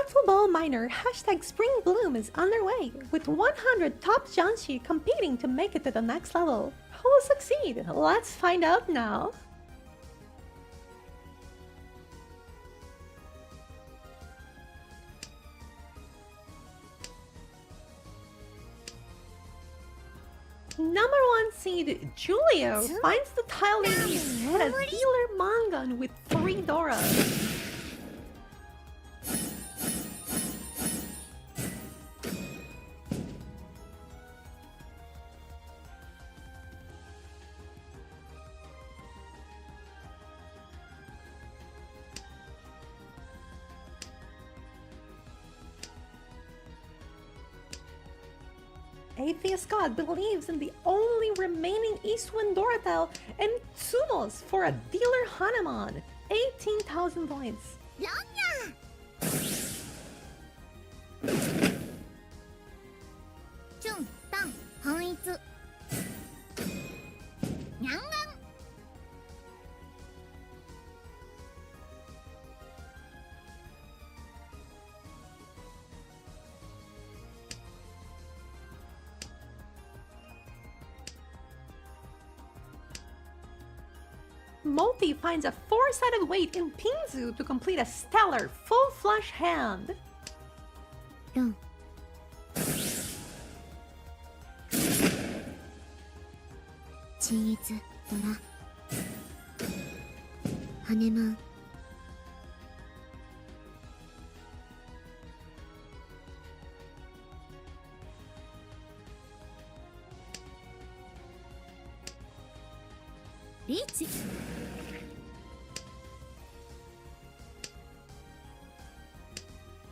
Respectful Ball Miner #Spring Bloom is underway, with 100 top Janshi competing to make it to the next level. Who will succeed? Let's find out now. #1 seed Julio finds the tile they need to hit a dealer Mangan with 3 Doras. Atheist God believes in the only remaining East Wind Doratel and Tsumos for a dealer Hanuman. 18,000 points. Multi finds a 4-sided weight in Pinzu to complete a stellar full flush hand.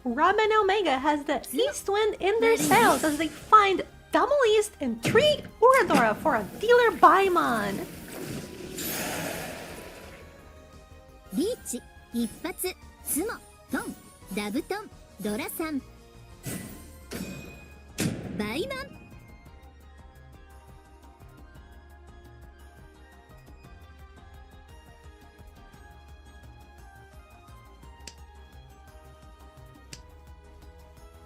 Ramen Omega has the East Wind in their sails as they find Double East and 3 Uradora for a dealer Baimon. Reach, 一発、スモ、トン、ダブトン、ドラさん。バイマン。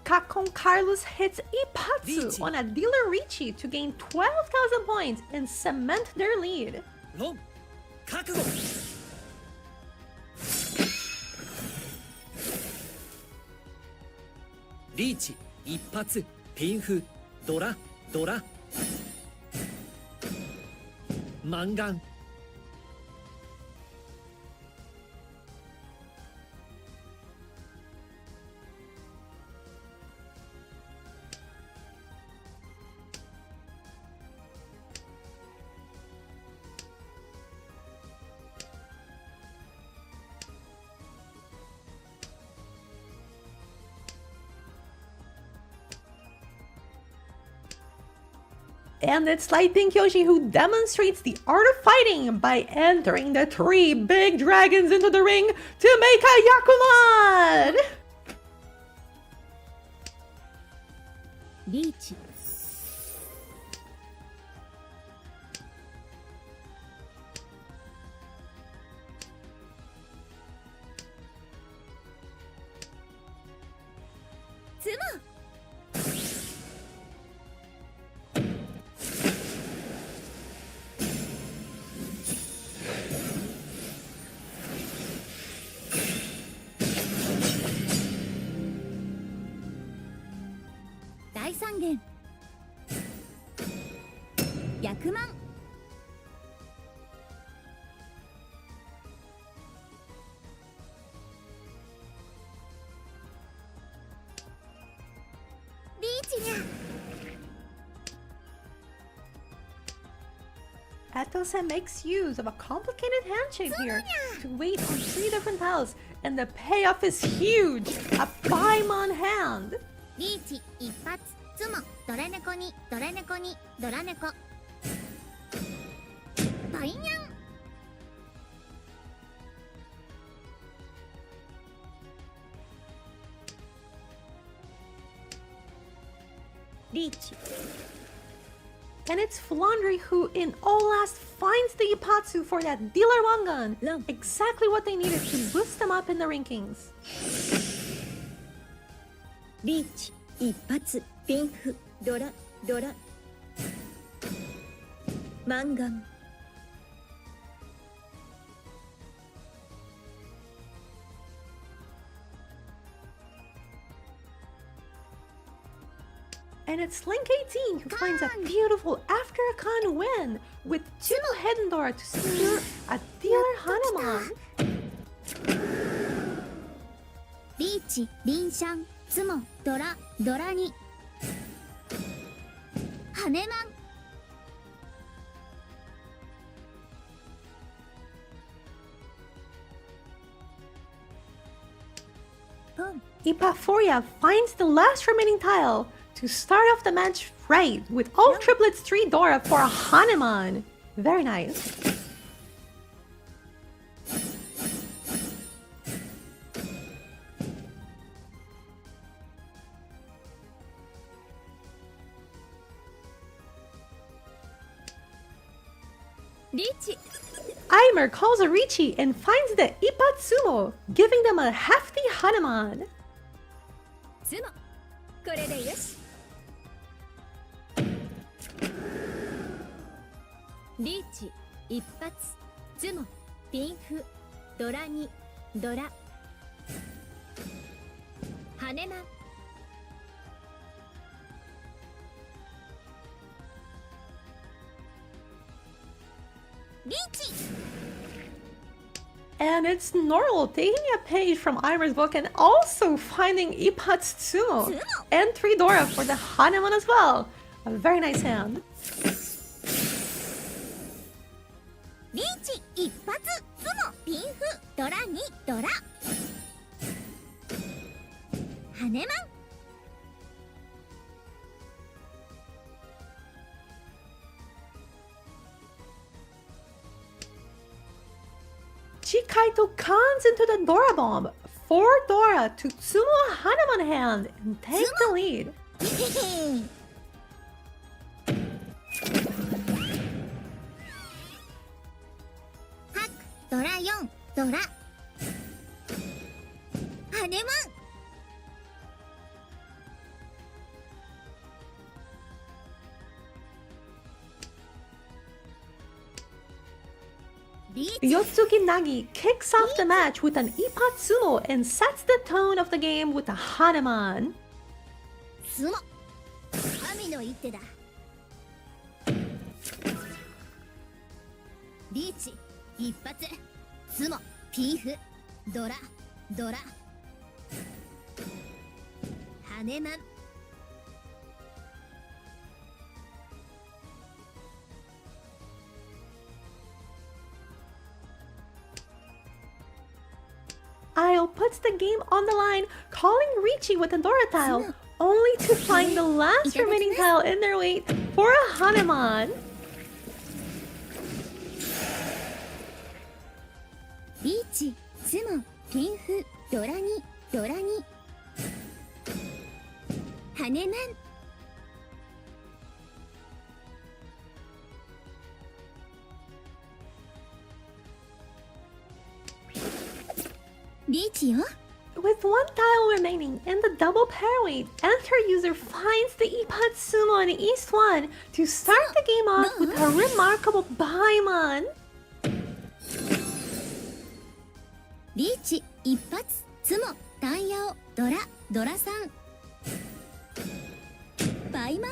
Capcom Carlos hits Ipatsu on a dealer Richie to gain 12,000 points and cement their lead. Reach, 一発、ピンフ、ドラ、マンガン。And it's Light Pink Yoshi who demonstrates the art of fighting by entering the 3 big dragons into the ring to make a Yakuman! Reach. Tsumo! Yakuman. Atose makes use of a complicated handshake here to wait on 3 different tiles, and the payoff is huge! A Paimon hand! Reach, 一発、ツモ、ドラ猫に、ドラ猫に、ドラ猫。パイニャン。Reach. And it's Flandry who, in all last, finds the Ipatsu for that dealer Wangan. Exactly what they needed to boost them up in the rankings. リーチ一発ピンフドラドラマンガン And it's Link 18 who finds a beautiful after a con win with 2 hidden Dora to secure a dealer Hanuman. リーチリンシャンツモドラドラにハネマン Ipaforia finds the last remaining tile to start off the match right with all triplets 3 Dora for a Hanuman. Very nice. Richie. Aimer calls a Richie and finds the Ipatsumo, giving them a hefty Hanuman. ツモこれでよしリーチ一発ツモピンフドラにドラハネマン リーチ And it's Normal taking a page from Aimer's book and also finding Ipatsumo and 3 Dora for the Hanuman as well. A very nice hand. リーチ一発ツモピンフドラにドラハネマン Chikaito cons into the Dora bomb. 4 Dora to Tsumo Hanuman hand and take the lead. ハクドラ4ドラハネマン リーチ Yotsuki Nagi kicks off the match with an Ipatsumo and sets the tone of the game with a Hanuman. ツモ神の一手だリーチ一発ツモピンフドラドラハネマン Isle puts the game on the line, calling Richie with a Dora tile, only to find the last remaining tile in their wait for a Hanuman. リーチツモピンフドラにドラにハネマン リーチよ With 1 tile remaining in the double pairweight, Enter user finds the Ipatsumo in East 1 to start the game off with a remarkable Baiman. リーチ一発ツモタンヤオドラドラさんバイマン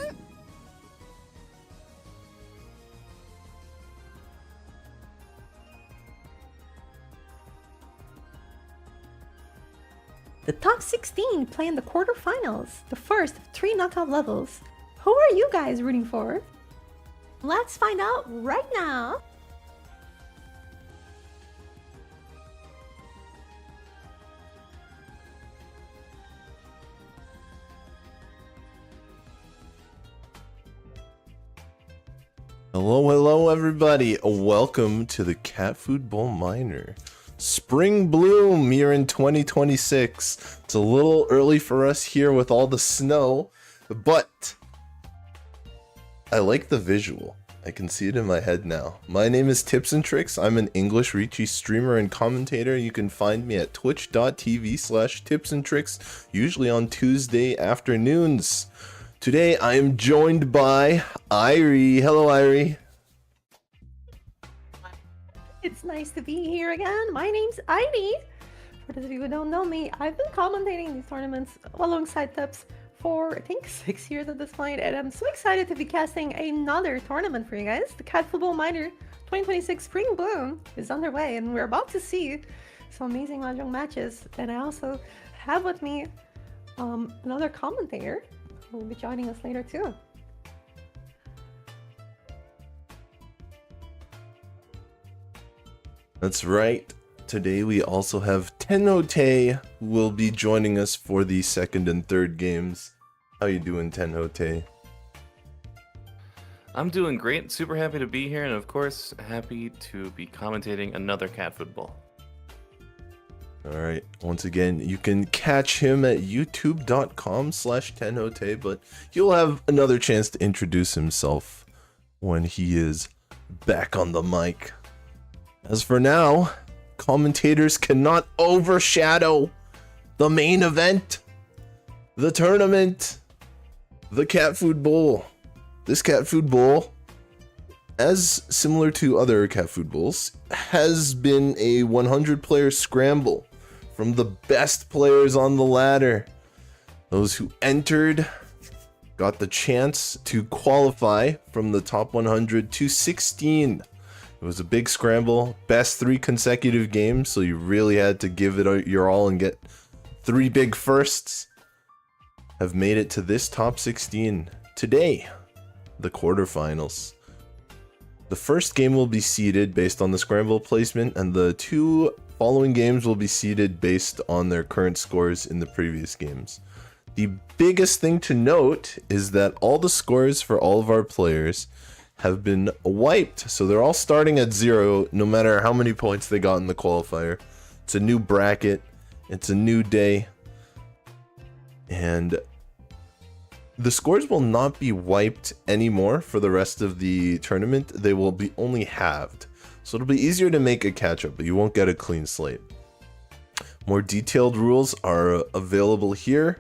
The top 16 play in the quarterfinals, the first of 3 knockout levels. Who are you guys rooting for? Let's find out right now. Hello everybody. Welcome to the Catfood Bowl Minor. Spring bloom here in 2026. It's a little early for us here with all the snow, but I like the visual. I can see it in my head now. My name is Tips and Tricks. I'm an English Reachy streamer and commentator. You can find me at twitch.tv/tipsandtricks, usually on Tuesday afternoons. Today I am joined by Irie. Hello, Irie. It's nice to be here again. My name's Irie. For those of you who don't know me, I've been commentating these tournaments alongside Tips for, I think, 6 years at this point, and I'm so excited to be casting another tournament for you guys. The Catfood Minor 2026 Spring Bloom is underway, and we're about to see some amazing Mahjong matches. And I also have with me another commentator who will be joining us later too. That's right. Today we also have Tenhote, who will be joining us for the second and third games. How you doing, Tenhote? I'm doing great. Super happy to be here, and of course, happy to be commentating another Catfood Bowl. Alright, once again, you can catch him at youtube.com/Tenhote, but he'll have another chance to introduce himself when he is back on the mic. As for now, commentators cannot overshadow the main event, the tournament, the Catfood Bowl. This Catfood Bowl, as similar to other Catfood Bowls, has been a 100-player scramble from the best players on the ladder. Those who entered got the chance to qualify from the top 100 to 16. It was a big scramble, best 3 consecutive games, so you really had to give it your all and get 3 big firsts. Have made it to this top 16. Today, the quarterfinals. The first game will be seeded based on the scramble placement, and the 2 following games will be seeded based on their current scores in the previous games. The biggest thing to note is that all the scores for all of our players have been wiped, so they're all starting at 0 no matter how many points they got in the qualifier. It's a new bracket, it's a new day, and the scores will not be wiped anymore for the rest of the tournament. They will be only halved, so it'll be easier to make a catch-up, but you won't get a clean slate. More detailed rules are available here.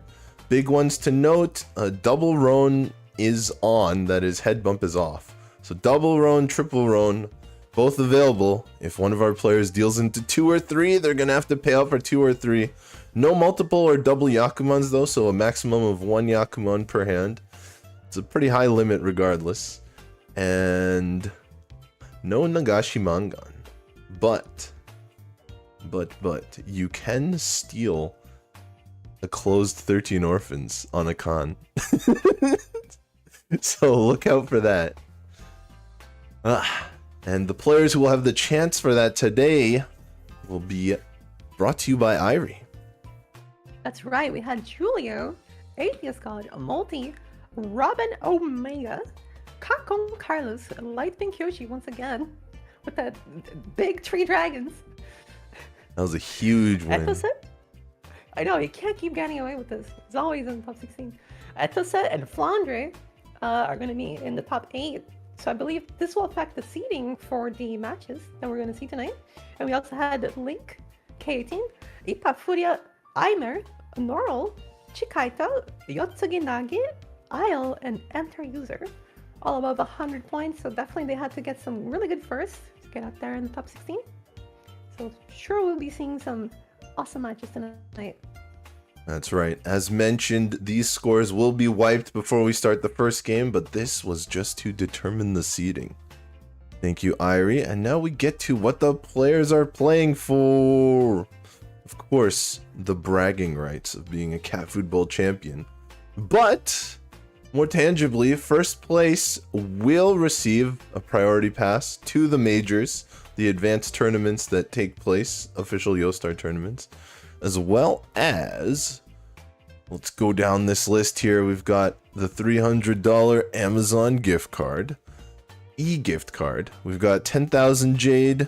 Big ones to note: double roan is on, that is, head bump is off. So double roan, triple roan, both available. If one of our players deals into 2 or 3, they're gonna have to pay out for 2 or 3. No multiple or double Yakumons though, so a maximum of 1 Yakumon per hand. It's a pretty high limit regardless. And no Nagashi Mangan. But you can steal a closed 13 orphans on a con. So look out for that. And the players who will have the chance for that today will be brought to you by Irie. That's right, we had Julio, Atheist God, Multi, Robin Omega, Kakon Carlos, Light Pink Yoshi once again, with that big 3 dragons. That was a huge win. Etoset? I know, you can't keep getting away with this. It's always in the top 16. Etoset and Flandre are going to be in the top 8. So I believe this will affect the seeding for the matches that we're going to see tonight. And we also had Link, K18, Ipa Furia, Aimer, Norl, Chikaito, Yotsugi Nagi, Isle, and Enter User. All above 100 points, so definitely they had to get some really good firsts to get up there in the top 16. So sure we'll be seeing some awesome matches tonight. That's right. As mentioned, these scores will be wiped before we start the first game, but this was just to determine the seeding. Thank you, Irie. And now we get to what the players are playing for. Of course, the bragging rights of being a Catfood Bowl champion. But, more tangibly, first place will receive a priority pass to the majors, the advanced tournaments that take place, official Yostar tournaments, as well as, let's go down this list here. We've got the $300 Amazon gift card, e-gift card. We've got 10,000 Jade.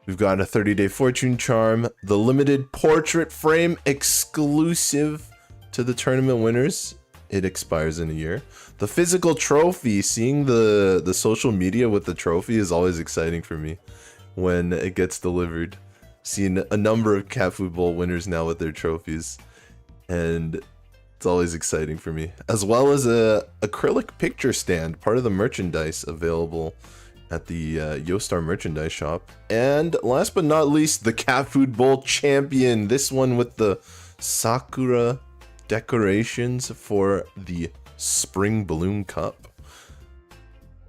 We've got a 30-day fortune charm, the limited portrait frame exclusive to the tournament winners it expires in a year. The physical trophy, seeing the social media with the trophy is always exciting for me when it gets delivered. Seeing a number of Catfood Bowl winners now with their trophies, and it's always exciting for me. As well as a acrylic picture stand, part of the merchandise available at the Yostar merchandise shop. And last but not least, the Catfood Bowl champion. This one with the Sakura decorations for the Spring Balloon Cup.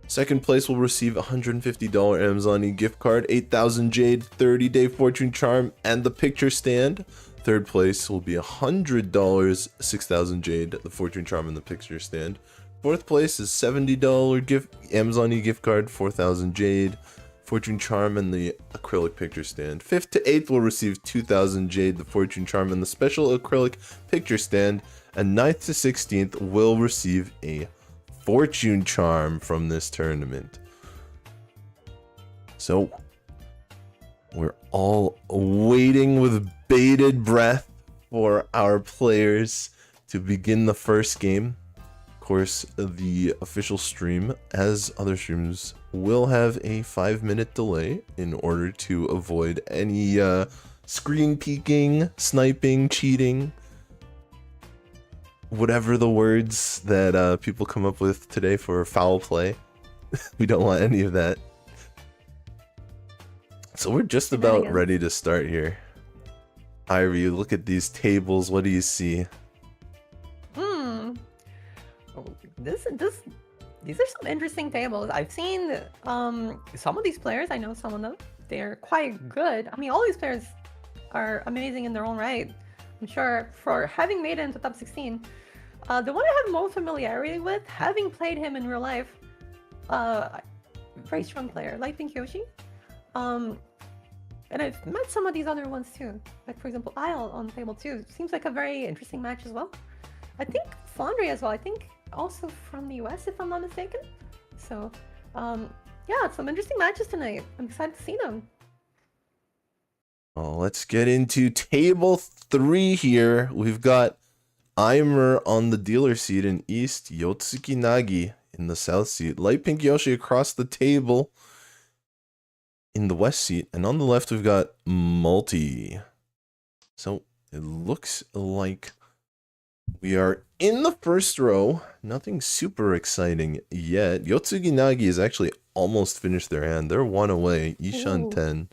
Second place will receive a $150 Amazon gift card, 8,000 Jade, 30-day Fortune Charm, and the picture stand. Third place will be $100, 6,000 Jade, the Fortune Charm, and the picture stand. Fourth place is $70 Amazon gift card, 4,000 Jade, Fortune Charm, and the acrylic picture stand. Fifth to eighth will receive 2,000 Jade, the Fortune Charm, and the special acrylic picture stand. And ninth to 16th will receive a Fortune Charm from this tournament. So we're all waiting with bated breath for our players to begin the first game. Of course, the official stream, as other streams, will have a 5-minute delay in order to avoid any screen peeking, sniping, cheating, whatever the words that people come up with today for foul play. We don't want any of that. So we're just about ready to start here. Irie, look at these tables. What do you see? These are some interesting tables. I've seen some of these players. I know some of them. They're quite good. I mean, all these players are amazing in their own right. I'm sure for having made it into top 16. The one I have most familiarity with, having played him in real life, very strong player, Light Pink Yoshi. And I've met some of these other ones too. Like for example, Isle on table 2. Seems like a very interesting match as well. I think Flandre as well. I think also from the US, if I'm not mistaken. So, yeah, some interesting matches tonight. I'm excited to see them. Oh, let's get into table 3 here. We've got Aimer on the dealer seat in East, Yotsuki Nagi in the South seat, Light Pink Yoshi across the table in the West seat, and on the left we've got Multi. So it looks like we are in the first row. Nothing super exciting yet. Yotsugi Nagi has actually almost finished their hand. They're 1 away. Ishan 10.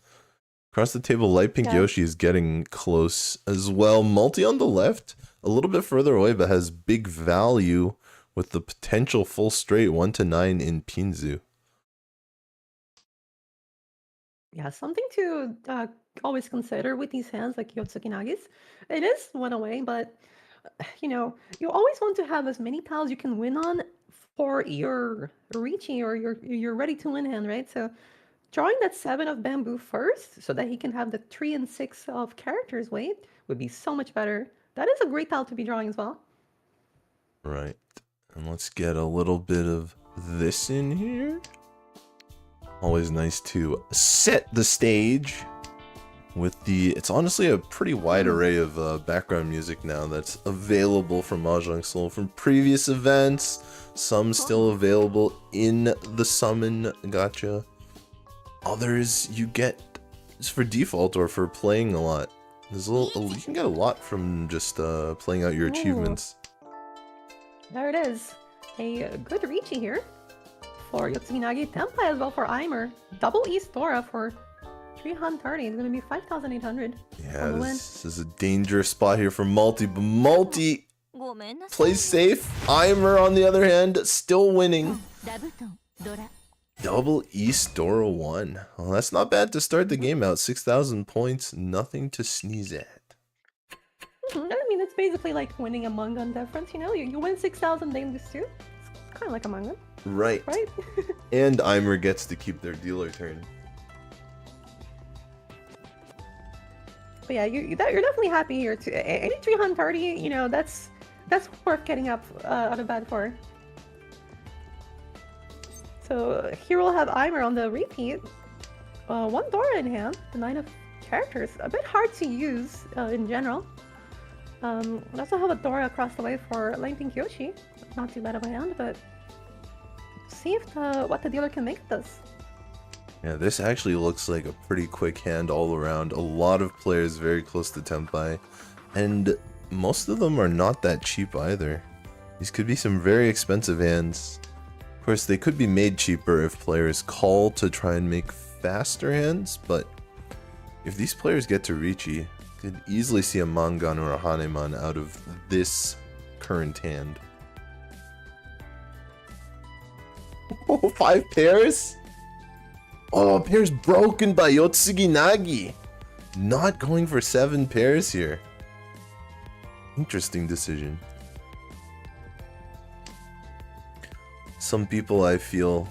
Across the table, Light Pink Yoshi is getting close as well. Multi on the left, a little bit further away, but has big value with the potential full straight 1 to 9 in Pinzu. Yeah, something to always consider with these hands like Yotsuki Nagi's. It is 1 away, but you know, you always want to have as many tiles you can win on for your reachy or your ready to win hand, right? So drawing that 7 of bamboo first so that he can have the 3 and 6 of characters wait would be so much better. That is a great tile to be drawing as well. Right. And let's get a little bit of this in here. Always nice to set the stage with the... It's honestly a pretty wide array of background music now that's available from Mahjong Soul from previous events. Some still available in the Summon Gacha. Others you get just for default or for playing a lot. There's a little, you can get a lot from just playing out your achievements. There it is. A good reachy here for Yotsugi Nagi. Tempai as well for Aimer. Double East Dora for 330. It's going to be 5,800. Yeah, this is a dangerous spot here for Multi, but Multi plays safe. Aimer, on the other hand, still winning. Double East Dora 1. Well, that's not bad to start the game out. 6,000 points, nothing to sneeze at. I mean, it's basically like winning Among Us difference, you know? You win 6,000, they lose 2. It's kind of like Among Us. Right. Right? And Aimer gets to keep their dealer turn. But yeah, you're definitely happy here too. Any 330, you know, that's worth getting up out of bed for. So here we'll have Aimer on the repeat. 1 Dora in hand, the 9 of characters. A bit hard to use in general. We also have a Dora across the way for Lane Pink Yoshi. Not too bad of a hand, but see if what the dealer can make of this. Yeah, this actually looks like a pretty quick hand all around. A lot of players very close to Tenpai, and most of them are not that cheap either. These could be some very expensive hands. Of course, they could be made cheaper if players call to try and make faster hands, but if these players get to Riichi, could easily see a Mangan or a Haneman out of this current hand. Oh, 5 pairs? Oh, pairs broken by Yotsugi Nagi. Not going for 7 pairs here. Interesting decision. Some people, I feel,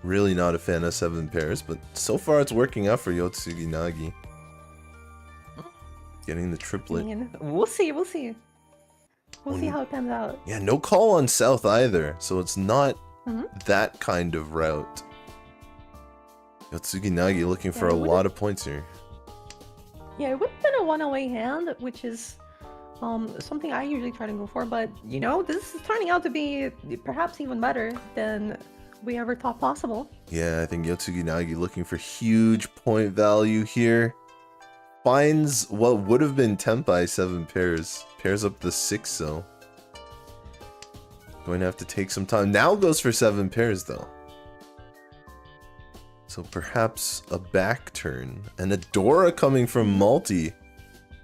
really not a fan of 7 pairs, but so far it's working out for Yotsugi Nagi. Getting the triplet. We'll see. We'll see how it pans out. Yeah, no call on South either, so it's not that kind of route. Yotsugi Nagi looking for a lot of points here. Yeah, it would have been a one-away hand, which is something I usually try to go for, but you know, this is turning out to be perhaps even better than we ever thought possible. Yeah, I think Yotsugi Nagi looking for huge point value here. Finds what would have been Tenpai 7 pairs. Pairs up the 6, so. Going to have to take some time. Now goes for 7 pairs, though. So perhaps a back turn. And a Dora coming from Multi.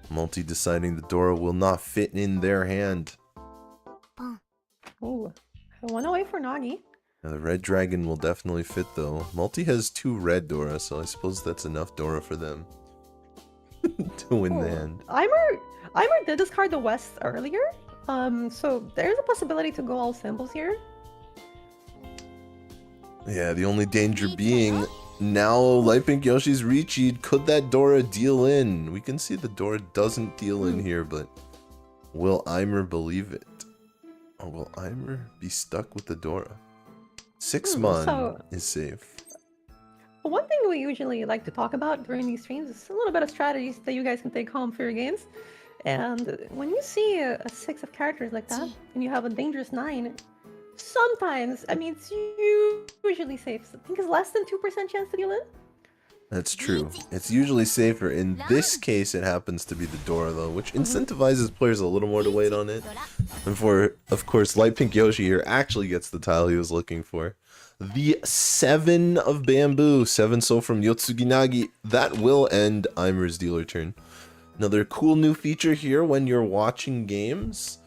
Multi deciding the Dora will not fit in their hand. Ooh, one away for Nagi. Now the red dragon will definitely fit, though. Multi has 2 red Dora, so I suppose that's enough Dora for them. To win the hand. Aimer did discard the West earlier, so there's a possibility to go all symbols here. Yeah, the only danger being now Light Pink Yoshi's Riichi. Could that Dora deal in? We can see the Dora doesn't deal in here, but will Aimer believe it? Or will Aimer be stuck with the Dora? 6-mon is safe. One thing we usually like to talk about during these streams is a little bit of strategies that you guys can take home for your games. And when you see a 6 of characters like that, and you have a dangerous 9, sometimes, I mean, it's usually safe. I think it's less than 2% chance to deal in. That's true. It's usually safer. In this case, it happens to be the Dora, though, which incentivizes players a little more to wait on it. And for, of course, Light Pink Yoshi here actually gets the tile he was looking for. The 7 of bamboo, 7 soul from Yotsugi Nagi. That will end Aimer's dealer turn. Another cool new feature here when you're watching games.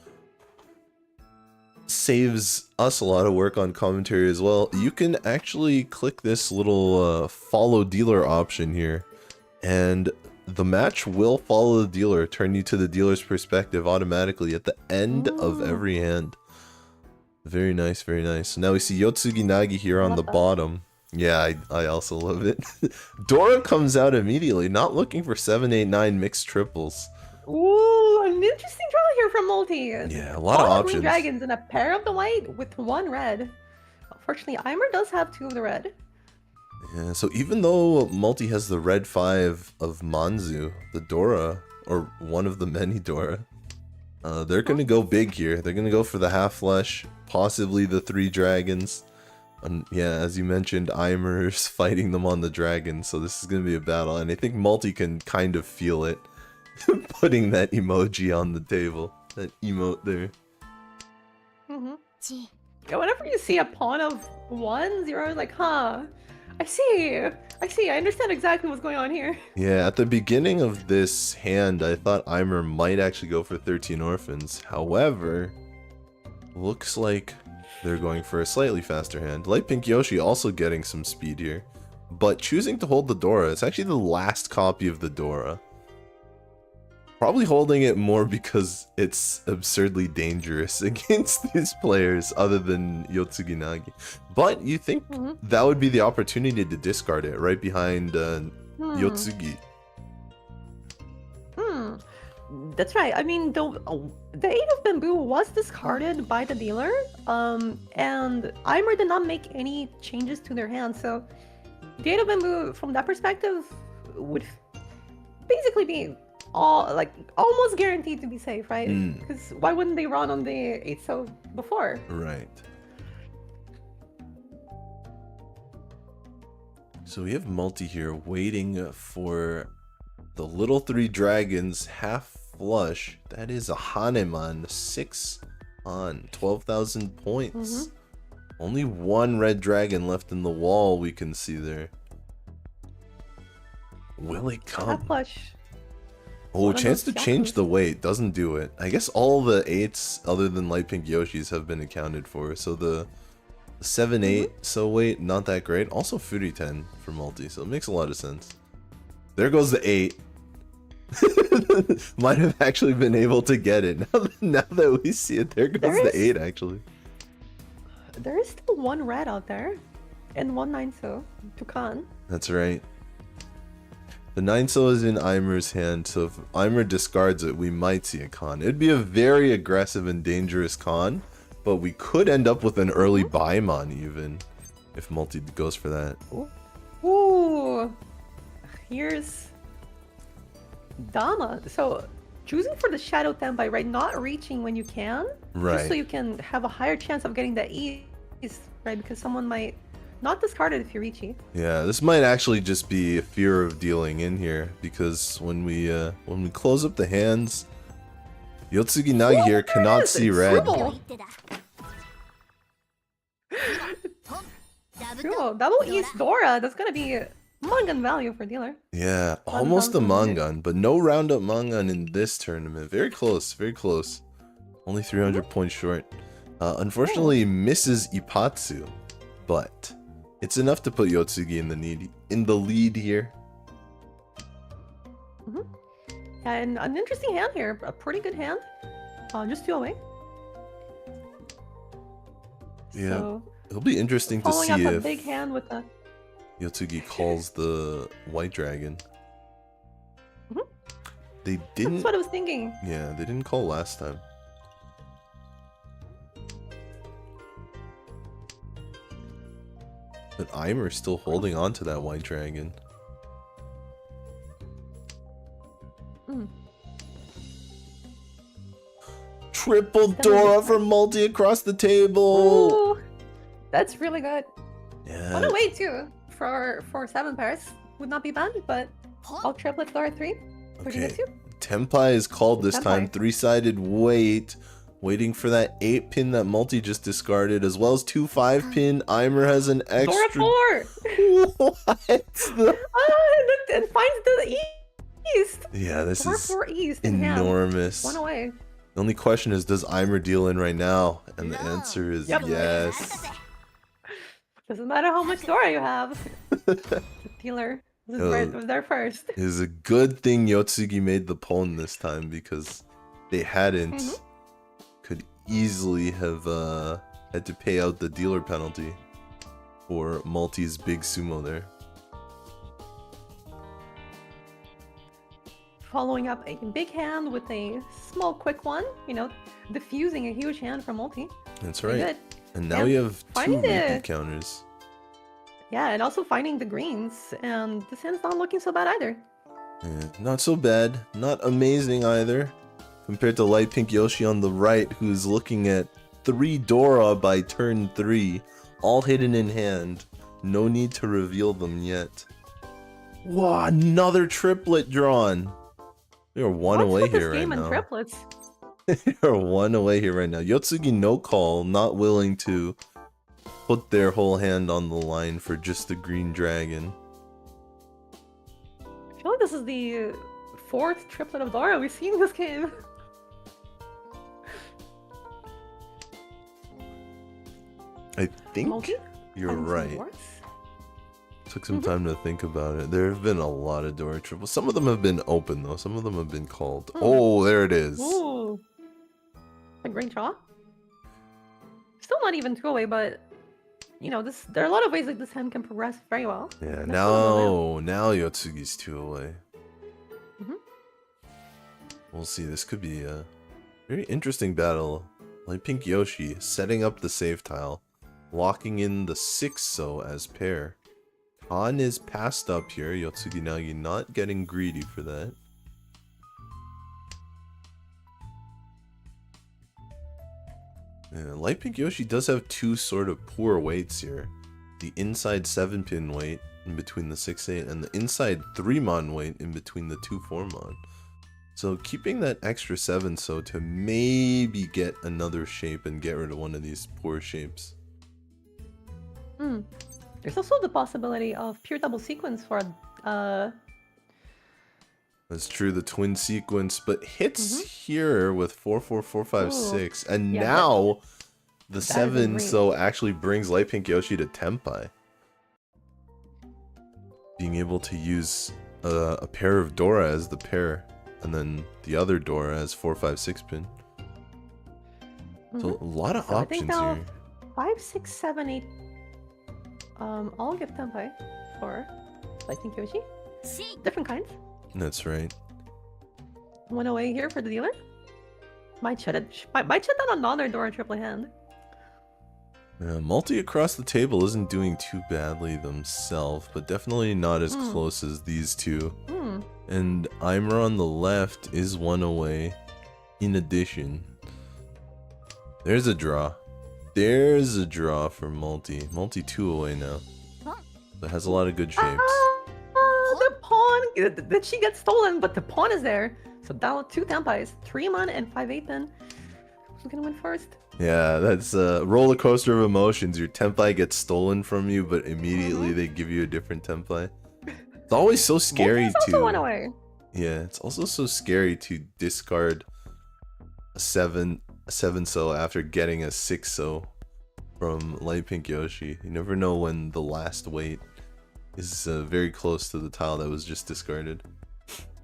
Saves us a lot of work on commentary as well. You can actually click this little follow dealer option here, and the match will follow the dealer, turn you to the dealer's perspective automatically at the end of every hand. Very nice, very nice. Now we see Yotsugi Nagi here on the bottom. Yeah, I also love it. Dora comes out immediately, not looking for 7, 8, 9 mixed triples. Ooh, an interesting draw here from Multi. Yeah, a lot of options. Green dragons and a pair of the white with 1 red. Unfortunately, Aimer does have 2 of the red. Yeah, so even though Multi has the red 5 of Manzu, the Dora, or one of the many Dora, they're going to go big here. They're going to go for the half flesh, possibly the 3 dragons. And yeah, as you mentioned, Aimer's fighting them on the dragon, so this is going to be a battle. And I think Multi can kind of feel it. Putting that emoji on the table. That emote there. Yeah, whenever you see a pawn of 1, 0, like, huh, I see, I understand exactly what's going on here. Yeah, at the beginning of this hand, I thought Aimer might actually go for 13 orphans. However, looks like they're going for a slightly faster hand. Light Pink Yoshi also getting some speed here, but choosing to hold the Dora. It's actually the last copy of the Dora. Probably holding it more because it's absurdly dangerous against these players other than Yotsugi Nagi. But you think that would be the opportunity to discard it right behind Yotsugi. That's right. I mean, the 8 of bamboo was discarded by the dealer, and Aimer did not make any changes to their hand, so the 8 of bamboo, from that perspective, would basically be all like almost guaranteed to be safe, right? Mm. Because why wouldn't they run on the 8 so before? Right. So we have multi here waiting for the little 3 dragons half flush. That is a Haneman 6 on 12,000 points. Only 1 red dragon left in the wall we can see there. Will it come? Half flush. Oh, One of chance to those change Yakus. the weight doesn't do it. I guess all the 8s other than light pink Yoshis have been accounted for. So the 7-8 so weight, not that great. Also Furi 10 for multi, so it makes a lot of sense. There goes the 8. Might have actually been able to get it. Now that we see it, there goes the 8 actually. There is still 1 red out there. And 1 9 so to Khan. That's right. The 9 so is in Eimer's hand, so if Eimer discards it, we might see a con. It'd be a very aggressive and dangerous con, but we could end up with an early Baimon even, if multi goes for that. Ooh. Here's Dama. So choosing for the Shadow Tenpai, right? Not reaching when you can. Right. Just so you can have a higher chance of getting that ease, right? Because someone might not discard it if you reach it. Yeah, this might actually just be a fear of dealing in here, because when we close up the hands, Yotsugi Nagi here cannot see red. Cool. Cool. Double East Dora. That's gonna be Mangan value for dealer. Yeah, almost a Mangan, but no roundup Mangan in this tournament. Very close, very close. Only 300 points short. Unfortunately, misses Ipatsu, but it's enough to put Yotsugi in the lead here. Yeah, and an interesting hand here. A pretty good hand. Just 2 away. Yeah, So, it'll be interesting to following see up a if big hand with a. Yotsugi calls the white dragon. They didn't. That's what I was thinking. Yeah, they didn't call last time. But Eimer's still holding on to that white dragon. Triple Dora for multi across the table. Ooh, that's really good. Yeah. On a way too for 7 pairs would not be bad, but all triplet Dora 3. Pretty good Okay. too. Tenpai is called this time. Tenpai. 3-sided wait. Waiting for that 8 pin that multi just discarded, as well as 2 5-pin. Eimer has an Dora extra. 4. What? And finds the east. Yeah, this Dora is 4 east in hand. enormous. 1 away. The only question is, does Eimer deal in right now? And the answer is Yep. yes. Doesn't matter how much Dora you have. The dealer was there first. It is a good thing Yotsugi made the pwn this time, because they hadn't, could easily have had to pay out the dealer penalty for Multi's big sumo there. Following up a big hand with a small quick one, you know, diffusing a huge hand from multi. That's Pretty right. good. And now And we have 2 finding the- repeat counters. Yeah, and also finding the greens, and this hand's not looking so bad either. Yeah, not so bad, not amazing either, compared to Light Pink Yoshi on the right, who's looking at 3 Dora by turn 3, all hidden in hand. No need to reveal them yet. Wow, another triplet drawn. We are 1 What's away with this here right game and now. triplets? We are 1 away here right now. Yotsugi no call, not willing to put their whole hand on the line for just the green dragon. I feel like this is the 4th triplet of Dora we've seen in this game. I think Multi? you're Finding some right. warts? Took some time to think about it. There have been a lot of Dora triples. Some of them have been open though. Some of them have been called. Oh, there it is. Ooh. A green draw? Still not even 2 away, but you know, there are a lot of ways like this hand can progress very well. Yeah, That's still now Yotsugi's 2 away. Mhm. We'll see. This could be a very interesting battle. Light Pink Yoshi setting up the save tile, locking in the 6 so as pair. Khan is passed up here. Yotsugi Nagi not getting greedy for that. Yeah, Light Pink Yoshi does have two sort of poor weights here. The inside 7-pin weight in between the 6-8 and the inside 3-mon weight in between the 2-4-mon. So keeping that extra 7 so to maybe get another shape and get rid of one of these poor shapes. There's also the possibility of pure double sequence for That's true, the twin sequence, but hits here with 4, 4, 4, 5, 6, and Yeah, now the is 7 great. so actually brings Light Pink Yoshi to Tenpai. Being able to use a pair of Dora as the pair, and then the other Dora as 4, 5, 6 pin. So a lot of So I think options now here. 5, 6, 7, 8. I'll give Tenpai for Light Pink Yoshi. Different kinds. That's right. 108 here for the dealer. Might shut down another Dora triplet hand. Yeah, multi across the table isn't doing too badly themselves, but definitely not as close as these two. And Eimer on the left is 1 away. In addition, there's a draw. There's a draw for multi. Multi 2 away now. But has a lot of good shapes. The pawn! Did she get stolen? But the pawn is there. So down 2 Tenpais, 3-mon and 5-8 then. Who's gonna win first? Yeah, that's a roller coaster of emotions. Your Tenpai gets stolen from you, but immediately they give you a different Tenpai. It's always so scary Multi's also 1 to... away. Yeah, it's also so scary to discard a 7 so after getting a 6 so from Light Pink Yoshi. You never know when the last weight is very close to the tile that was just discarded.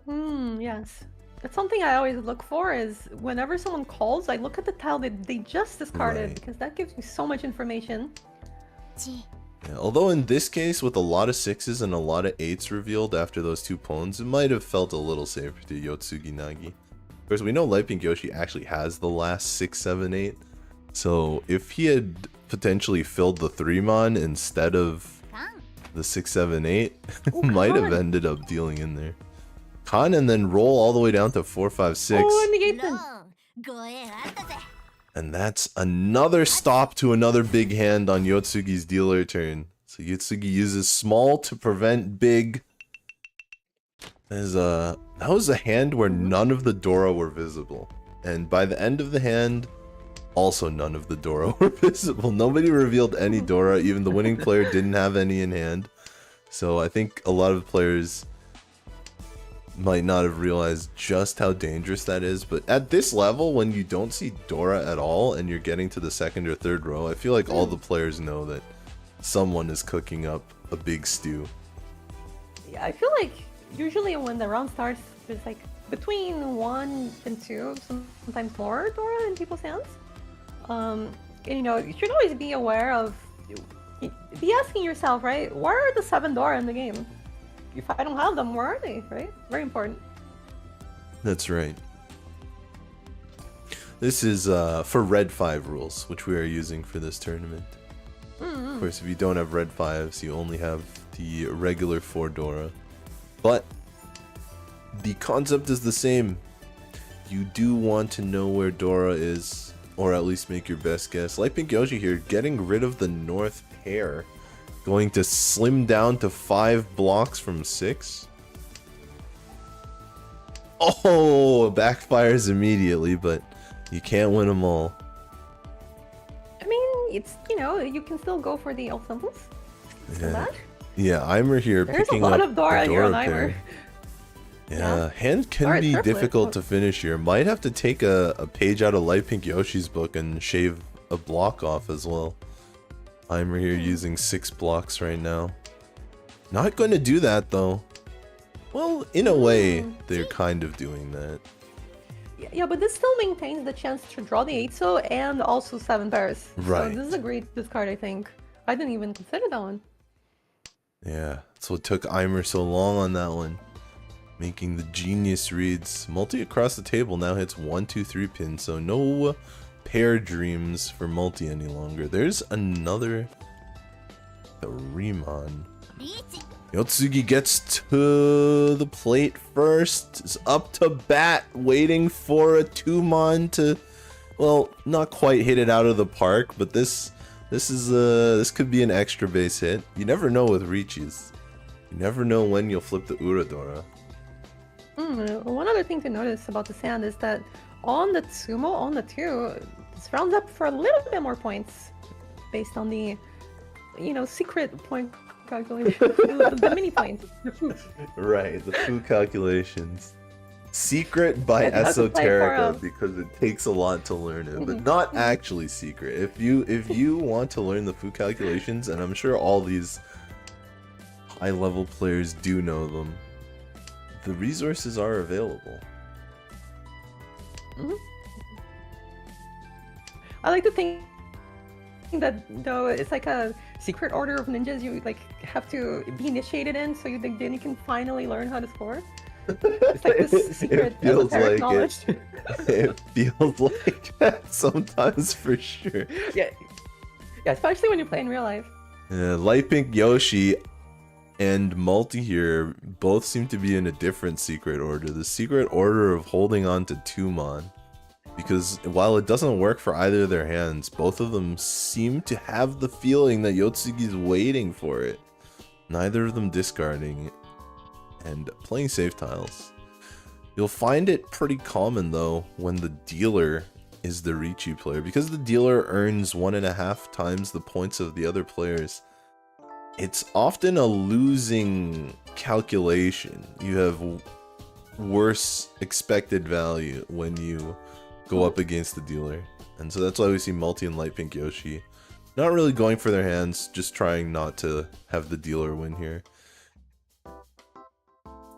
Yes. That's something I always look for is whenever someone calls, I look at the tile that they just discarded Right. because that gives you so much information. Yeah, although in this case, with a lot of 6s and a lot of 8s revealed after those 2 pawns, it might have felt a little safer to Yotsugi Nagi. Of course, we know Light Pink Yoshi actually has the last 6, 7, 8. So if he had potentially filled the 3-mon instead of the 6, 7, 8, might have ended up dealing in there. Con and then roll all the way down to 4, 5, 6. Oh, and negate them. And that's another stop to another big hand on Yotsugi's dealer turn. So Yotsugi uses small to prevent big. That was a hand where none of the Dora were visible. And by the end of the hand, also none of the Dora were visible. Nobody revealed any Dora, even the winning player didn't have any in hand. So I think a lot of players might not have realized just how dangerous that is, but at this level, when you don't see Dora at all and you're getting to the 2nd or 3rd row, I feel like all the players know that someone is cooking up a big stew. Yeah, I feel like usually when the round starts, there's like between 1 and 2, sometimes more Dora in people's hands. And you know, you should always be aware of, be asking yourself, right, where are the 7 Dora in the game? If I don't have them, where are they, right? Very important. That's right. This is for Red 5 rules, which we are using for this tournament. Of course, if you don't have Red 5s, you only have the regular 4 Dora. But the concept is the same. You do want to know where Dora is, or at least make your best guess. Light Pink Yoshi here, getting rid of the north pair. Going to slim down to 5 blocks from 6. Oh, backfires immediately, but you can't win them all. I mean, it's, you know, you can still go for the elf symbols. Yeah, yeah, Eimer here There's picking a lot up of Dora the here on Dora pair. Eimer. Yeah, hand can Alright, be triplet. difficult to finish here. Might have to take a page out of Light Pink Yoshi's book and shave a block off as well. Eimer here using 6 blocks right now. Not going to do that though. Well, in a way, they're kind of doing that. Yeah, but this still maintains the chance to draw the 8-so and also 7 pairs. Right. So this is a great discard, I think. I didn't even consider that one. Yeah, that's what took Eimer so long on that one. Making the genius reads. Multi across the table now hits 1, 2, 3 pins, so no pair dreams for multi any longer. There's another 3-mon. Yotsugi gets to the plate first. Is up to bat, waiting for a 2-mon to well, not quite hit it out of the park, but this could be an extra base hit. You never know with Reaches. You never know when you'll flip the Uradora. One other thing to notice about the sand is that on the Tsumo, on the 2, this rounds up for a little bit more points based on the, secret point calculation, the mini points. Right, the foo calculations. Secret by You have to play for Esoterica because it takes a lot to learn it, but not actually secret. If you want to learn the foo calculations, and I'm sure all these high level players do know them, the resources are available. I like to think that though it's like a secret order of ninjas you have to be initiated in, so then you can finally learn how to score. It's like this secret It feels esoteric like knowledge. It feels like that sometimes for sure. Yeah, especially when you play in real life. Light Pink Yoshi and Multi here both seem to be in a different secret order. The secret order of holding on to Tumon. Because while it doesn't work for either of their hands, both of them seem to have the feeling that Yotsugi's waiting for it. Neither of them discarding and playing safe tiles. You'll find it pretty common though when the dealer is the Riichi player, because the dealer earns 1.5 times the points of the other players. It's often a losing calculation. You have worse expected value when you go up against the dealer. And so that's why we see Multi and Light Pink Yoshi not really going for their hands, just trying not to have the dealer win here.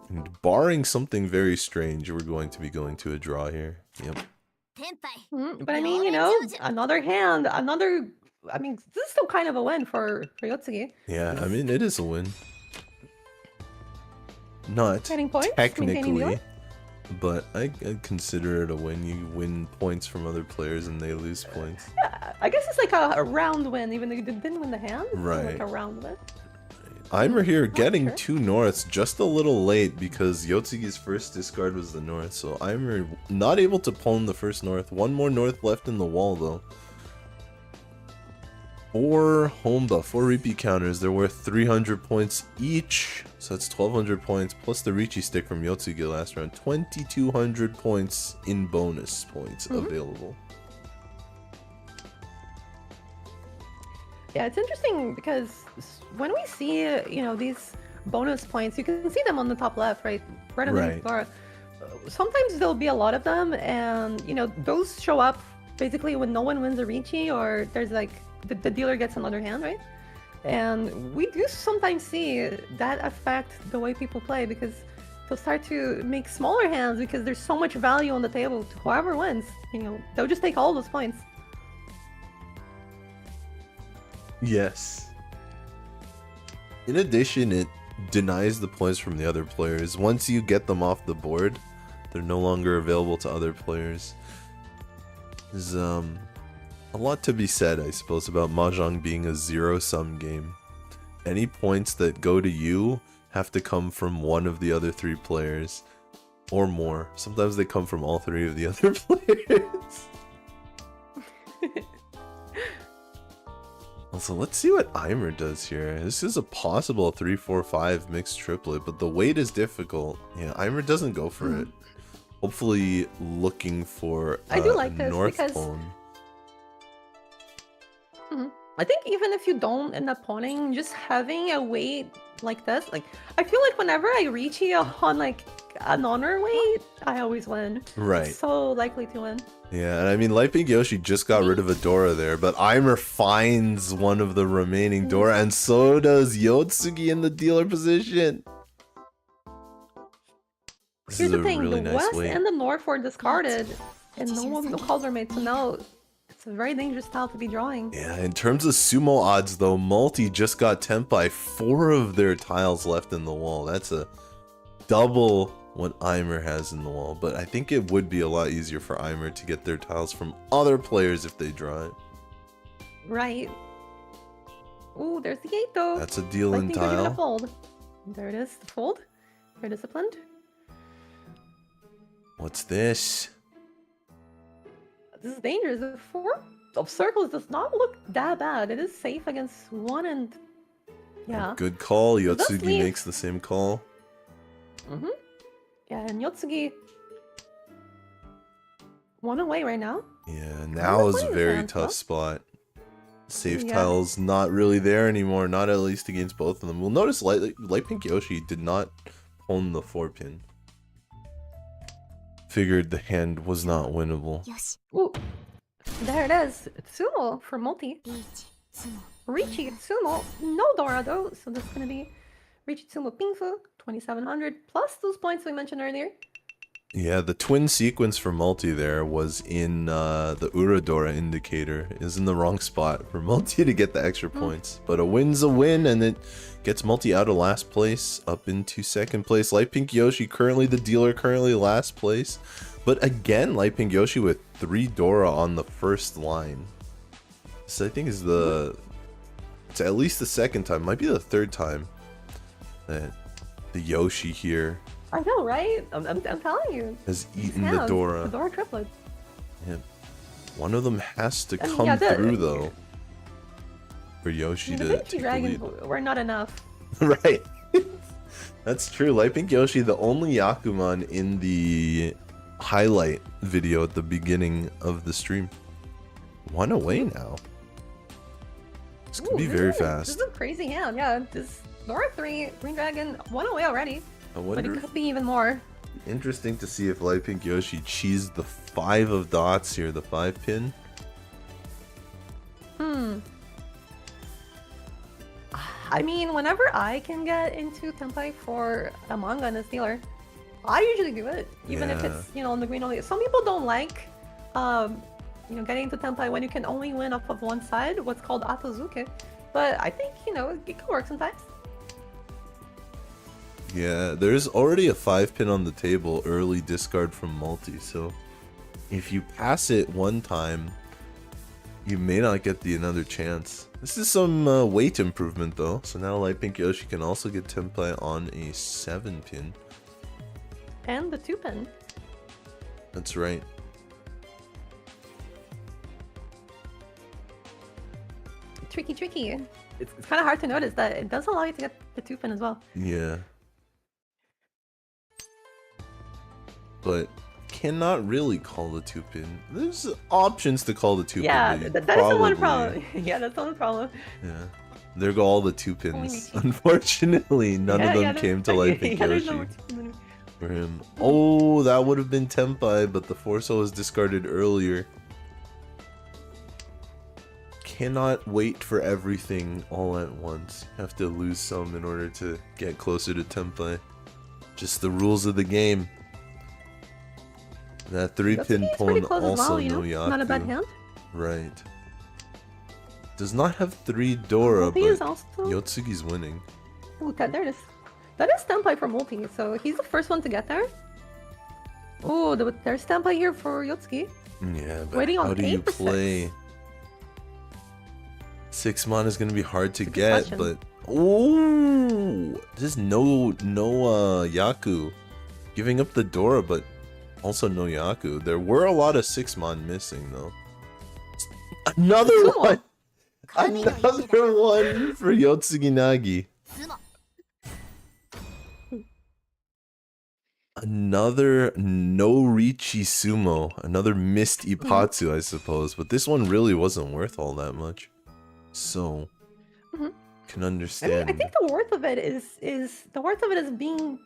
And barring something very strange, we're going to be going to a draw here. Yep. But I mean, another hand, this is still kind of a win for Yotsugi. Yeah, I mean, it is a win. Not Getting points, maintaining the technically, lead. but I'd consider it a win. You win points from other players and they lose points. Yeah, I guess it's like a round win, even though you didn't win the hand. It's still like Right. a round win. Aimer here getting sure. 2 norths just a little late because Yotsugi's first discard was the north, so Aimer not able to pawn the first north. 1 more north left in the wall though. 4 Homba, 4 repeat counters. They're worth 300 points each, so that's 1200 points plus the Riichi stick from Yotsugi last round. 2200 points in bonus points available. Yeah, it's interesting because when we see, these bonus points, you can see them on the top left, right underneath the bar. Sometimes there'll be a lot of them, and those show up basically when no one wins a Riichi, or there's like the dealer gets another hand, right? And we do sometimes see that affect the way people play, because they'll start to make smaller hands because there's so much value on the table to whoever wins. They'll just take all those points. Yes. In addition, it denies the points from the other players. Once you get them off the board, they're no longer available to other players. There's a lot to be said, I suppose, about Mahjong being a zero-sum game. Any points that go to you have to come from one of the other 3 players, or more. Sometimes they come from all 3 of the other players. Also, let's see what Aimer does here. This is a possible 3-4-5 mixed triplet, but the weight is difficult. Yeah, Aimer doesn't go for it. Hopefully looking for I do like this north because pawn. I think even if you don't end up pawning, just having a weight like this, I feel like whenever I reach here on an honor weight, I always win. Right. So likely to win. Yeah, and I mean, Light Pink Yoshi just got rid of a Dora there, but Aimer finds one of the remaining Dora, and so does Yotsugi in the dealer position. This Here's is the a thing, really the nice west weight. and the north were discarded, and no calls were made, so now it's a very dangerous tile to be drawing. Yeah, in terms of sumo odds though, Multi just got temp by 4 of their tiles left in the wall. That's a double what Aimer has in the wall, but I think it would be a lot easier for Aimer to get their tiles from other players if they draw it. Right. Ooh, there's the gate though. That's a dealing I think they're gonna tile. fold. There it is, the fold. They're disciplined. What's this? this is dangerous. The 4 of circles does not look that bad. It is safe against 1 and... Yeah. Good call. It does Yotsugi leave- makes the same call. Mm-hmm. Yeah, and Yotsugi... 1 away right now. Yeah, now is a playing very fans, tough huh? spot. Safe Yeah. tiles not really there anymore, not at least against both of them. We'll notice Light Pink Yoshi did not own the 4-pin. Figured the hand was not winnable. よし Ooh. There it is. Tsumo for multi. リーチツモ Richi Tsumo. No Dora though, so that's gonna be Richi Tsumo Pingfu. 2700 plus those points we mentioned earlier. Yeah, the twin sequence for multi there was in the Uradora indicator. Is in the wrong spot for multi to get the extra points. But a win's a win, and it gets multi out of last place up into second place. Light Pink Yoshi currently the dealer, currently last place. But again, Light Pink Yoshi with 3 Dora on the first line. This I think is it's at least the second time, might be the third time that the Yoshi here I know, right? I'm telling you. has These eaten the hands, Dora. The Dora triplet. Yeah. One of them has to I mean, come yeah, through though. For Yoshi The to Baby take the Dragons lead. were not enough. Right. That's true. Light Pink Yoshi, the only Yakuman in the highlight video at the beginning of the stream. 1 away now. This could Ooh, be this very is fast. This is a crazy hand. Yeah, this Dora 3, Green Dragon, 1 away already. I But wonder it could be even more. Interesting to see if Light Pink Yoshi cheesed the 5 of dots here, the 5-pin. I mean, whenever I can get into Tempai for a manga and a stealer, I usually do it. Even if Yeah. it's, on the green only. Some people don't like, getting into Tempai when you can only win off of one side, what's called Atozuke. But I think, it can work sometimes. Yeah, there's already a 5-pin on the table, early discard from multi, so if you pass it one time, you may not get another chance. This is some weight improvement though, so now Light Pink Yoshi can also get Tempai on a 7-pin. And the 2-pin. That's right. Tricky. It's kind of hard to notice that it does allow you to get the 2-pin as well. Yeah. But cannot really call the 2-pin. There's options to call the 2-pin. Yeah, but you that is the one probably- problem. Yeah, that's the one problem. Yeah. There go all the 2-pins. Unfortunately, none of them came to Light Pink yeah, there's Yoshi no more 2-pin. for him. Oh, that would have been Tempai, but the Forso was discarded earlier. Cannot wait for everything all at once. Have to lose some in order to get closer to Tempai. Just the rules of the game. That 3-pin That's pawn pretty close as also well, no Yaku. Not a bad hand. Right. Does not have 3 Dora, Multi but is also... Yotsugi's winning. Look at there it is. That is Tempai for multi, so he's the first one to get there. Oh, there's Tempai here for Yotsugi. Yeah, but Waiting on how do you 8 for play? 6 mana is gonna be hard to Good get, question. but oh, there's no Yaku, giving up the Dora, but also no Yaku. There were a lot of 6 mon missing though. Another Tsumo. one, 神の息だ another one for Yotsugi Nagi. ツモ Another no Richi Sumo, another missed Ipatsu, I suppose, but this one really wasn't worth all that much. So, Mhm. can I understand. think the worth of it is being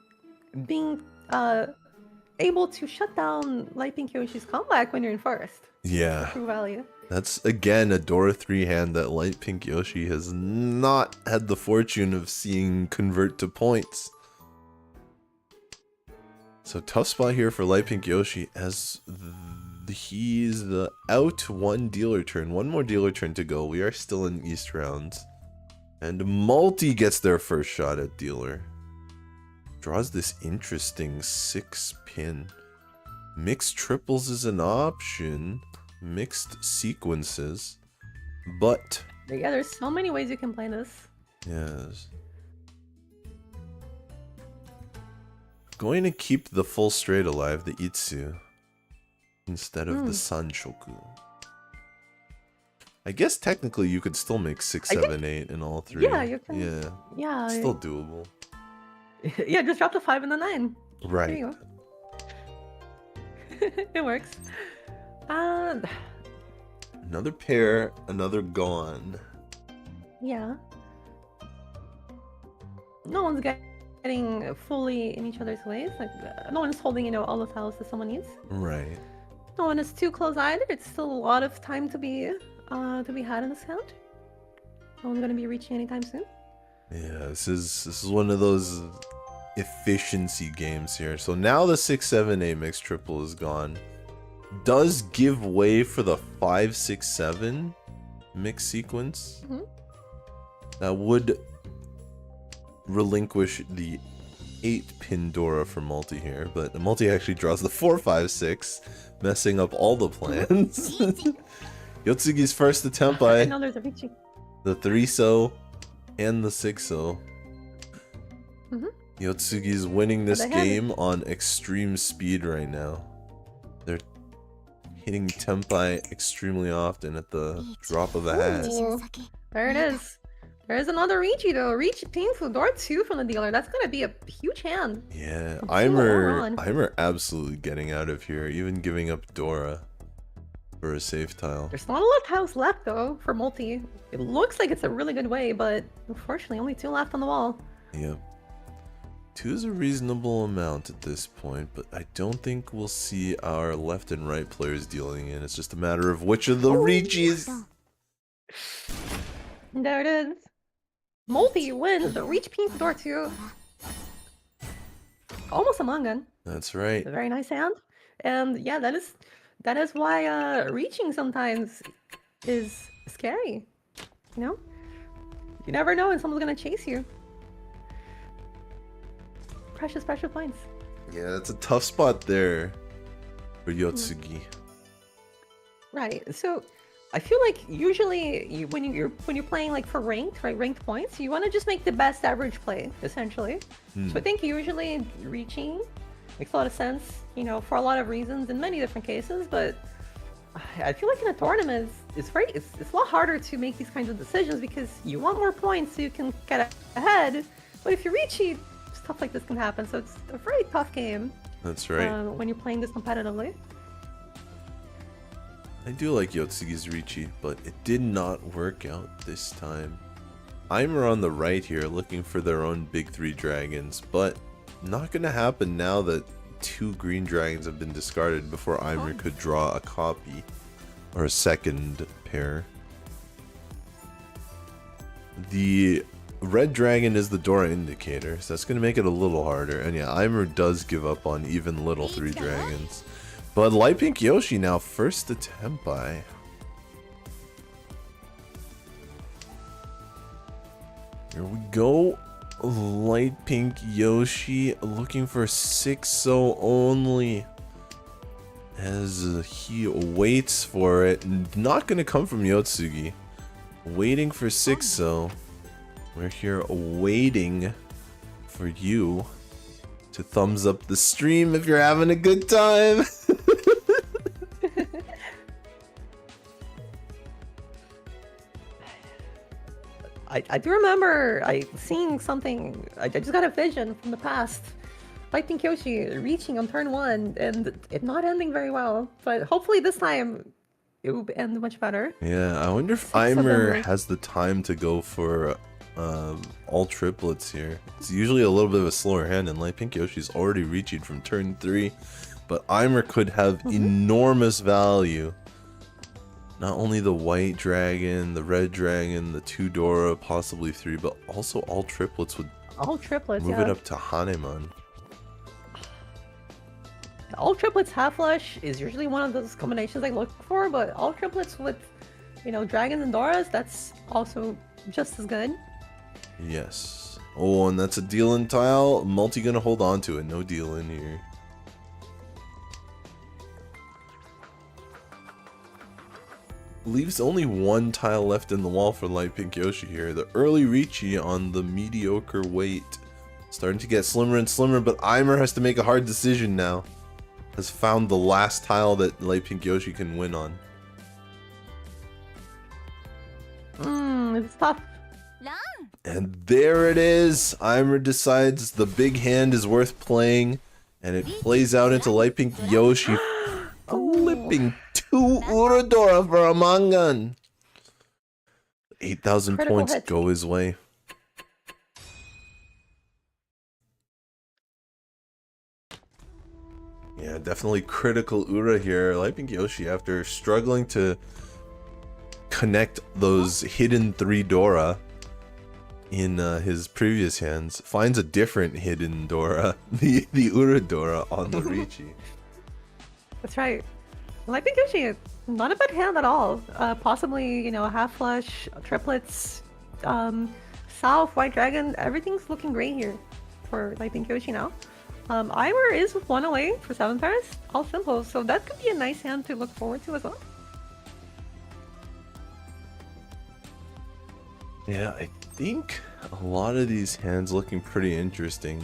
able to shut down Light Pink Yoshi's comeback when you're in first. Yeah, True value. that's again a Dora 3 hand that Light Pink Yoshi has not had the fortune of seeing convert to points. So tough spot here for Light Pink Yoshi as he's the out 1 dealer turn. 1 more dealer turn to go. We are still in East rounds. And Multi gets their first shot at dealer. Draws this interesting 6-pin. Mixed triples is an option. Mixed sequences. But, Yeah, there's so many ways you can play this. yes. Going to keep the full straight alive, the Itsu. instead of the Sanshoku. I guess technically you could still make 6, 7, 8 in all three. Yeah, you can. Yeah, Yeah. still doable. Yeah, just drop the 5 and the 9. There Right. you go. It works. Another pair, another gone. Yeah. No one's getting fully in each other's ways. Like, no one's holding, all the tiles that someone needs. Right. No one is too close either. It's still a lot of time to be had in this count. No one's gonna be reaching anytime soon. Yeah, this is one of those efficiency games here. So now the 6, 7, 8 mixed triple is gone. Does give way for the 5, 6, 7 mix sequence. That would relinquish the 8 Pandora for multi here, but the multi actually draws the 4, 5, 6, messing up all the plans. Yotsugi's first attempt by No, there's a reaching. the 3-so and the 6-so. Mm-hmm. Yotsugi's winning this But they have game on extreme speed right now. They're hitting Tempai extremely often at the drop of a hat. Ooh, there it is. There is another Ricci though. Reach painful door 2 from the dealer. That's gonna be a huge hand. Yeah, Two more on. Aimer absolutely getting out of here, even giving up Dora for a safe tile. There's not a lot of tiles left though for multi. It looks like it's a really good way, but unfortunately only 2 left on the wall. Yep. 2 is a reasonable amount at this point, but I don't think we'll see our left and right players dealing in. It's just a matter of which of the Ricci's. There it is. Multi wins the Reach Pink door 2. Almost a Mangan. That's right. A very nice hand. And yeah, that is why reaching sometimes is scary. You never know when someone's gonna chase you. Precious points. Yeah, that's a tough spot there for Yotsugi. Right. So I feel like usually when you're playing like for ranked, right, ranked points, you want to just make the best average play essentially. So I think usually reaching makes a lot of sense, for a lot of reasons in many different cases. But I feel like in a tournament, it's a lot harder to make these kinds of decisions because you want more points so you can get ahead. But if you reach, stuff like this can happen. So it's a very tough game. That's right. When you're playing this competitively. I do like Yotsugi's Ricci, but it did not work out this time. Aimer on the right here looking for their own big 3 dragons, but not going to happen now that 2 green dragons have been discarded before Aimer could draw a copy or a second pair. The red dragon is the Dora indicator, so that's going to make it a little harder. And yeah, Aimer does give up on even little 3 dragons. But Light Pink Yoshi now first attempt by. Here we go. Light Pink Yoshi looking for 6-so only. As he waits for it. Not going to come from Yotsugi. Waiting for 6-so. We're here waiting for you to thumbs up the stream if you're having a good time. I do remember seeing something. I just got a vision from the past. Light Pink Yoshi reaching on turn 1 and it not ending very well. But hopefully this time it will end much better. Yeah, I wonder if Aimer has the time to go for all triplets here. It's usually a little bit of a slower hand, and Light Pink Yoshi's already reaching from turn 3. But Aimer could have enormous value. Not only the white dragon, the red dragon, the 2 Dora, possibly 3, but also all triplets would move it up to Hanemon. All triplets half flush is usually one of those combinations I look for, but all triplets with, dragons and Doras, that's also just as good. Yes. Oh, and that's a deal in tile. Multi gonna hold on to it. No deal in here. Leaves only 1 tile left in the wall for Light Pink Yoshi here. The early Ricci on the mediocre weight. Starting to get slimmer and slimmer, but Aimer has to make a hard decision now. has found the last tile that Light Pink Yoshi can win on. It's tough. And there it is. Aimer decides the big hand is worth playing, and it plays out into Light Pink Yoshi flipping 2 Uradora for a Mangan. 8,000 Critical points hit. go his way. Yeah, definitely critical Ura here. Light Pink Yoshi, after struggling to connect those hidden 3 Dora in his previous hands, finds a different hidden Dora, the Uradora on the Riichi. That's right. Well, I think Yoshi, not a bad hand at all. Possibly, you know, half flush, triplets, South, White Dragon, everything's looking great here for I think Yoshi now. Aimer is 1 away for 7 pairs, all simple, so that could be a nice hand to look forward to as well. Yeah, I think a lot of these hands looking pretty interesting.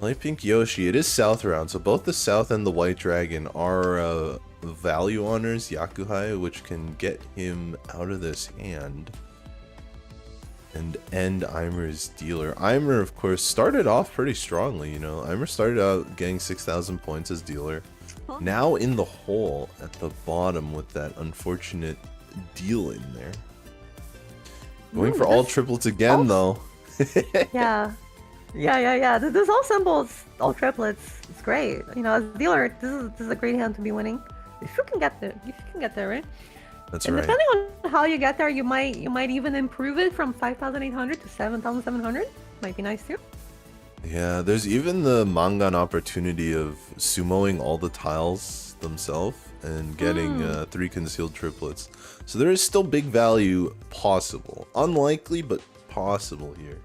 Light Pink Yoshi, it is South round, so both the South and the White Dragon are value honors, Yakuhai, which can get him out of this hand and end Aimer's dealer. Aimer, of course, started off pretty strongly, you know. Aimer started out getting 6,000 points as dealer. Now in the hole at the bottom with that unfortunate deal in there. Going for all triplets again, though. Yeah. This all symbols, all triplets. It's great. You know, as a dealer, this is a great hand to be winning. If you can get there, right? That's and right. depending on how you get there, you might even improve it from 5,800 to 7,700. Might be nice too. Yeah, there's even the Mangan opportunity of sumoing all the tiles themselves and getting 3 concealed triplets. So there is still big value possible. Unlikely, but possible here.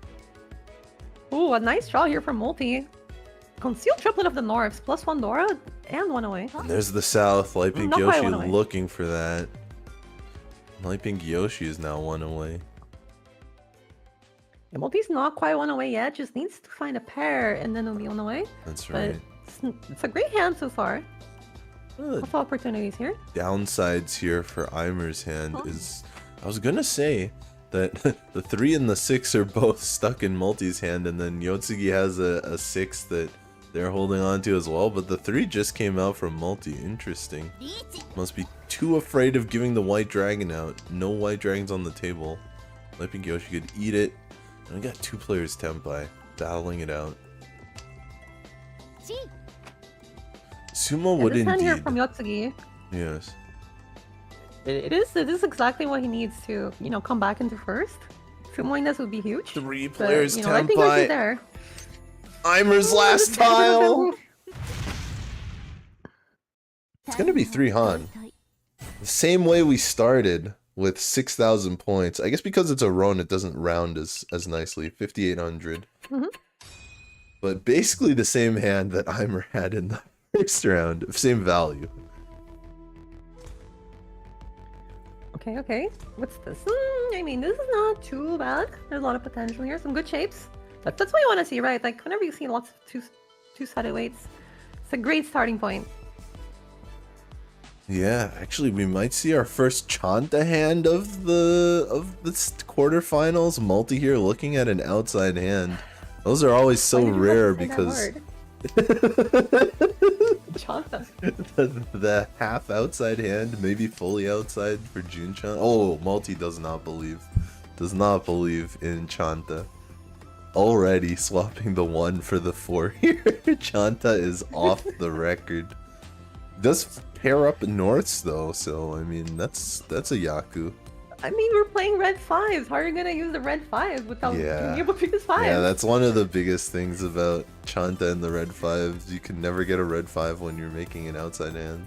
Ooh, a nice draw here from Multi. Concealed triplet of the Norths, +1 Dora and 1 away. And there's the South. Light Pink Not quite Yoshi 1 away. looking for that. Light Pink Yoshi is now 1 away. Yeah, Multi's not quite 1 away yet, just needs to find a pair and then it'll be 1 away. That's But right. it's a great hand so far. Good. Lots of opportunities here. Downsides here for Aimer's hand is, I was gonna say that the 3 and the 6 are both stuck in Multi's hand, and then Yotsugi has a 6 that they're holding on to as well, but the 3 just came out from Multi. Interesting. Must be too afraid of giving the White Dragon out. No White Dragons on the table. Light Pink Yoshi could eat it. And we got 2 players Tenpai battling it out. Sumo Yeah, would this hand here indeed. from Yotsugi. Yes. It is exactly what he needs to, you know, come back into first. Sumoing this would be huge. 3 But, players you know, I think Yoshi's Tenpai. there. Aimer's Ooh, last this hand is a tile. bit- It's gonna be 3 Han. The same way we started with 6,000 points. I guess because it's a run, it doesn't round as nicely. 5,800. Mhm. But basically the same hand that Aimer had in the first round. Same value. Okay. What's this? I mean, this is not too bad. There's a lot of potential here. Some good shapes. That's what you want to see, right? Like, whenever you see lots of two-sided weights, it's a great starting point. Yeah, actually, we might see our first Chanta hand of the quarterfinals. Multi here looking at an outside hand. Those are always so Why did you have to rare say that because word? Chanta. the half outside hand, maybe fully outside for Junchan. Oh, Multi does not believe in Chanta. Already swapping the 1 for the 4 here. Chanta is off the record. Does pair up Norths though, so I mean that's a Yaku. I mean, we're playing red 5s. How are you gonna use the red 5 without being able to use 5? Yeah, that's one of the biggest things about Chanta and the red 5s. You can never get a red 5 when you're making an outside hand.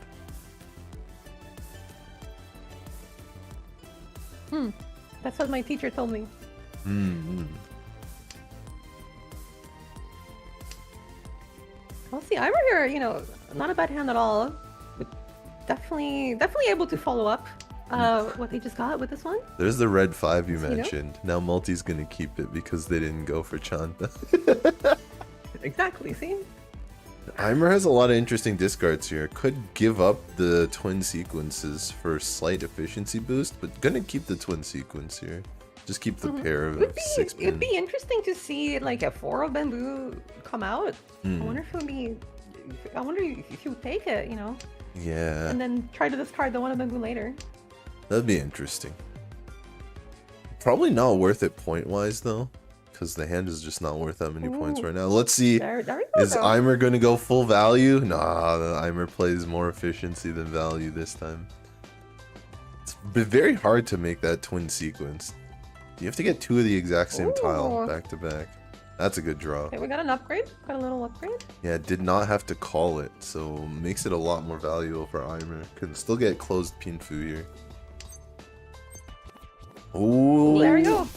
That's what my teacher told me. Well, see, Ivor here, you know, not a bad hand at all. But definitely able to follow up what they just got with this one. There's the red 5 you know? mentioned. Now Multi's gonna keep it because they didn't go for Chanta. Exactly, see? Eimer has a lot of interesting discards here. Could give up the twin sequences for slight efficiency boost, but gonna keep the twin sequence here. Just keep the pair of six pin. It'd be interesting to see like a 4 of bamboo come out. I wonder if it would be. I wonder if you would take it, you know. Yeah. And then try to discard the 1 of bamboo later. That'd be interesting. Probably not worth it point wise though, because the hand is just not worth that many points right now. Let's see. There we go, Is Eimer going to go full value? Nah, the Eimer plays more efficiency than value this time. It's been very hard to make that twin sequence. You have to get 2 of the exact same tile back to back. That's a good draw. Okay, we got an upgrade. Got a little upgrade. Yeah, did not have to call it, so makes it a lot more valuable for Eimer. Can still get closed Pinfu here. Oh, There we go.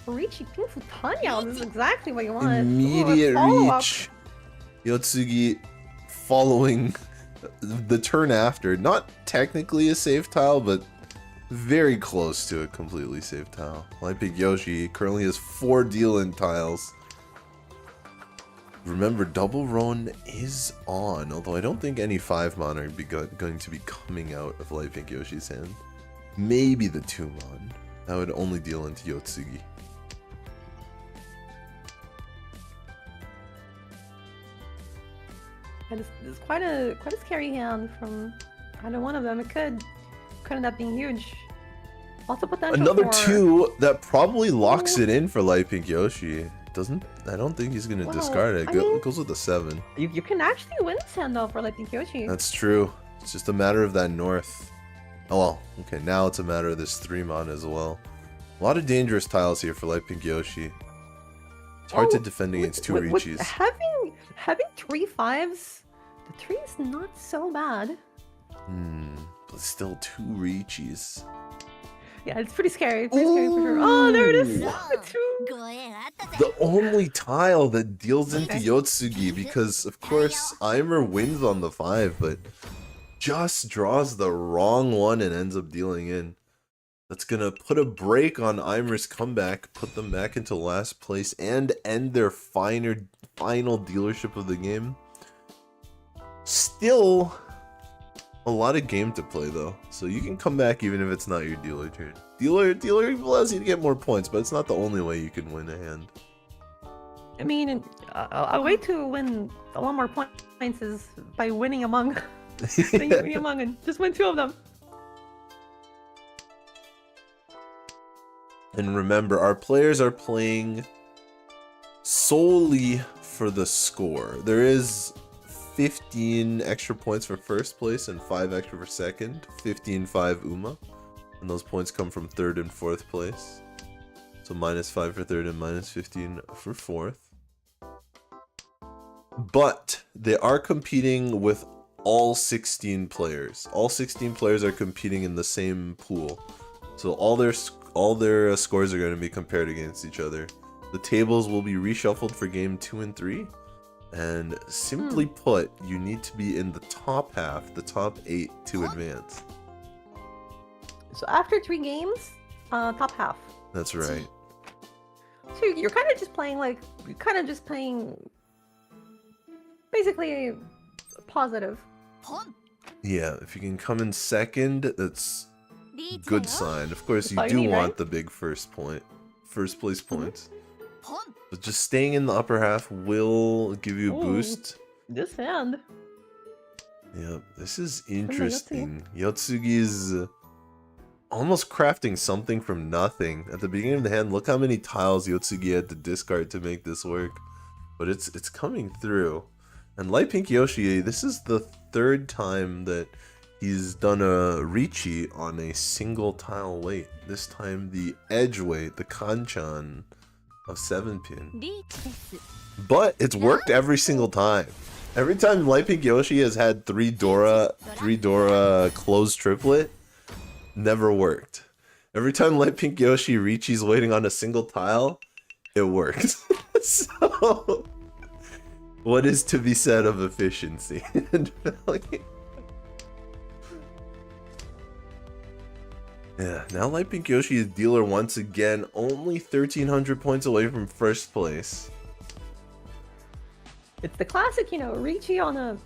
Reachy Pinfu Tanya. This is exactly what you want. Immediate follow-up. reach. Yotsugi following the turn after. Not technically a safe tile, but very close to a completely safe tile. Light Pink Yoshi currently has 4 deal-in tiles. Remember, Double Roan is on, although I don't think any 5-mon are going to be coming out of Light Pink Yoshi's hand. Maybe the 2-mon. That would only deal into Yotsugi. This is quite a scary hand from either one of them. It could end up being huge. Also potential Another for... 2 that probably locks it in for Light Pink Yoshi. I don't think he's gonna discard it. It goes with a 7. You can actually win this hand though for Light Pink Yoshi. That's true. It's just a matter of that north. Oh well, okay, now it's a matter of this 3-mon as well. A lot of dangerous tiles here for Light Pink Yoshi. It's hard to defend against 2 Richis. Having 3 5s, the 3 is not so bad. But still 2 Richis. Yeah, it's pretty scary. Pretty scary for sure. Oh, there it is. The 2. The only tile that deals into Yotsugi, because of course Eimer wins on the 5, but just draws the wrong one and ends up dealing in. That's gonna put a break on Eimer's comeback, put them back into last place, and end their final dealership of the game. Still a lot of game to play though, so you can come back even if it's not your dealer turn. Dealer allows you to get more points, but it's not the only way you can win a hand. I mean, a way to win a lot more points is by winning among, and just win 2 of them. And remember, our players are playing solely for the score. There is 15 extra points for first place and 5 extra for second. 15-5 UMA. And those points come from third and fourth place. So -5 for third and -15 for fourth. But they are competing with all 16 players. All 16 players are competing in the same pool. So all their scores are going to be compared against each other. The tables will be reshuffled for game 2 and 3. And simply put, you need to be in the top half, the top 8 to advance. So after 3 games, top half. That's right. So you're kind of just playing basically positive. Yeah, if you can come in second, that's good sign. Of course, you all you do need, want right? the big first place points. But just staying in the upper half will give you a Ooh. boost. This hand. Yeah, this is interesting. Yotsugi is almost crafting something from nothing. At the beginning of the hand, look how many tiles Yotsugi had to discard to make this work. But it's coming through. And Light Pink Yoshi, this is the 3rd time that he's done a Richi on a single tile weight. This time the edge weight, the Kanchan of 7-pin. But it's worked every single time. Every time Light Pink Yoshi has had 3 Dora closed triplet, never worked. Every time Light Pink Yoshi Richi's waiting on a single tile, it works. So, what is to be said of efficiency and value? Yeah, now Light Pink Yoshi is dealer once again, only 1,300 points away from first place. It's the classic, you know, Ricci on a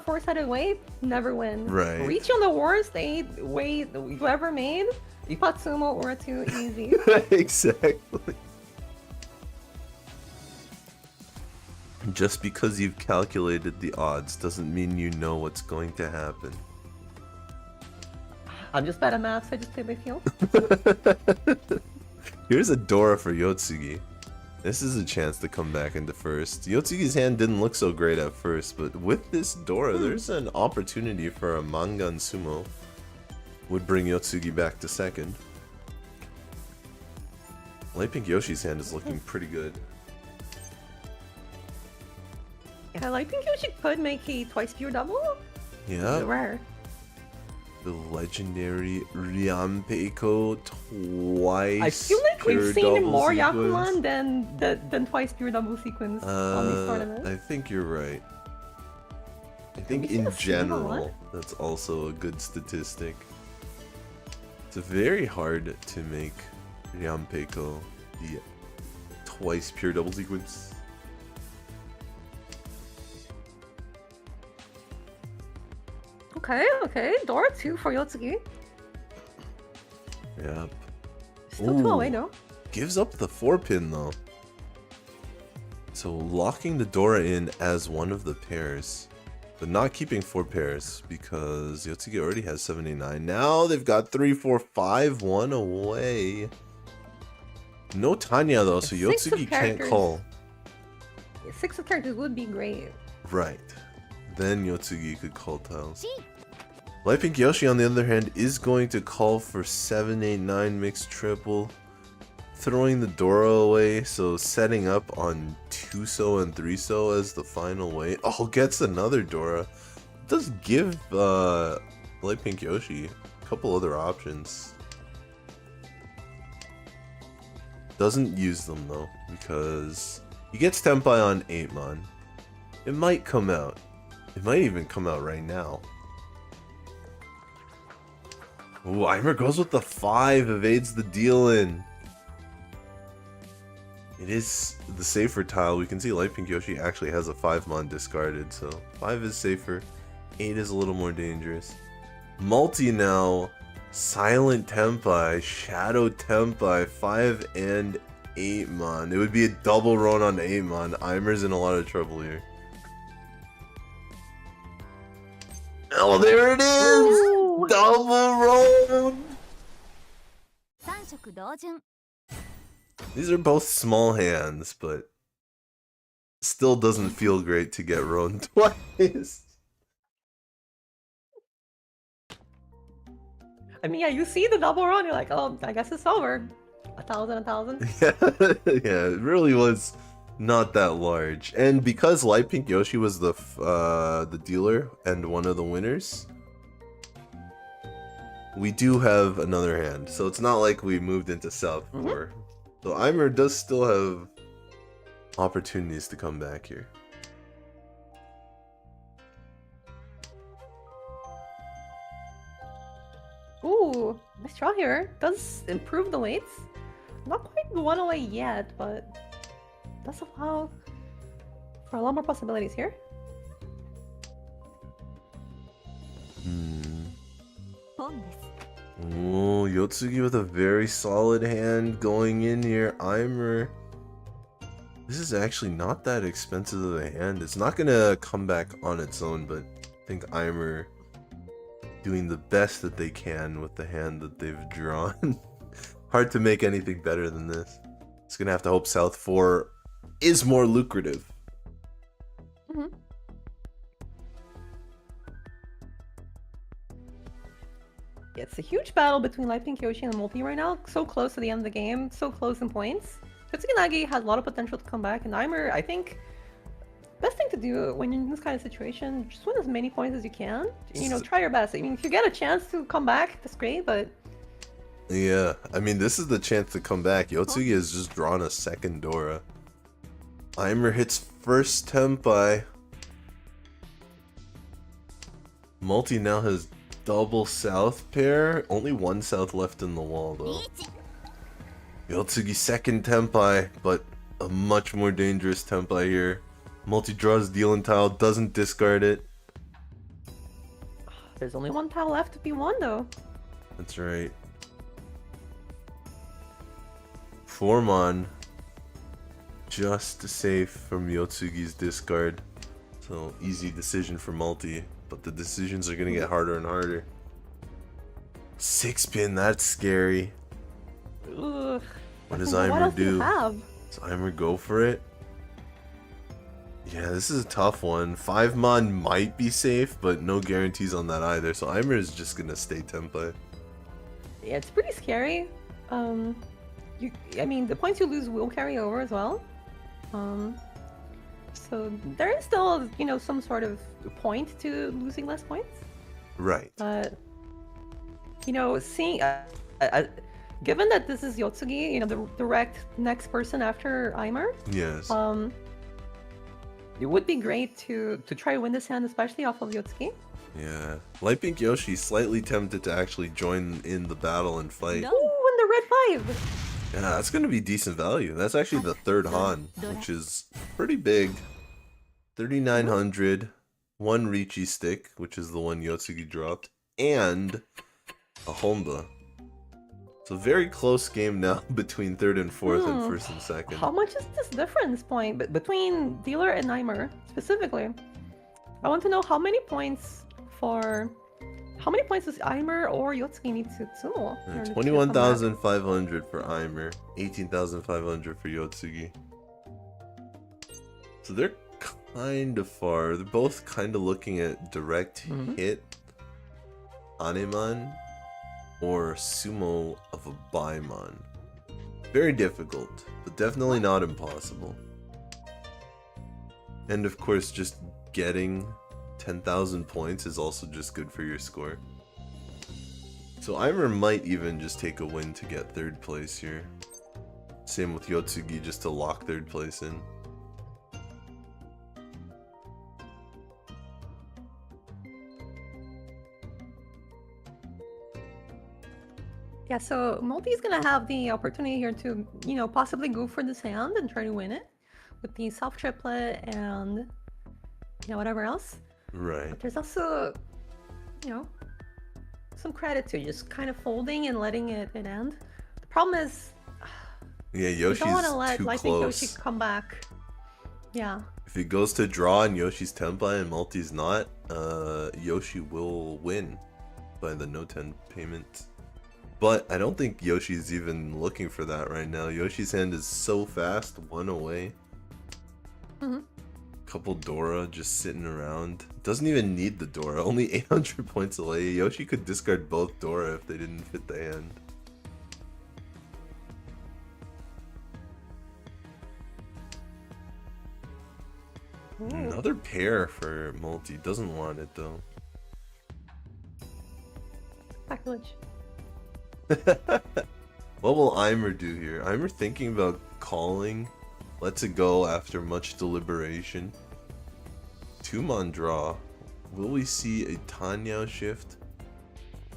four-sided weight, never win. Right. Ricci on the worst weight you ever made, Ipatsumo or too easy. Exactly. Just because you've calculated the odds doesn't mean you know what's going to happen. I'm just bad at math, so I just play by feel. Here's a Dora for Yotsugi. This is a chance to come back into first. Yotsugi's hand didn't look so great at first, but with this Dora, there's an opportunity for a Mangan Sumo. Would bring Yotsugi back to second. Light Pink Yoshi's hand is looking pretty good. Yeah, I think Yoshi could make a twice pure double. Yeah. Rare. The legendary Ryanpeiko twice. I feel like we've pure seen double more sequence. Yakuman than twice pure double sequence on these tournaments. I think you're right. I think we in still see them a general, lot? that's also a good statistic. It's very hard to make Ryanpeiko the twice pure double sequence. Okay, Dora 2 for Yotsugi. Yep. Still 2 away, no? Gives up the 4-pin though. So locking the Dora in as one of the pairs. But not keeping 4 pairs because Yotsugi already has 79. Now they've got 3, 4, 5, 1 away. No Tanya though, so Six of Yotsugi can't characters. call. 6 of characters would be great. Right. Then Yotsugi could call tiles. Light Pink Yoshi, on the other hand, is going to call for 7, 8, 9 mixed triple. Throwing the Dora away, so setting up on 2-so and 3-so as the final way. Oh, gets another Dora. Does give Light Pink Yoshi a couple other options. Doesn't use them though, because he gets Tenpai on 8-mon. It might come out. It might even come out right now. Ooh, Eimer goes with the 5, evades the deal-in. It is the safer tile. We can see Light Pink Yoshi actually has a 5-mon discarded, so 5 is safer. 8 is a little more dangerous. Multi now, Silent Tenpai, Shadow Tenpai, 5 and 8-mon. It would be a double run on 8-mon. Eimer's in a lot of trouble here. Oh, there it is! Ooh. Double roll! 3色同順 These are both small hands, but still doesn't feel great to get Roan twice. I mean, yeah, you see the double run, you're like, oh, I guess it's over. 1,000, 1,000. Yeah, yeah, it really was not that large. And because Light Pink Yoshi was the dealer and one of the winners, we do have another hand. So it's not like we moved into South 4. So Eimer does still have opportunities to come back here. Ooh, nice draw here. Does improve the weights. Not quite the 1 away yet, but does allow for a lot more possibilities here. Hmm. ポンです Oh, Yotsugi with a very solid hand going in here. Eimer. This is actually not that expensive of a hand. It's not gonna come back on its own, but I think Eimer doing the best that they can with the hand that they've drawn. Hard to make anything better than this. It's gonna have to hope South 4 is more lucrative. It's a huge battle between Light Pink Yoshi and Multi right now. So close to the end of the game, so close in points. Totsuki has a lot of potential to come back, and Eimer, I think, best thing to do when you're in this kind of situation, just win as many points as you can. You know, try your best. I mean, if you get a chance to come back, that's great, but... Yeah, I mean, this is the chance to come back. Yotsugi has just drawn a second Dora. Eimer hits first Tenpai. Multi now has double South pair. Only one South left in the wall, though. Yotsugi second Tenpai, but a much more dangerous template here. Multi-draws dealing tile, doesn't discard it. There's only one tile left to be won, though. That's right. Formon. Just safe from Yotsugi's discard. So, easy decision for multi. But the decisions are going to get harder and harder. 6-pin, that's scary. Ugh. What does What Eimer else do you do? have? Does Eimer go for it? Yeah, this is a tough one. 5-mon might be safe, but no guarantees on that either. So Eimer is just going to stay template. Yeah, it's pretty scary. I mean, the points you lose will carry over as well. So there is still, you know, some sort of point to losing less points. Right. But, you know, seeing, given that this is Yotsugi, you know, the direct next person after Eimer, Yes. it would be great to try to win this hand, especially off of Yotsugi. Yeah. Light Pink Yoshi slightly tempted to actually join in the battle and fight. Ooh, and the red 5! Yeah, that's going to be decent value. That's actually the third Han, which is pretty big. 3,900, one Riichi stick, which is the one Yotsugi dropped, and a Honba. So very close game now between third and fourth and first and second. How much is this difference point between Dealer and Eimer, specifically? I want to know how many points does Eimer or Yotsugi need to Tsumo? in order to come back? 21,500 for Eimer, 18,500 for Yotsugi. So they're kind of far. They're both kind of looking at direct hit Anemon or sumo of a Baimon. Very difficult, but definitely not impossible. And of course, just getting 10,000 points is also just good for your score. So Eimer might even just take a win to get third place here. Same with Yotsugi, just to lock third place in. Yeah, so Multi's gonna have the opportunity here to, you know, possibly go for this hand and try to win it with the self triplet and, you know, whatever else. Right. But there's also, you know, some credit to just kind of folding and letting it end. The problem is, Yeah, you Yoshi's don't want to let too Lightning close. Yoshi come back. Yeah. If he goes to draw and Yoshi's tempa and Multi's not, Yoshi will win by the no 10 payment. But I don't think Yoshi's even looking for that right now. Yoshi's hand is so fast, one away. Couple Dora just sitting around. Doesn't even need the Dora, only 800 points away. Yoshi could discard both Dora if they didn't fit the hand. Another pair for Multi. Doesn't want it though. Sacrilege. What will Eimer do here? Eimer thinking about calling. Lets it go after much deliberation. 2-mon draw. Will we see a Tanyao shift?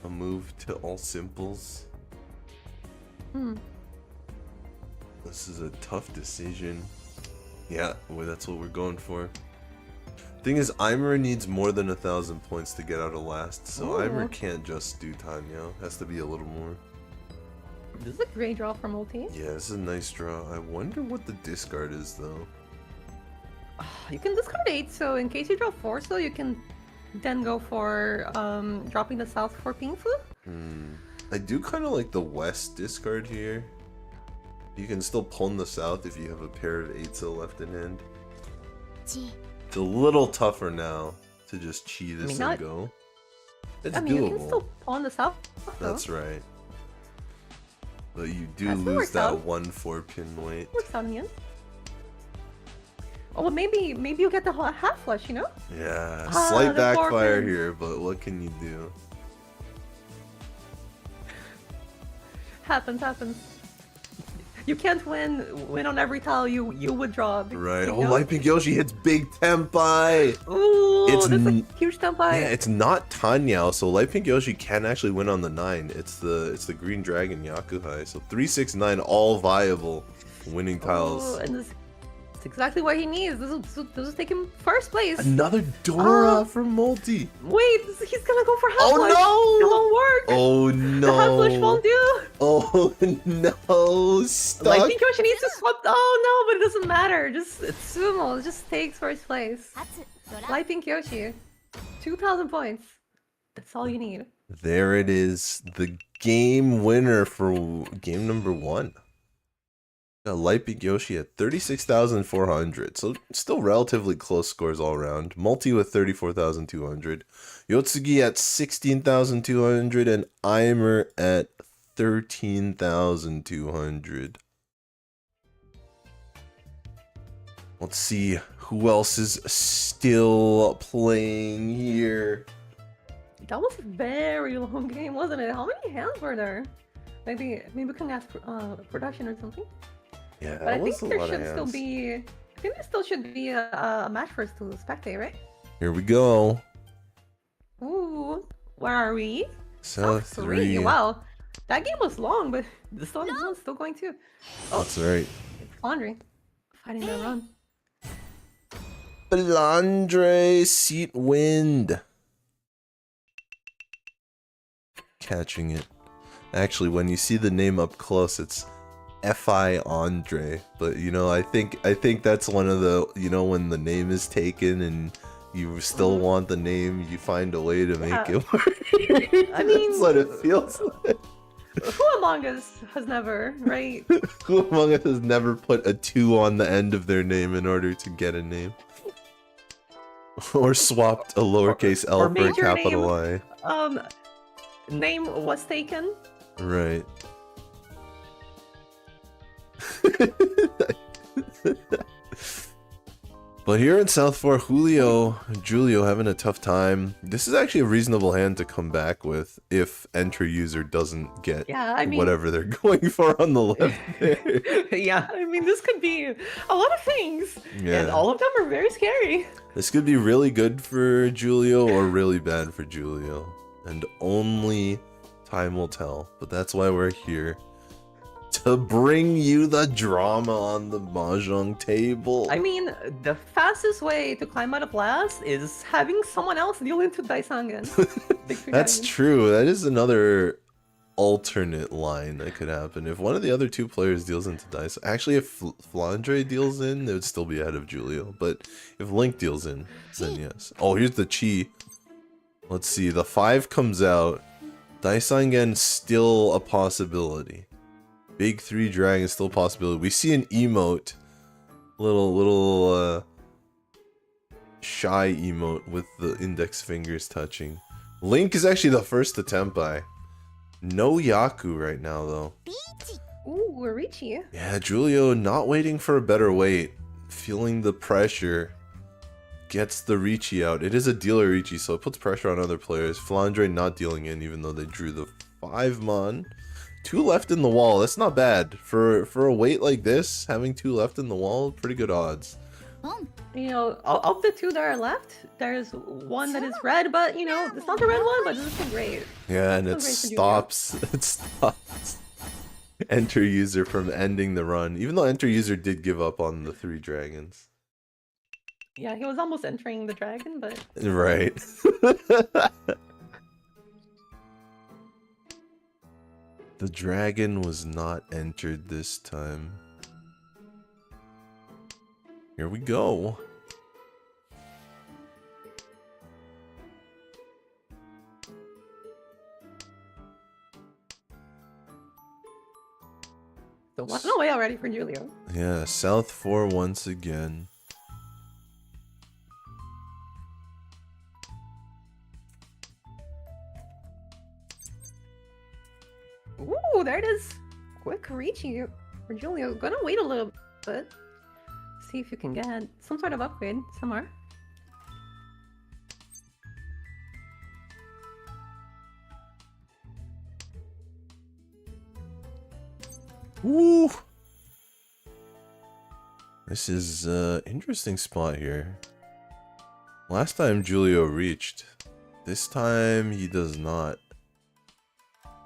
A move to all simples? This is a tough decision. Yeah, well, that's what we're going for. Thing is, Eimer needs more than 1,000 points to get out of last, so Eimer can't just do Tanyao. Has to be a little more. This is a great draw for Multi. Yeah, this is a nice draw. I wonder what the discard is, though. You can discard 8, so in case you draw 4, so you can then go for dropping the south for Pingfu. I do kind of like the west discard here. You can still pawn the south if you have a pair of 8s left in hand. It's a little tougher now to just cheat this and go. It's doable. You can still pawn the south. That's right. But you do That still lose works that out. 1 4-pin weight. Works out in the end. Oh, well, maybe you get the half flush, you know? Yeah, slight the backfire 4-pin. here, but what can you do? Happens. You can't win on every tile you would draw. Right. You Oh, know? Light Pink Yoshi hits big tempai! Ooh, It's that's a huge tempai. Yeah, it's not Tanyao, so Light Pink Yoshi can actually win on the 9. It's the Green Dragon Yakuhai, so 369 all viable. winning Oh, tiles. and this is exactly what he needs. This will take him first place. Another Dora for multi. Wait, he's gonna go for half Oh, flush. no! It won't work. Oh The half flush no. won't do. Oh no. Stuck. Lightning Yoshi needs to swap. Oh no, but it doesn't matter. It's sumo. It just takes first place. 発ドラ Light Pink Yoshi, 2,000 points. That's all you need. There it is. The game winner for game number 1. Got Light Pink Yoshi at 36,400. So still relatively close scores all around. Multi with 34,200. Yotsugi at 16,200 and Aimer at 13,200. Let's see who else is still playing here. That was a very long game, wasn't it? How many hands were there? Maybe we can ask production or something. Yeah, But I that think was a there lot of should still hands. be. I think there still should be a match for us to spectate, right? Here we go. Ooh, where are we? South 3. Wow, that game was long, but this one's still going too. Oh, That's right. it's Laundry fighting the run. Blandre Seat Wind. Catching it. Actually, when you see the name up close, it's F.I. Andre. But you know, I think that's one of the, you know, when the name is taken and you still want the name, you find a way to make it work. I mean, that's what it feels like. Who among us has never, right? Who among us has never put a 2 on the end of their name in order to get a name? Or swapped a lowercase L or for a major capital name. I. Name was taken. Right. But here in South 4, Julio and Julio having a tough time. This is actually a reasonable hand to come back with if enter user doesn't get whatever they're going for on the left there. Yeah, I mean, this could be a lot of things. Yeah. And all of them are very scary. This could be really good for Julio or really bad for Julio. And only time will tell. But that's why we're here. To bring you the drama on the Mahjong table. I mean, the fastest way to climb out of last is having someone else deal into Daisangan. That's true. That is another alternate line that could happen. If one of the other two players deals into Dice, actually if Flandre deals in, they would still be ahead of Julio. But if Link deals in, then yes. Oh, here's the Chi. Let's see. The 5 comes out. Daisangan still a possibility. Big 3 dragon still a possibility. We see an emote. Little shy emote with the index fingers touching. Link is actually the first attempt by. No Yaku right now though. Ooh, we're Richie. Yeah, Julio not waiting for a better weight. Feeling the pressure. Gets the Ricci out. It is a dealer Ricci, so it puts pressure on other players. Flandre not dealing in even though they drew the 5 mon. 2 left in the wall. That's not bad. For a weight like this, having 2 left in the wall, pretty good odds. You know, of the 2 that are left, there's one that is red, but you know, it's not the red one, but it's still great. Yeah, and it Still great for stops. It stops Enter User from ending the run. Even though Enter User did give up on the 3 dragons. Yeah, he was almost entering the dragon, but Right. The dragon was not entered this time. Here we go. so 1 away already for Julio. Yeah, South 4 once again. Ooh, there it is. Quick Ricci for Julio. Gonna wait a little bit. See if you can get some sort of upgrade somewhere. Woo! This is an interesting spot here. Last time Julio reached. This time he does not.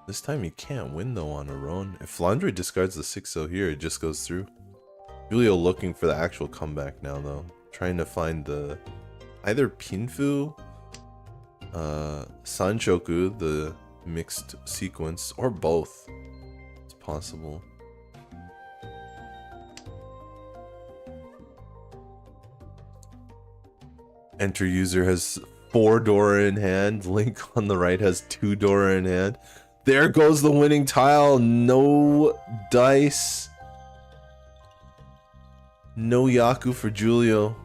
This time he can't win though on a run. If Flandre discards the 6-0 here, it just goes through. Julio looking for the actual comeback now, though. Trying to find the either Pinfu, Sanchoku, the mixed sequence, or both. It's possible. Enter user has 4 Dora in hand. Link on the right has 2 Dora in hand. There goes the winning tile. No dice. No Yaku for Julio.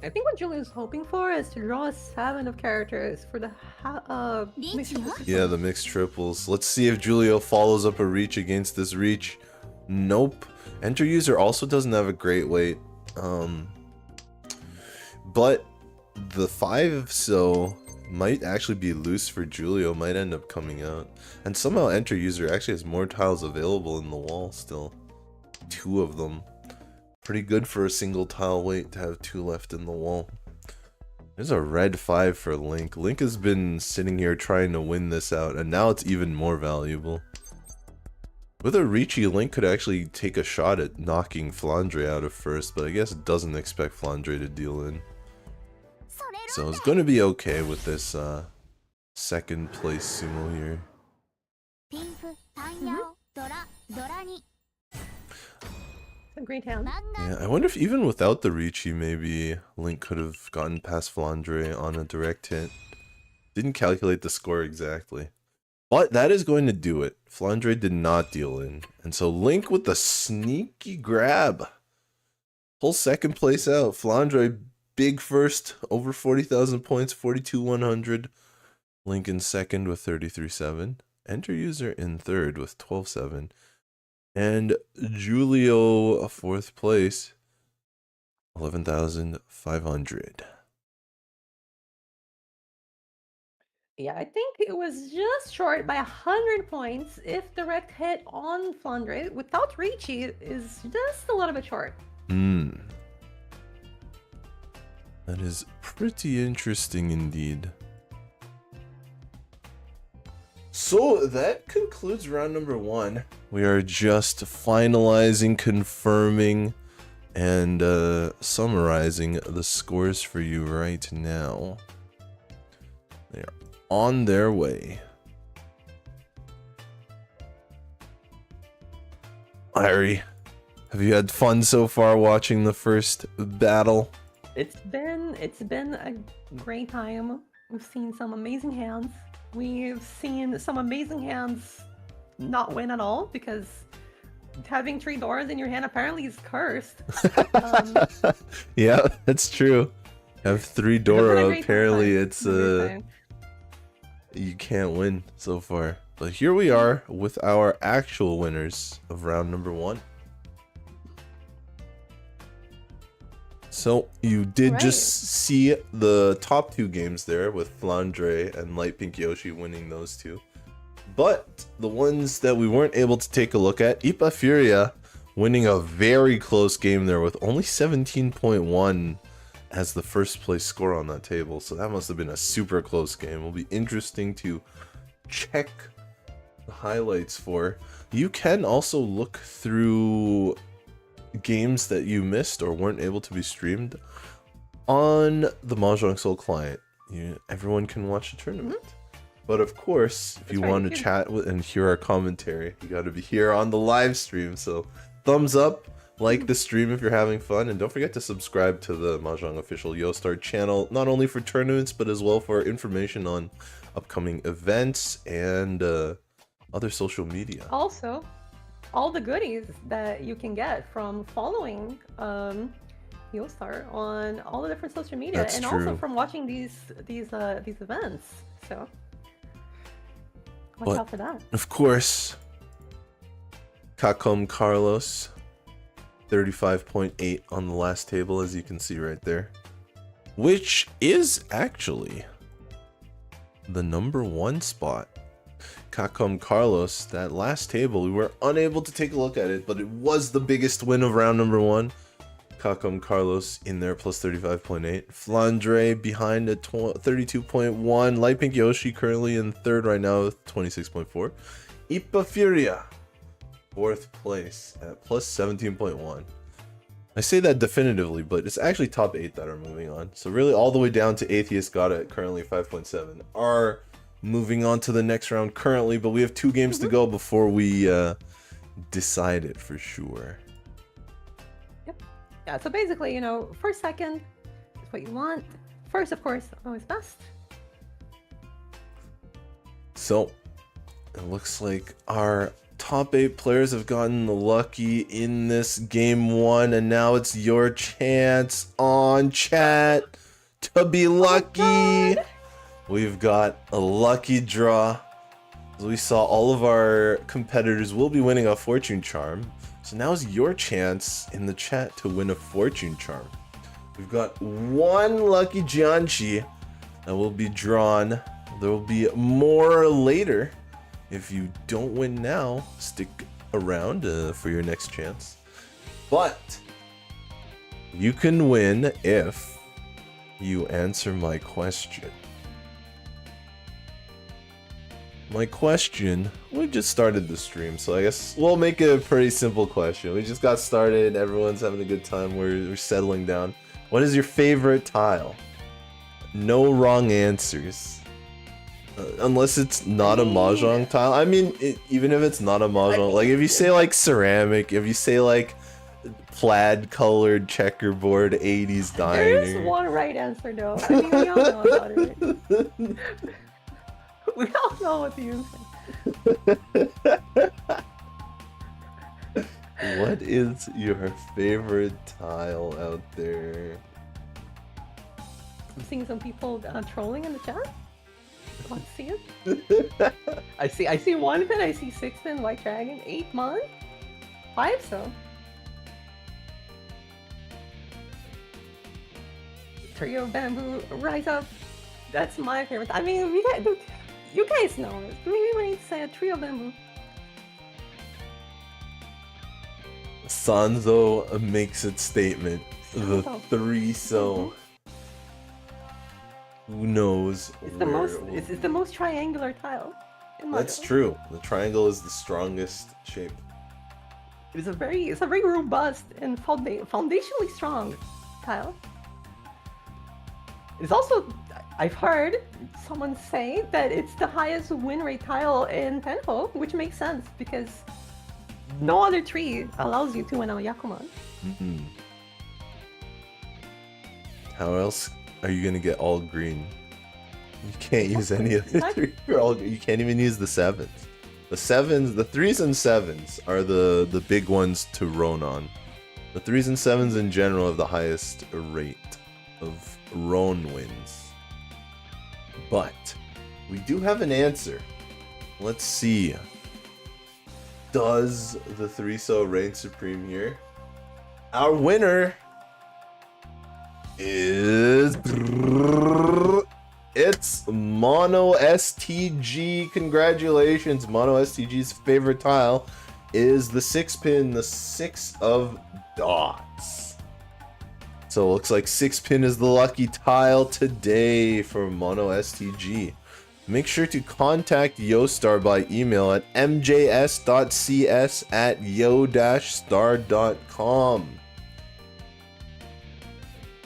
I think what Julio's hoping for is to draw a 7 of characters for the mixed triples. Yeah, the mixed triples. Let's see if Julio follows up a reach against this reach. Nope. Enter user also doesn't have a great weight. But the 5 so might actually be loose for Julio, might end up coming out. And somehow enter user actually has more tiles available in the wall still. 2 of them. Pretty good for a single tile weight to have 2 left in the wall. There's a red 5 for Link. Link has been sitting here trying to win this out, and now it's even more valuable. With a Reachy, Link could actually take a shot at knocking Flandre out of first, but I guess it doesn't expect Flandre to deal in. So it's going to be okay with this second place sumo here. A great hand. Yeah, I wonder if even without the Reachy, maybe Link could have gotten past Flandre on a direct hit. Didn't calculate the score exactly. But that is going to do it. Flandre did not deal in. And so Link with the sneaky grab. Whole second place out. Flandre big first, over 40,000 points, 42,100. Link in second with 33.7. Enter user in third with 12.7. And Julio a fourth place, 11,500. Yeah, I think it was just short by 100 points. If direct hit on Flandre without Reachy is just a little bit short. That is pretty interesting indeed. So that concludes round number 1. We are just finalizing, confirming, and summarizing the scores for you right now. They are on their way. Irie, have you had fun so far watching the first battle? It's been a great time. We've seen some amazing hands. We've seen some amazing hands not win at all because having 3 doors in your hand apparently is cursed. Yeah, that's true. Have 3 Dora, apparently it's you can't win so far. But here we are with our actual winners of round number 1. So you did just see the top 2 games there with Flandre and Light Pink Yoshi winning those 2. But the ones that we weren't able to take a look at, Ipa Furia winning a very close game there with only 17.1 as the first place score on that table. So that must have been a super close game. It'll be interesting to check the highlights for. You can also look through games that you missed or weren't able to be streamed on the Mahjong Soul client. Everyone can watch the tournament. But of course, if you want to chat with and hear our commentary, you got to be here on the live stream. So thumbs up, like the stream if you're having fun, and don't forget to subscribe to the Mahjong official Yostar channel, not only for tournaments, but as well for information on upcoming events and other social media. Also, all the goodies that you can get from following Yostar on all the different social media, That's and true. also from watching these events. So watch out for that. Of course, Capcom Carlos, 35.8 on the last table, as you can see right there, which is actually the number 1 spot. Capcom Carlos, that last table, we were unable to take a look at it, but it was the biggest win of round number 1. Capcom Carlos in there, plus 35.8. Flandre behind at 32.1. Light Pink Yoshi currently in third right now with 26.4. Ipa Furia 4th place at plus 17.1. I say that definitively, but it's actually top 8 that are moving on. So really all the way down to Atheist got it currently 5.7 are moving on to the next round currently, but we have 2 games to go before we decide it for sure. Yep. Yeah, so basically, you know, first, second is what you want. First, of course, always best. So, it looks like our top 8 players have gotten lucky in this game 1, and now it's your chance on chat to be lucky. Oh, we've got a lucky draw. As we saw, all of our competitors will be winning a fortune charm. So now is your chance in the chat to win a fortune charm. We've got 1 lucky Jianqi that will be drawn. There will be more later. If you don't win now, stick around for your next chance. But you can win if you answer my question. My question, we just started the stream, so I guess we'll make it a pretty simple question. We just got started, everyone's having a good time, we're settling down. What is your favorite tile? No wrong answers. Unless it's not a Mahjong tile. I mean, even if it's not a Mahjong, like if you say like ceramic, if you say like plaid colored checkerboard 80s diner. There's one right answer though. I mean, we all know about it. We all know what the answer. What is your favorite tile out there? I'm seeing some people trolling in the chat. Want to see it? I see 1 pin, I see 6 pin, white dragon, 8 mon, 5 so. Trio bamboo, rise up. That's my favorite. I mean, you guys know it. Maybe we need to say a trio bamboo. Sanzo makes its statement. The 3 so. Who knows? It's the most triangular tile. That's true. The triangle is the strongest shape. It's a very robust and foundationally strong tile. It's also, I've heard someone say that it's the highest win rate tile in Tenho, which makes sense because no other tree allows you to win a Yakuman. Mm-hmm. How else are you gonna get all green? You can't use any of the 3. You can't even use the 7s. The 7s, the 3s and 7s are the big ones to roan on. The 3s and 7s in general have the highest rate of roan wins. But we do have an answer. Let's see. Does the 3-so reign supreme here? Our winner is it's Mono STG. Congratulations. Mono STG's favorite tile is the 6 pin, the 6 of dots. So it looks like 6 pin is the lucky tile today for Mono STG. Make sure to contact Yostar by email at mjs.cs@yo-star.com.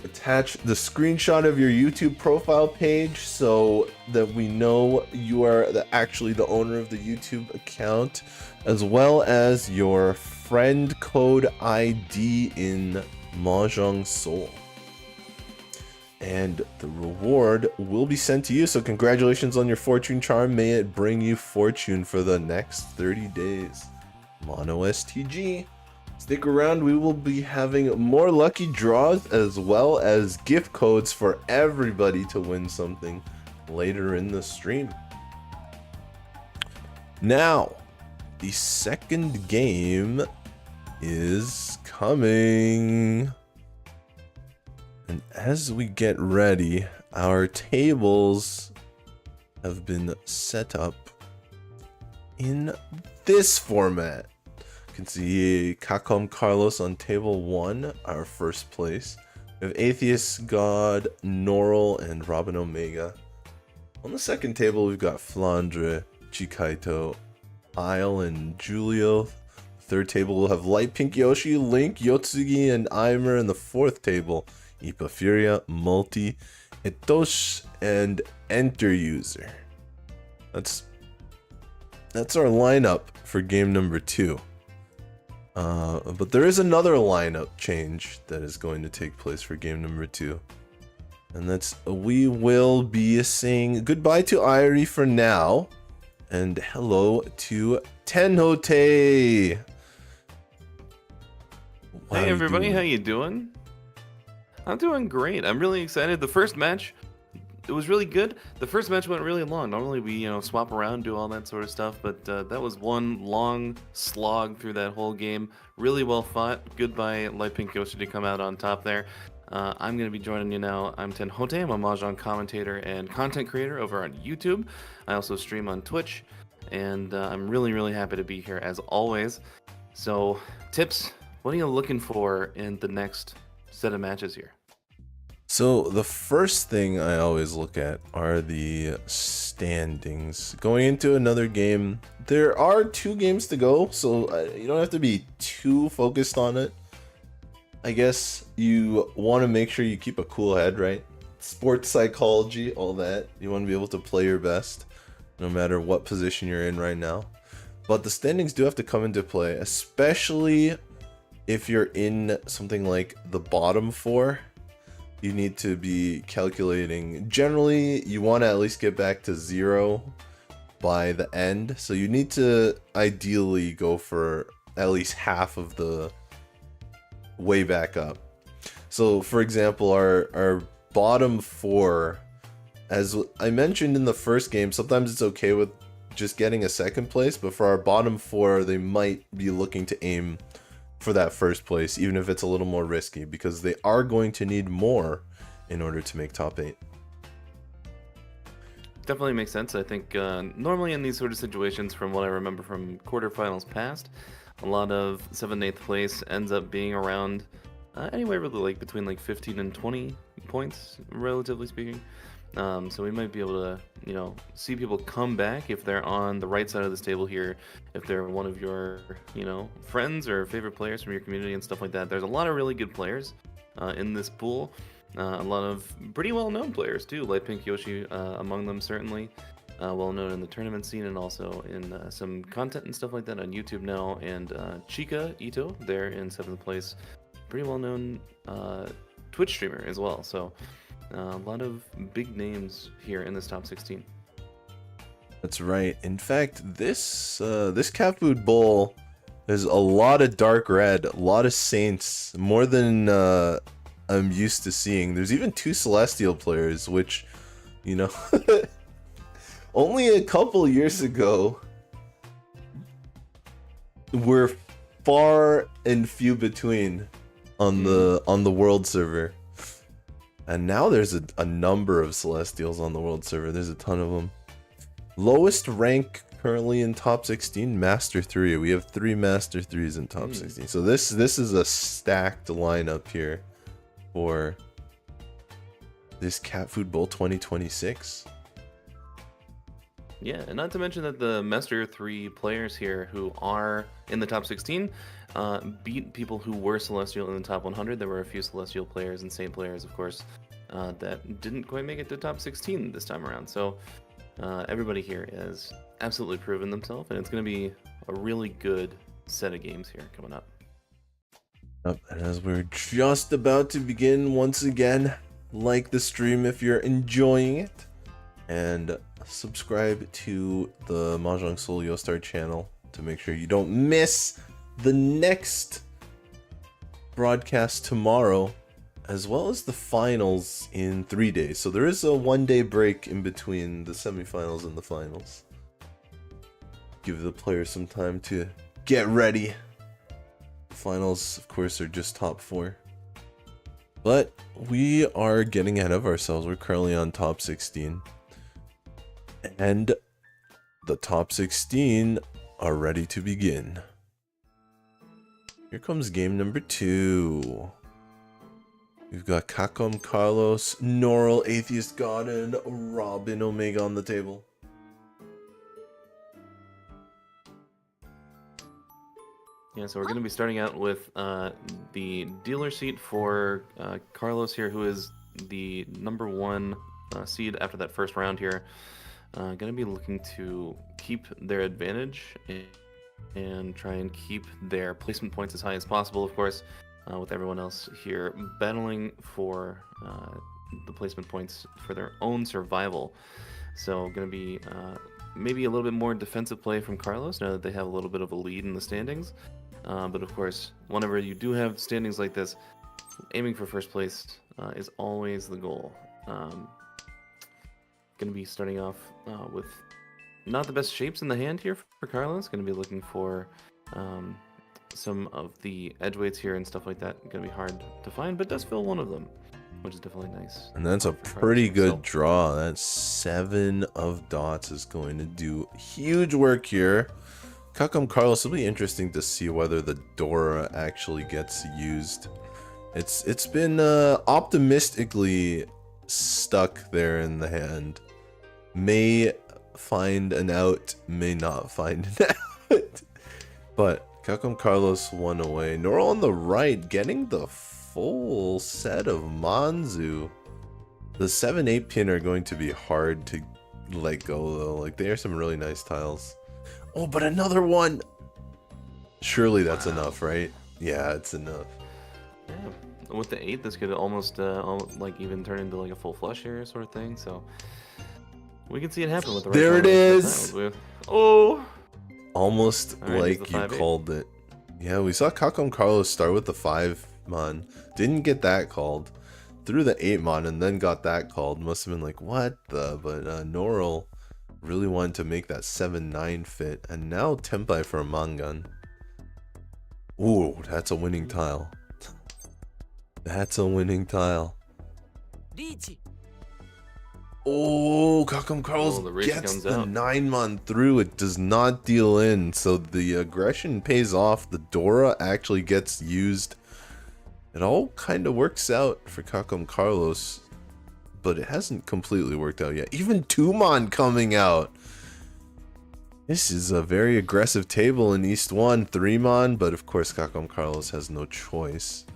Attach the screenshot of your YouTube profile page so that we know you are actually the owner of the YouTube account, as well as your friend code ID in Mahjong Soul. And the reward will be sent to you, so congratulations on your fortune charm. May it bring you fortune for the next 30 days. Mono STG. Stick around, we will be having more lucky draws as well as gift codes for everybody to win something later in the stream. Now, the second game is coming. And as we get ready, our tables have been set up in this format. You can see Kakom Carlos on table 1, our first place. We have Atheist God, Norrell, and Robin Omega. On the second table, we've got Flandre, Chikaito, Isle, and Julio. third table, we'll have Light Pink Yoshi, Link, Yotsugi, and Aimer. In the fourth table, Ipa Furia, Multi, Etosh, and Enter User. That's our lineup for game number 2. But there is another lineup change that is going to take place for game number 2. And that's, we will be saying goodbye to Irie for now. And hello to Tenhote. Hey everybody, how you doing? I'm doing great. I'm really excited. The first match, it was really good. The first match went really long. Normally we, swap around, do all that sort of stuff, but that was one long slog through that whole game. Really well fought. Goodbye, Light Pink Yoshi, to come out on top there. I'm going to be joining you now. I'm Tenhote. I'm a Mahjong commentator and content creator over on YouTube. I also stream on Twitch, and I'm really, really happy to be here as always. So, tips, what are you looking for in the next set of matches here? So the first thing I always look at are the standings. Going into another game, there are 2 games to go, so you don't have to be too focused on it. I guess you want to make sure you keep a cool head, right? Sports psychology, all that. You want to be able to play your best, no matter what position you're in right now. But the standings do have to come into play, especially if you're in something like the bottom 4. You need to be calculating. Generally, you want to at least get back to 0 by the end. So you need to ideally go for at least half of the way back up. So for example, our bottom 4, as I mentioned in the first game, sometimes it's okay with just getting a second place, but for our bottom 4, they might be looking to aim for that first place, even if it's a little more risky, because they are going to need more in order to make top 8. Definitely makes sense. I think normally in these sort of situations, from what I remember from quarterfinals past, a lot of 7th and 8th place ends up being around anywhere really like between like 15 and 20 points, relatively speaking. So we might be able to, see people come back if they're on the right side of this table here, if they're one of your, friends or favorite players from your community and stuff like that. There's a lot of really good players in this pool. A lot of pretty well-known players too, Light Pink Yoshi among them certainly. Well-known in the tournament scene and also in some content and stuff like that on YouTube now. And Chika Ito, there in 7th place, pretty well-known Twitch streamer as well. So a lot of big names here in this top 16. That's right. In fact, this Catfood Bowl is a lot of dark red, a lot of Saints, more than I'm used to seeing. There's even 2 Celestial players, which, only a couple years ago were far and few between on the world server. And now there's a number of Celestials on the world server. There's a ton of them. Lowest rank currently in top 16, Master 3. We have 3 Master 3s in top 16. So this is a stacked lineup here for this Catfood Bowl 2026. Yeah, and not to mention that the Master 3 players here who are in the top 16 beat people who were Celestial in the top 100. There were a few Celestial players and Saint players, of course, that didn't quite make it to top 16 this time around. So everybody here has absolutely proven themselves, and it's going to be a really good set of games here coming up. And as we're just about to begin, once again, like the stream if you're enjoying it, and subscribe to the Mahjong Soul Yostar channel to make sure you don't miss the next broadcast tomorrow, as well as the finals in 3 days. So there is a 1-day break in between the semifinals and the finals. Give the players some time to get ready. The finals, of course, are just top 4. But we are getting ahead of ourselves. We're currently on top 16. And the top 16 are ready to begin. Here comes game number 2. We've got Kakom, Carlos, Noral, Atheist God, and Robin Omega on the table. Yeah, so we're going to be starting out with the dealer seat for Carlos here, who is the #1 seed after that first round here. Going to be looking to keep their advantage and try and keep their placement points as high as possible, of course, with everyone else here battling for the placement points for their own survival. So going to be maybe a little bit more defensive play from Carlos now that they have a little bit of a lead in the standings. But of course, whenever you do have standings like this, aiming for first place is always the goal. Going to be starting off with not the best shapes in the hand here for Carlos. Going to be looking for some of the edge weights here and stuff like that. Going to be hard to find, but does fill one of them, which is definitely nice. And that's a pretty good draw. That 7 of dots is going to do huge work here. Kakam Carlos, will be interesting to see whether the Dora actually gets used. It's been optimistically stuck there in the hand. May find an out, may not find an out. But Kakam Carlos won away. Nora on the right, getting the full set of Manzu. The 7-8 pin are going to be hard to let go though. Like, they are some really nice tiles. Oh, but another one! Surely that's enough, right? Yeah, it's enough. Yeah. With the 8, this could almost like even turn into like a full flush here sort of thing. So we can see it happen with the right. There it is! Oh! Almost right, like you called it. Yeah, we saw Kakam Carlos start with the 5 mon. Didn't get that called. Threw the 8 mon and then got that called. Must have been like, what the? But Norel really wanted to make that 7-9 fit. And now Tempai for a Mangan. Ooh, that's a winning tile. That's a winning tile. Oh, Kakam Carlos gets the 9 mon through. It does not deal in. So the aggression pays off. The Dora actually gets used. It all kind of works out for Kakam Carlos. But it hasn't completely worked out yet. Even 2 mon coming out. This is a very aggressive table in East 1. 3 mon, but of course Kakam Carlos has no choice.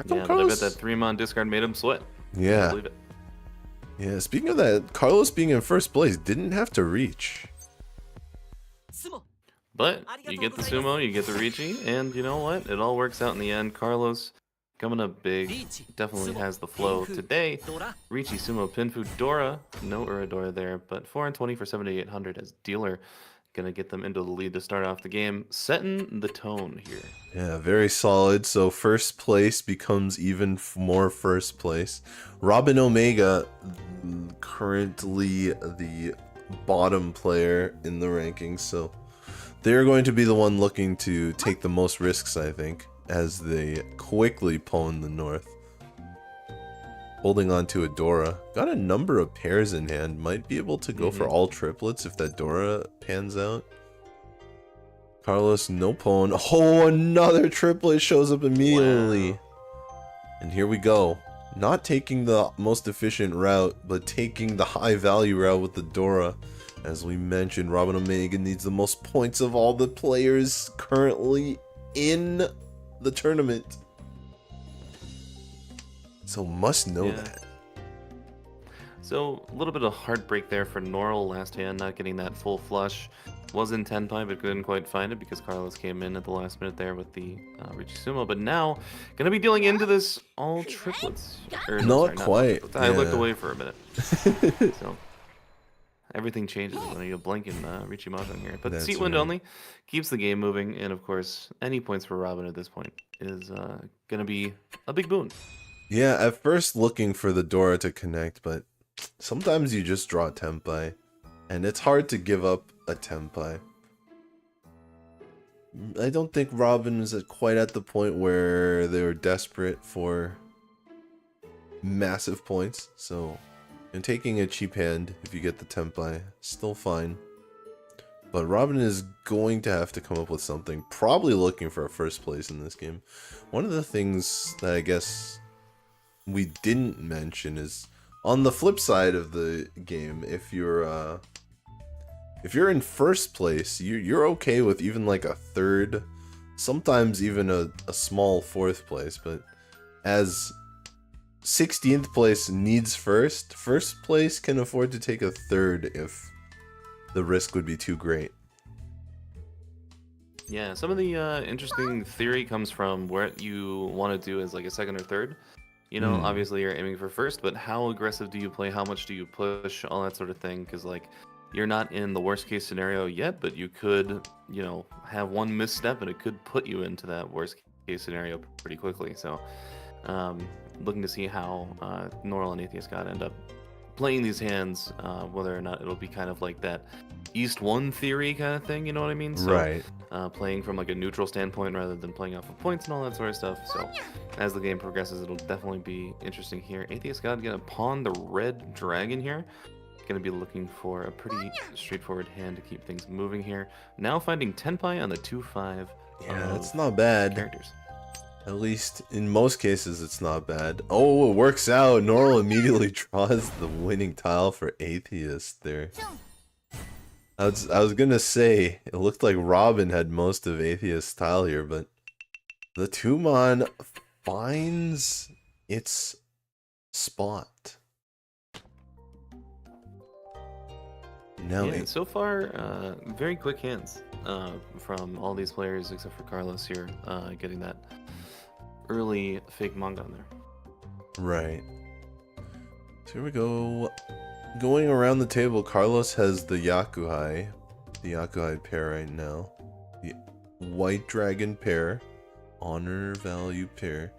Yeah, but I bet that 3 mon discard made him sweat. Yeah. Yeah, speaking of that, Carlos being in first place didn't have to reach. But you get the sumo, you get the Richie, and you know what? It all works out in the end. Carlos coming up big, definitely has the flow today. Richie, sumo, Pinfu, Dora, no Uradora there, but 4 and 20 for 7,800 as dealer. Gonna get them into the lead to start off the game, setting the tone here. Yeah, very solid. So first place becomes even more first place. Robin Omega, currently the bottom player in the rankings, so they're going to be the one looking to take the most risks, I think, as they quickly pwn the north. Holding on to a Dora. Got a number of pairs in hand. Might be able to go for all triplets if that Dora pans out. Carlos, no pwn. Oh, another triplet shows up immediately. Wow. And here we go. Not taking the most efficient route, but taking the high value route with the Dora. As we mentioned, Robin Omega needs the most points of all the players currently in the tournament. So must know that. So a little bit of heartbreak there for Norel last hand, not getting that full flush. Was in 10-pie, but couldn't quite find it because Carlos came in at the last minute there with the Richie Sumo. But now, gonna be dealing into this all triplets. Or, not quite. I looked away for a minute. So everything changes when you blink in Richie Mahjong here. But seat wind only keeps the game moving, and of course, any points for Robin at this point is gonna be a big boon. Yeah, at first looking for the Dora to connect, but sometimes you just draw Tempai, and it's hard to give up a Tempai. I don't think Robin is quite at the point where they were desperate for massive points, so and taking a cheap hand if you get the Tempai, still fine. But Robin is going to have to come up with something, probably looking for a first place in this game. One of the things that I guess we didn't mention is on the flip side of the game, if you're if you're in first place, you're okay with even like a third, sometimes even a small fourth place. But as 16th place needs first place can afford to take a third if the risk would be too great. Yeah, some of the interesting theory comes from what you want to do as like a second or third. You know, obviously you're aiming for first, but how aggressive do you play? How much do you push? All that sort of thing. Because like, you're not in the worst case scenario yet, but you could, you know, have one misstep and it could put you into that worst case scenario pretty quickly. So, looking to see how Norl and Atheist God end up playing these hands, whether or not it'll be kind of like that East 1 theory kind of thing, you know what I mean? So, Right. Playing from like a neutral standpoint rather than playing off of points and all that sort of stuff. So as the game progresses, it'll definitely be interesting here. Atheist God gonna pawn the red dragon here. Gonna be looking for a pretty straightforward hand to keep things moving here. Now finding Tenpai on the 2-5. Yeah, that's not bad. Characters. At least in most cases, it's not bad. Oh, it works out. Norl immediately draws the winning tile for Atheist there. I was gonna say, it looked like Robin had most of Atheist's tile here, but the Tumon finds its spot. Now, yeah, so far, very quick hands from all these players except for Carlos here, getting that early fake manga on there. Right. So here we go. Going around the table, Carlos has the Yakuhai pair right now. The White Dragon pair. Honor value pair.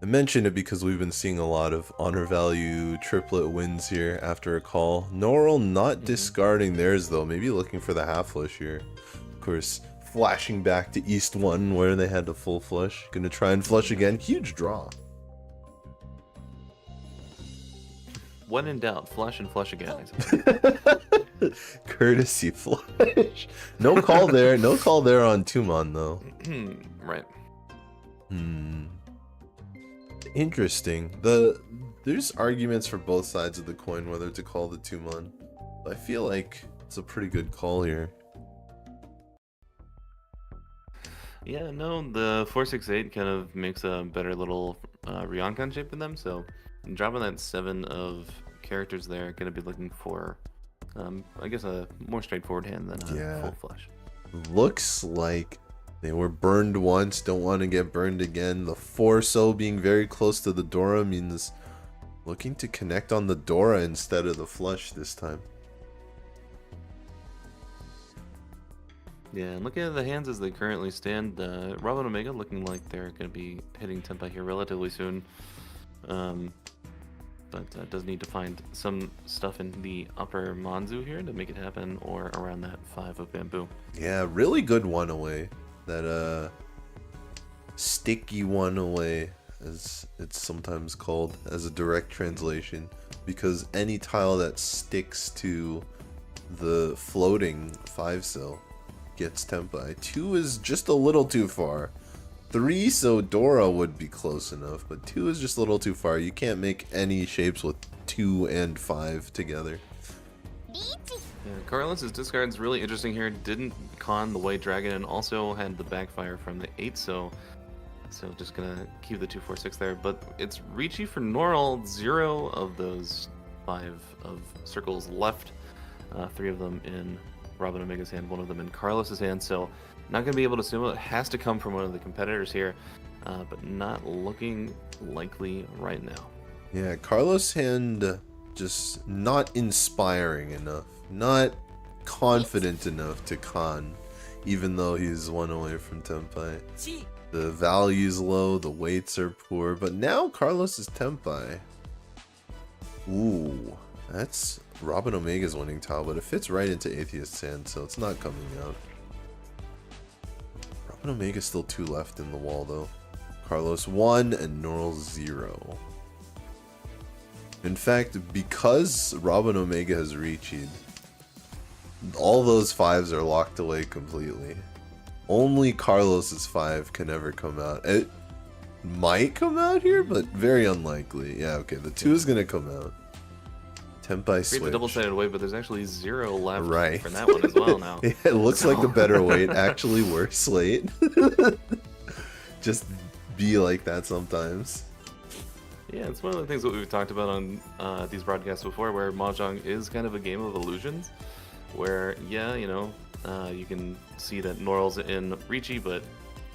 I mention it because we've been seeing a lot of honor value triplet wins here after a call. Norl not discarding theirs though, maybe looking for the half flush here. Of course, flashing back to East 1 where they had the full flush. Gonna try and flush again. Huge draw. When in doubt, flush and flush again, I suppose. Courtesy flush. No call there. No call there on Tumon though. Right. Interesting. There's arguments for both sides of the coin whether to call the Tumon. I feel like it's a pretty good call here. Yeah, no, the 468 kind of makes a better little Ryokan shape than them, so dropping that 7 of characters there, gonna be looking for, I guess, a more straightforward hand than a full flush. Looks like they were burned once, don't want to get burned again. The 4-so being very close to the Dora means looking to connect on the Dora instead of the flush this time. Yeah, and looking at the hands as they currently stand, Robin Omega looking like they're going to be hitting Tenpai here relatively soon. But does need to find some stuff in the upper Manzu here to make it happen, or around that 5 of bamboo. Yeah, really good one away. That sticky one away, as it's sometimes called, as a direct translation, because any tile that sticks to the floating 5-so gets Tenpai. 2 is just a little too far. 3, so Dora would be close enough, but 2 is just a little too far. You can't make any shapes with 2 and 5 together. Yeah, Carlos's discard's really interesting here. Didn't con the White Dragon and also had the backfire from the 8, so just gonna keep the 2, 4, 6 there. But it's Ricci for Norl. 0 of those 5 of circles left. 3 of them in Robin Omega's hand, 1 of them in Carlos's hand, so not going to be able to assume it has to come from one of the competitors here, but not looking likely right now. Yeah, Carlos' hand just not inspiring enough, not confident enough to con, even though he's 1 away from Tenpai. The value's low, the weights are poor, but now Carlos is Tenpai. Ooh, that's Robin Omega's winning tile, but it fits right into Atheist's hand, so it's not coming out. Robin Omega's still 2 left in the wall, though. Carlos 1 and Norl 0. In fact, because Robin Omega has reached, all those 5s are locked away completely. Only Carlos's 5 can ever come out. It might come out here, but very unlikely. Yeah, okay, the 2 is gonna come out. Tenpai Creates a switch. double-sided weight, but there's actually 0 left Right. for that one as well now. It looks like the better weight. Actually worse weight. Just be like that sometimes. Yeah, it's one of the things that we've talked about on these broadcasts before, where Mahjong is kind of a game of illusions, where, yeah, you know, you can see that Norl's in Reachy, but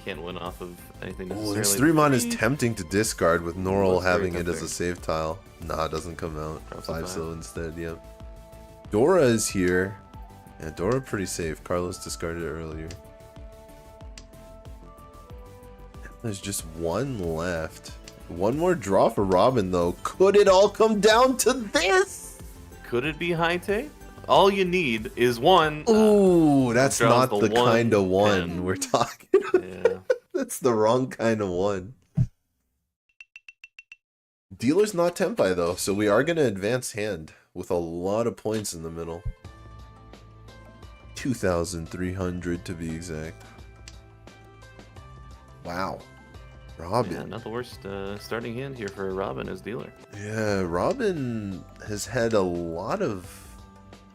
can't win off of anything necessarily. Oh, this 3-mon is tempting to discard with Norl Looks very having it as a tempting. save tile. Nah, it doesn't come out. Drops a 5 five. so instead, yep. Dora is here. Yeah, Dora pretty safe. Carlos discarded it earlier. There's just one left. One more draw for Robin, though. Could it all come down to this? Could it be Haite? All you need is one. Ooh, that's draws not the the one kind of one pen. we're talking. Yeah. That's the wrong kind of one. Dealer's not Tenpai, though, so we are going to advance hand with a lot of points in the middle. 2,300 to be exact. Wow. Robin. Yeah, not the worst starting hand here for Robin as dealer. Yeah, Robin has had a lot of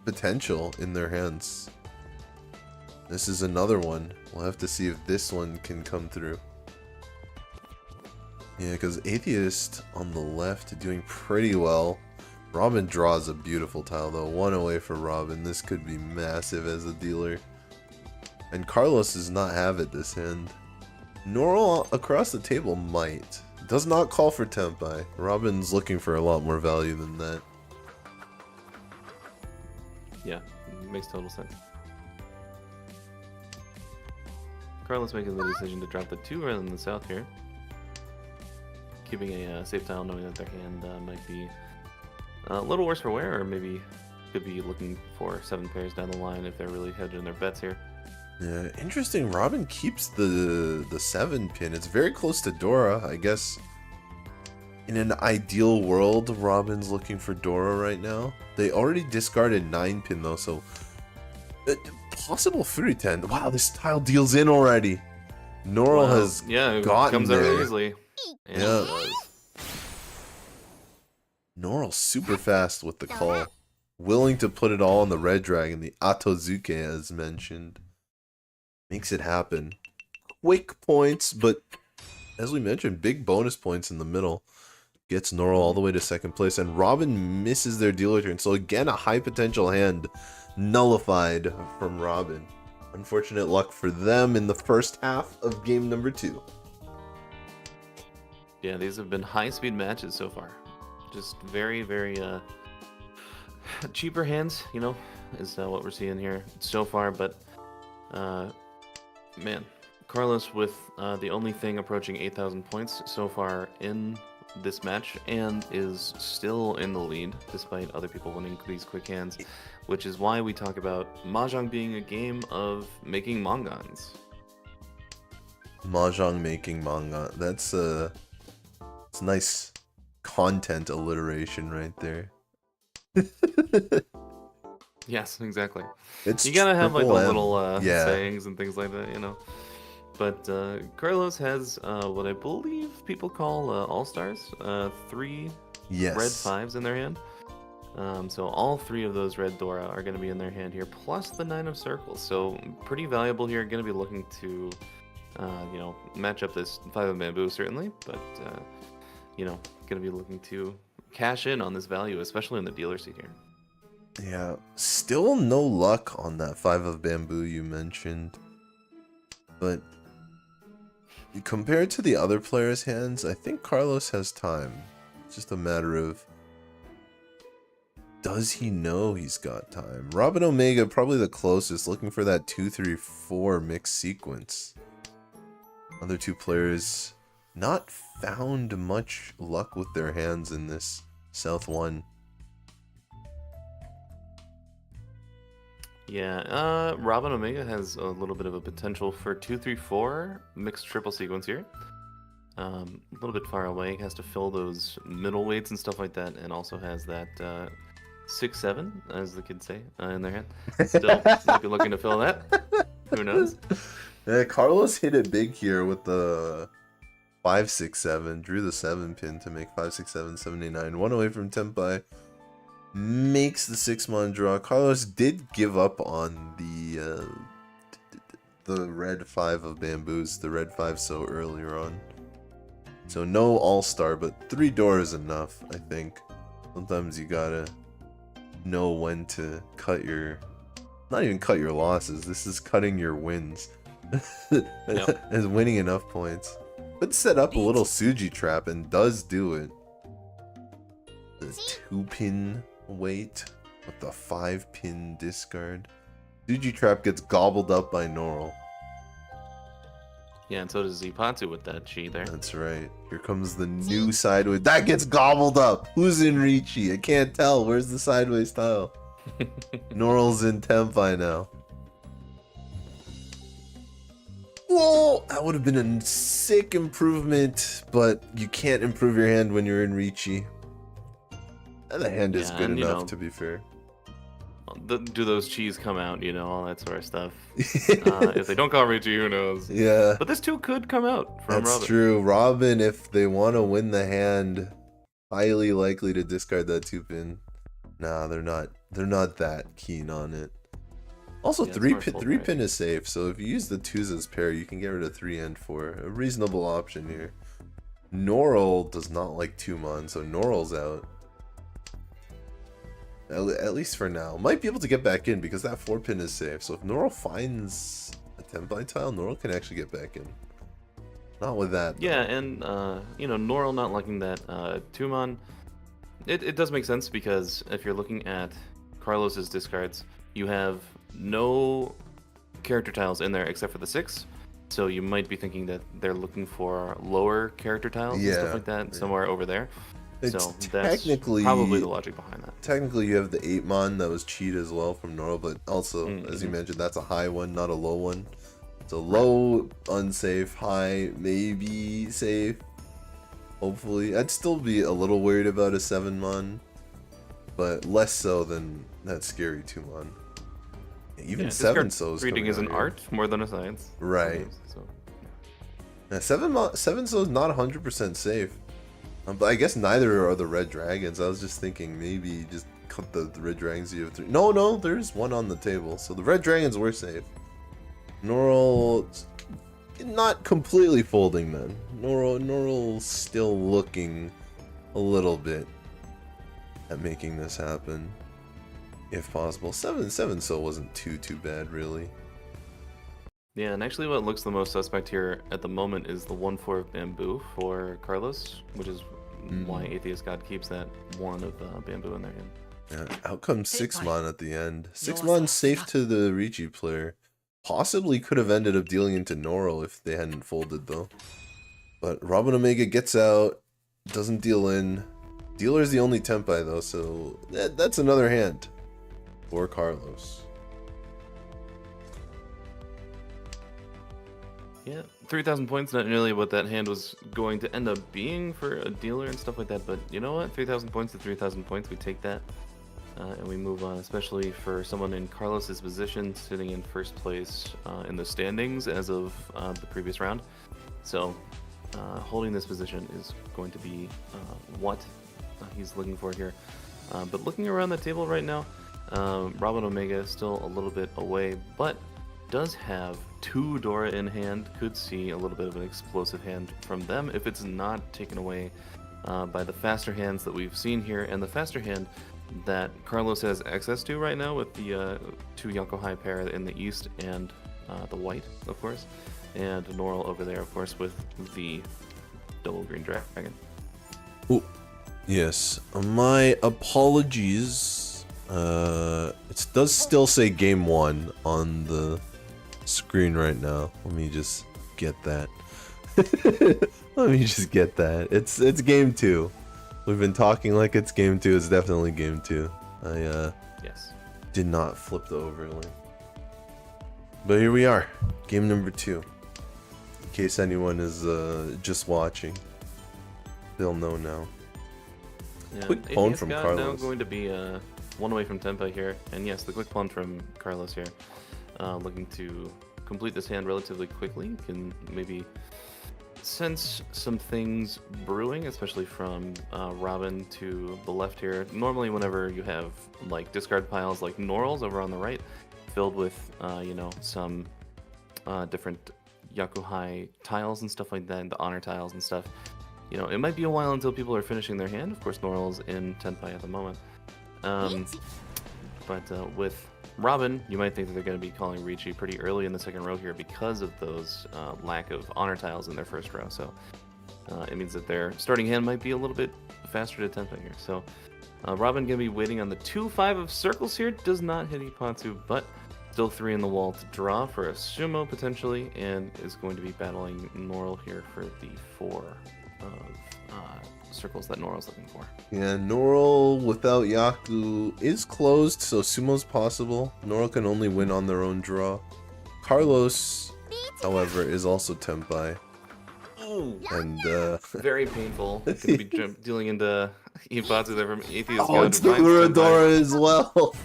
potential in their hands. This is another one. We'll have to see if this one can come through. Yeah, because Atheist on the left doing pretty well. Robin draws a beautiful tile though. One away for Robin. This could be massive as a dealer. And Carlos does not have it this hand. Norl across the table might. Does not call for Tenpai. Robin's looking for a lot more value than that. Yeah, makes total sense. Carlos making the decision to drop the 2 rather than the south here. Keeping a safe tile, knowing that their hand might be a little worse for wear, or maybe could be looking for 7 pairs down the line if they're really hedging their bets here. Yeah, interesting. Robin keeps the 7 pin. It's very close to Dora, I guess. In an ideal world, Robin's looking for Dora right now. They already discarded 9 pin though, so possible 3-10. Wow, this tile deals in already. Norl Wow. has it gotten comes out really there. easily. And Yeah. it does. Norl super fast with the call. Willing to put it all on the red dragon, the Atozuke as mentioned. Makes it happen. Quick points, but as we mentioned, big bonus points in the middle. Gets Norl all the way to second place, and Robin misses their dealer turn. So again, a high potential hand nullified from Robin. Unfortunate luck for them in the first half of game number 2. Yeah, these have been high-speed matches so far. Just very, very cheaper hands, you know, is what we're seeing here so far. But man, Carlos with the only thing approaching 8,000 points so far in this match, and is still in the lead despite other people winning these quick hands, which is why we talk about Mahjong being a game of making mangans. Mahjong making manga. That's it's nice content alliteration right there. Yes, exactly. It's You gotta have like the triple M. little Yeah. sayings and things like that, you know. But Carlos has what I believe people call all-stars, 3 Yes. red 5s in their hand. So all 3 of those red Dora are going to be in their hand here, plus the 9 of circles. So pretty valuable here. Going to be looking to, you know, match up this 5 of bamboo certainly, but you know, going to be looking to cash in on this value, especially in the dealer seat here. Yeah. Still no luck on that 5 of bamboo you mentioned. But compared to the other players' hands, I think Carlos has time. It's just a matter of, does he know he's got time? Robin Omega probably the closest, looking for that 2-3-4 mixed sequence. Other 2 players not found much luck with their hands in this South 1. Yeah, Robin Omega has a little bit of a potential for 2-3-4 mixed triple sequence here. A little bit far away, has to fill those middle weights and stuff like that, and also has that 6-7, as the kids say, in their hand. Still looking to fill that. Who knows? Yeah, Carlos hit it big here with the 5-6-7. Drew the 7 pin to make 5-6-7, 7-8-9. One away from Tenpai. makes the 6-mon draw. Carlos did give up on the red 5 of bamboos, the red 5 so earlier on. So no all-star, but 3 door is enough, I think. Sometimes you gotta know when to cut your... Not even cut your losses, this is cutting your wins. Yep. And winning enough points. But set up a little Suji trap and does do it. The 2-pin wait with the 5-pin discard. Suji trap gets gobbled up by Norl. Yeah, and so does Zipatsu with that chi there. That's right. Here comes the new sideways. That gets gobbled up. Who's in Riichi? I can't tell. Where's the sideways tile? Norl's in Tenpai now. Whoa! That would have been a sick improvement, but you can't improve your hand when you're in Riichi. And the hand is good enough, to be fair. Do those cheese come out, all that sort of stuff. If they don't call Richie, who knows? Yeah. But this too could come out from That's Robin. true. Robin, if they want to win the hand, highly likely to discard that 2-pin. Nah, they're not. They're not that keen on it. Also, Yeah, 3-pin is safe, so if you use the 2s as pair, you can get rid of 3 and 4. A reasonable option here. Norl does not like 2-mon, so Norl's out. At least for now. Might be able to get back in because that 4-pin is safe. So if Norl finds a Tenpai tile, Norl can actually get back in. Not with that. Yeah, and Norl not liking that 2-mon, it does make sense because if you're looking at Carlos's discards, you have no character tiles in there except for the 6. So you might be thinking that they're looking for lower character tiles and stuff like that somewhere over there. So that's probably the logic behind that. Technically, you have the 8-mon that was cheat as well from Norl, but also, as you mentioned, that's a high one, not a low one. So low, unsafe, high, maybe safe. Hopefully. I'd still be a little worried about a 7-mon, but less so than that scary 2-mon. Even 7-so's reading is an art more than a science. Right. So. Yeah, 7-so's not 100% safe. But I guess neither are the red dragons. I was just thinking maybe just cut the red dragons. You have 3. No, there's one on the table. So the red dragons were safe. Norl not completely folding then. Norl still looking a little bit at making this happen, if possible. 7-so wasn't too bad really. Yeah, and actually what looks the most suspect here at the moment is the 1-4 of bamboo for Carlos, which is why Atheist God keeps that 1 of bamboo in their hand. Yeah, out comes 6-mon at the end. 6-mon safe to the Riichi player. Possibly could have ended up dealing into Norl if they hadn't folded though. But Robin Omega gets out, doesn't deal in. Dealer's the only Tenpai though, so that's another hand for Carlos. Yeah, 3,000 points, not nearly what that hand was going to end up being for a dealer and stuff like that, but you know what? 3,000 points to 3,000 points, we take that. And we move on, especially for someone in Carlos's position, sitting in first place in the standings as of the previous round. So, holding this position is going to be what he's looking for here. But looking around the table right now, Robin Omega is still a little bit away, but does have 2 Dora in hand. Could see a little bit of an explosive hand from them if it's not taken away by the faster hands that we've seen here, and the faster hand that Carlos has access to right now with the 2 Yokohai pair in the east and the white, of course, and Norl over there, of course, with the double green dragon. Oh, yes. My apologies. It does still say game 1 on the screen right now. Let me just get that. Let me just get that. It's game 2. We've been talking like it's game 2. It's definitely game 2. I Yes. did not flip the overlay. But here we are. Game number 2. In case anyone is just watching, they'll know now. Yeah, Quick pawn Atheist from God Carlos. now going to be 1 away from Tenpai here, and yes, the quick pawn from Carlos here, looking to complete this hand relatively quickly. Can maybe sense some things brewing, especially from Robin to the left here. Normally, whenever you have like discard piles like Norals over on the right, filled with some different Yakuhai tiles and stuff like that, the honor tiles and stuff, it might be a while until people are finishing their hand. Of course, Noral's in Tenpai at the moment. But with Robin, you might think that they're going to be calling Ricci pretty early in the second row here because of those lack of honor tiles in their first row. So it means that their starting hand might be a little bit faster to Tenpai here. So Robin going to be waiting on the 2-5 of circles here. Does not hit Ipatsu, but still 3 in the wall to draw for a sumo potentially, and is going to be battling Noral here for the 4 of circles that Noral's looking for. Yeah, Noral without Yaku is closed, so sumo's possible. Noral can only win on their own draw. Carlos, however, is also Tenpai. And very painful. Going to be dealing into Ipatsu there from Atheist. Oh, it's the Uradora as well.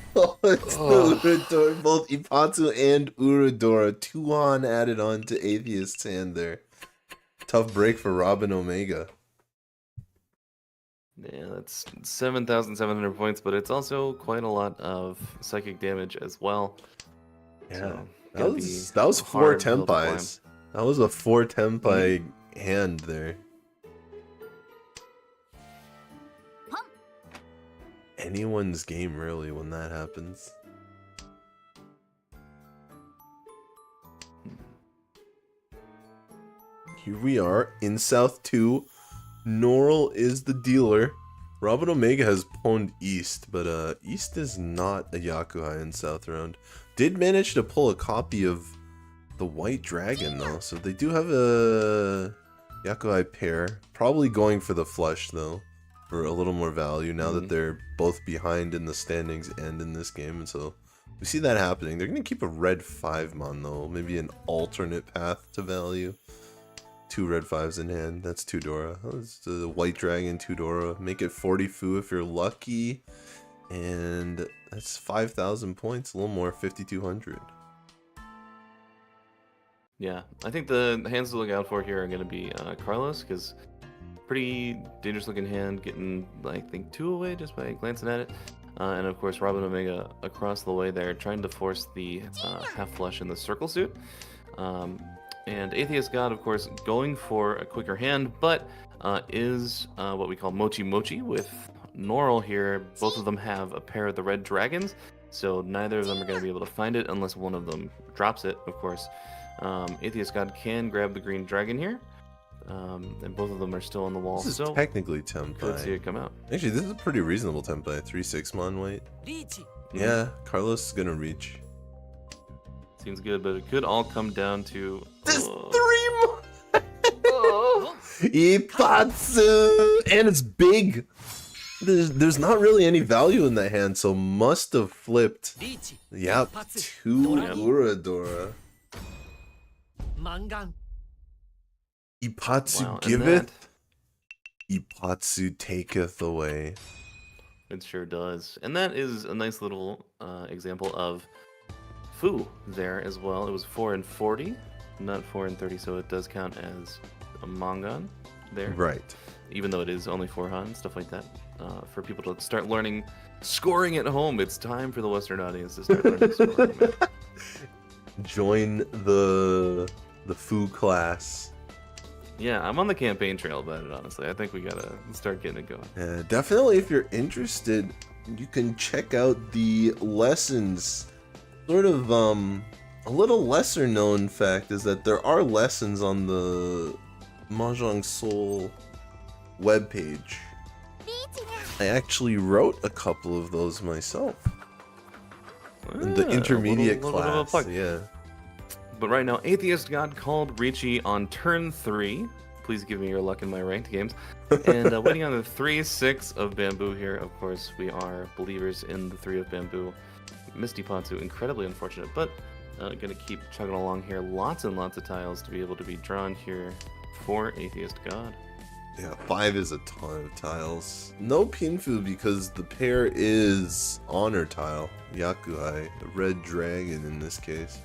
It's the Uradora. Both Ipatsu and Uradora. 2-on added on to Atheist's hand there. Tough break for Robin Omega. Yeah, that's 7,700 points, but it's also quite a lot of psychic damage as well. Yeah, so, that was 4 Tenpais. That was a 4 Tenpai hand there. Anyone's game, really, when that happens. Here we are in South 2. Noral is the dealer. Robin Omega has pawned East, but East is not a Yakuhai in South round. Did manage to pull a copy of the White Dragon though, so they do have a Yakuhai pair. Probably going for the flush though, for a little more value now that they're both behind in the standings and in this game, and so we see that happening. They're gonna keep a red 5-mon though, maybe an alternate path to value. 2 red 5s in hand. That's 2 Dora. That's the White Dragon, 2 Dora. Make it 40 Fu if you're lucky. And that's 5,000 points. A little more, 5,200. Yeah, I think the hands to look out for here are going to be Carlos, because pretty dangerous looking hand, getting, I think, 2 away just by glancing at it. And of course, Robin Omega across the way there, trying to force the half flush in the circle suit. And Atheist God, of course, going for a quicker hand, but is what we call Mochi Mochi with Noral here. Both of them have a pair of the red dragons, so neither of them are going to be able to find it unless one of them drops it, of course. Atheist God can grab the green dragon here, and both of them are still on the wall. This is so technically Tenpai. could see it come out. Actually, this is a pretty reasonable Tenpai. 3-6-mon weight. Yeah, Carlos is going to reach. Seems good, but it could all come down to There's 3 more! Ipatsu! And it's big! There's not really any value in that hand, so must have flipped. Yep, 2 Uradora. Ipatsu Wow, and giveth, Ipatsu taketh away. It sure does. And that is a nice little example of Fu there as well. It was 4 and 40, not 4 and 30, so it does count as a Mangan there. Right. Even though it is only 4 Han, stuff like that. For people to start learning scoring at home, it's time for the Western audience to start learning scoring, man. Join the Fu class. Yeah, I'm on the campaign trail about it, honestly. I think we gotta start getting it going. Yeah, definitely, if you're interested, you can check out the lessons. Sort of, a little lesser known fact is that there are lessons on the Mahjong Soul webpage. I actually wrote a couple of those myself. In the intermediate class, yeah. But right now, Atheist God called Ricci on turn 3. Please give me your luck in my ranked games. And waiting on the 3-6 of Bamboo here. Of course, we are believers in the 3 of Bamboo. Misty Patsu, incredibly unfortunate, but gonna keep chugging along here. Lots and lots of tiles to be able to be drawn here for Atheist God. Yeah, 5 is a ton of tiles. No Pinfu because the pair is honor tile. Yakuhai, a red dragon in this case.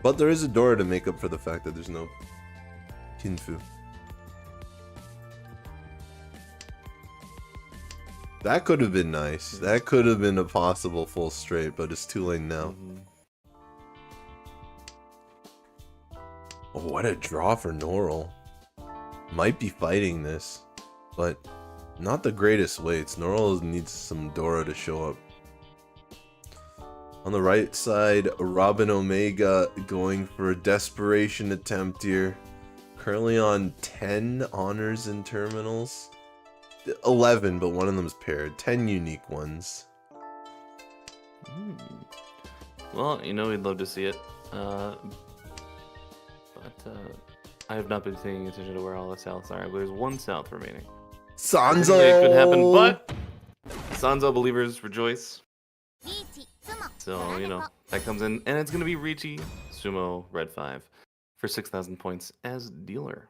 But there is a Dora to make up for the fact that there's no Kinfu. That could have been nice. That could have been a possible full straight, but it's too late now. Oh, what a draw for Norl. Might be fighting this, but not the greatest weights. Norl needs some Dora to show up. On the right side, Robin Omega going for a desperation attempt here. Currently on 10 honors and terminals. 11, but one of them is paired. 10 unique ones. Well, you know, we'd love to see it. But I have not been paying attention to where all the Souths are. But there's one South remaining. Sanzo! It could happen, but Sanzo believers rejoice. リーチツモ So, you know, that comes in. And it's going to be Richie, Sumo, Red 5 for 6,000 points as dealer.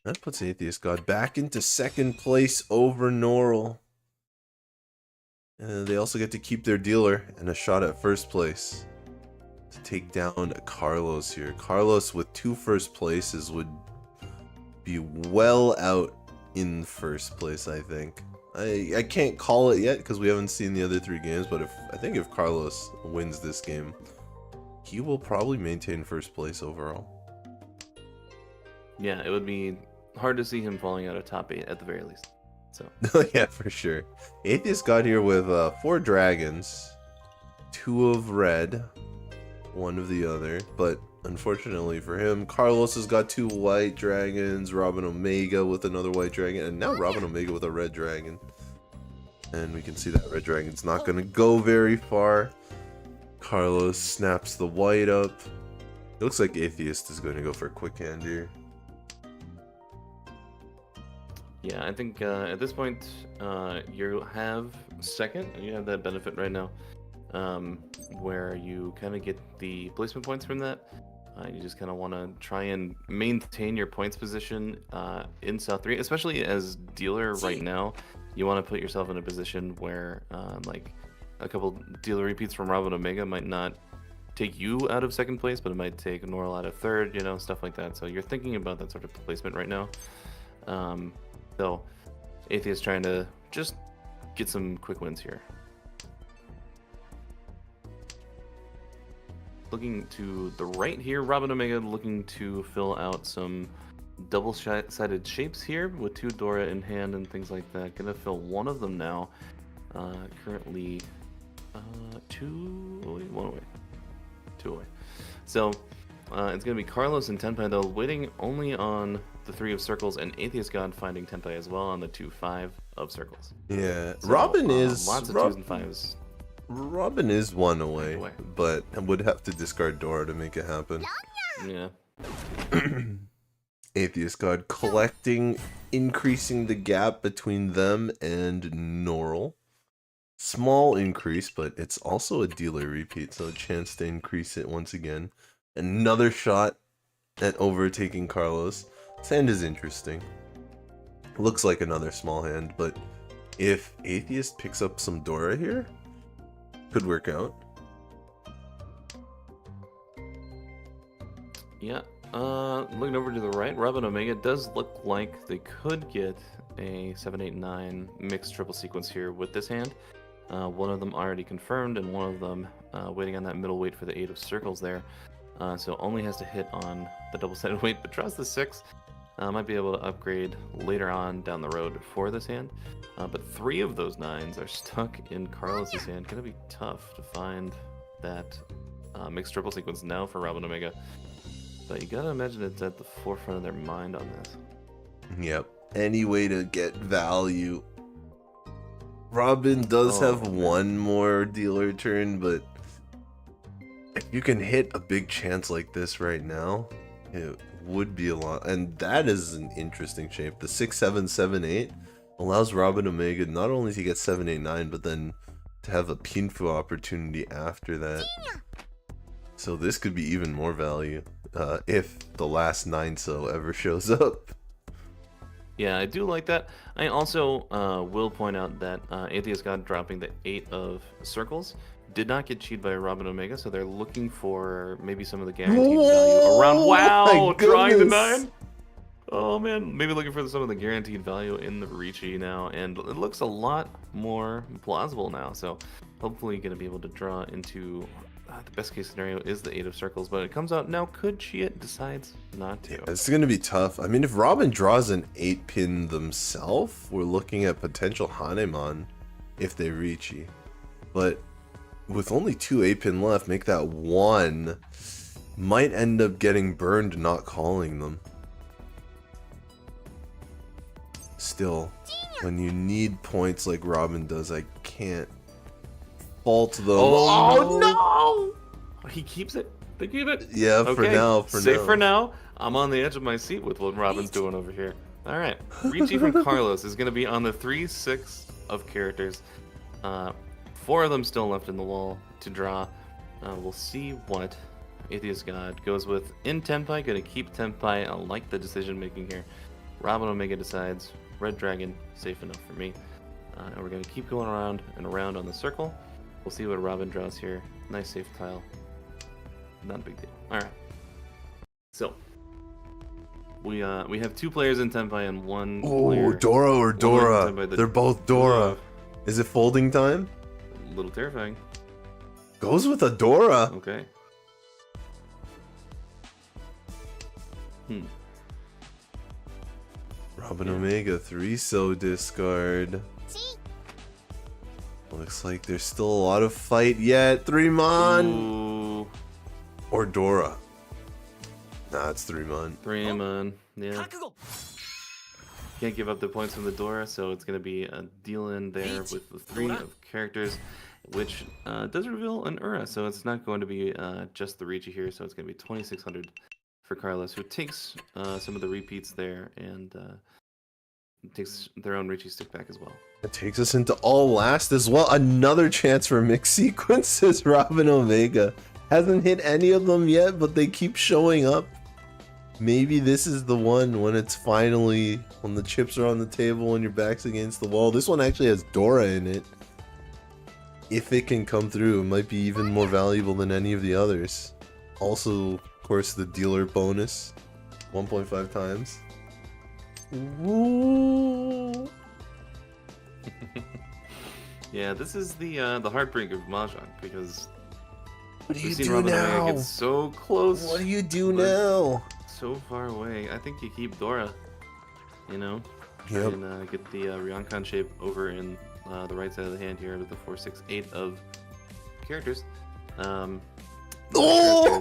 That puts Atheist God back into second place over Norl. And they also get to keep their dealer and a shot at first place to take down Carlos here. Carlos with 2 first places would be well out in first place, I think. I can't call it yet because we haven't seen the other 3 games, but I think if Carlos wins this game, he will probably maintain first place overall. Yeah, it would be hard to see him falling out of top 8 at the very least. So Yeah, for sure. Atheist got here with 4 dragons, 2 of red, 1 of the other, but unfortunately for him, Carlos has got 2 white dragons, Robin Omega with another white dragon, and now Robin Omega with a red dragon. And we can see that red dragon's not going to go very far. Carlos snaps the white up. It looks like Atheist is going to go for a quick hand here. yeah, I think at this point you have second. You have that benefit right now, where you kind of get the placement points from that. You just kind of want to try and maintain your points position in South 3, especially as dealer right now. You want to put yourself in a position where like a couple dealer repeats from Robin Omega might not take you out of second place, but it might take Norl out of third, you know, stuff like that. So you're thinking about that sort of placement right now. So Atheist trying to just get some quick wins here. Looking to the right here, Robin Omega looking to fill out some double-sided shapes here with 2 Dora in hand and things like that. Gonna fill one of them now. Currently 2 away, 1 away. 2 away. So it's gonna be Carlos and Tenpai though, waiting only on the 3 of circles, and Atheist God finding Tenpai as well on the 2-5 of circles. Yeah, So, Robin is lots of 2s and 5s. Robin is 1 away, but would have to discard Dora to make it happen. Yeah. Atheist God collecting, increasing the gap between them and Norl. Small increase, but it's also a dealer repeat, so a chance to increase it once again. Another shot at overtaking Carlos. This hand is interesting. Looks like another small hand, but if Atheist picks up some Dora here, could work out. Yeah. Looking over to the right, Robin Omega does look like they could get a 7-8-9 mixed triple sequence here with this hand. One of them already confirmed, and one of them waiting on that middle weight for the 8 of circles there. So only has to hit on the double-sided weight, but draws the 6. Might be able to upgrade later on down the road for this hand. But 3 of those 9s are stuck in Carlos's hand. Gonna be tough to find that mixed triple sequence now for Robin Omega. But you gotta imagine it's at the forefront of their mind on this. Yep. Any way to get value. Robin does have 1 more dealer turn, but if you can hit a big chance like this right now, it would be a lot. And that is an interesting shape. The 6-7-7-8 allows Robin Omega not only to get 7-8-9, but then to have a Pinfu opportunity after that. So this could be even more value if the last 9-so ever shows up. Yeah, I do like that. I also will point out that Atheist God dropping the 8 of circles did not get cheated by Robin Omega, so they're looking for maybe some of the guaranteed value around. Wow, my drawing the goodness. 9. Oh man, maybe looking for some of the guaranteed value in the Reachy now, and it looks a lot more plausible now. So hopefully gonna be able to draw into the best case scenario is the 8 of circles, but it comes out now. Could she decides not to? It's gonna be tough. I mean, if Robin draws an 8-pin themselves, we're looking at potential Hanemon if they Reachy. But with only 2 8-pin left, make that 1. Might end up getting burned not calling them. Still, when you need points like Robin does, I can't fault them. Oh no! He keeps it. They keep it. Yeah, Okay, for now. safe for now. I'm on the edge of my seat with what Robin's doing over here. All right, Reachy from Carlos is going to be on the 3/6 of characters. 4 of them still left in the wall to draw. We'll see what Atheist God goes with in Tenpai. Going to keep Tenpai. I like the decision making here. Robin Omega decides. Red Dragon, safe enough for me. And we're going to keep going around and around on the circle. We'll see what Robin draws here. Nice safe tile. Not a big deal. Alright. So, we have 2 players in Tenpai and 1 player. Oh, Dora or Dora. They're both Dora. Is it folding time? A little terrifying. Goes with a Dora. Okay. Robin Omega, 3 so discard. Looks like there's still a lot of fight yet. 3 mon. Ooh. Or Dora. Nah, it's 3 mon. 3 mon. Yeah. Can't give up the points from the Dora, so it's going to be a deal in there with the 3 of characters, which does reveal an Ura, so it's not going to be just the Reachy here, so it's going to be 2,600 for Carlos, who takes some of the repeats there and takes their own Reachy stick back as well. It takes us into all last as well. Another chance for mixed sequences. Robin Omega hasn't hit any of them yet, but they keep showing up. Maybe this is the one when it's finally, when the chips are on the table and your back's against the wall. This one actually has Dora in it. If it can come through, it might be even more valuable than any of the others. Also, of course, the dealer bonus, 1.5 times. Ooh. Yeah, this is the heartbreak of Mahjong, because What do you we've seen do Robin now? Omega get so close. What do you do but now? So far away. I think you keep Dora, you know? Yep. And get the Ryokan shape over in the right side of the hand here with the 4, 6, 8 of characters. Oh,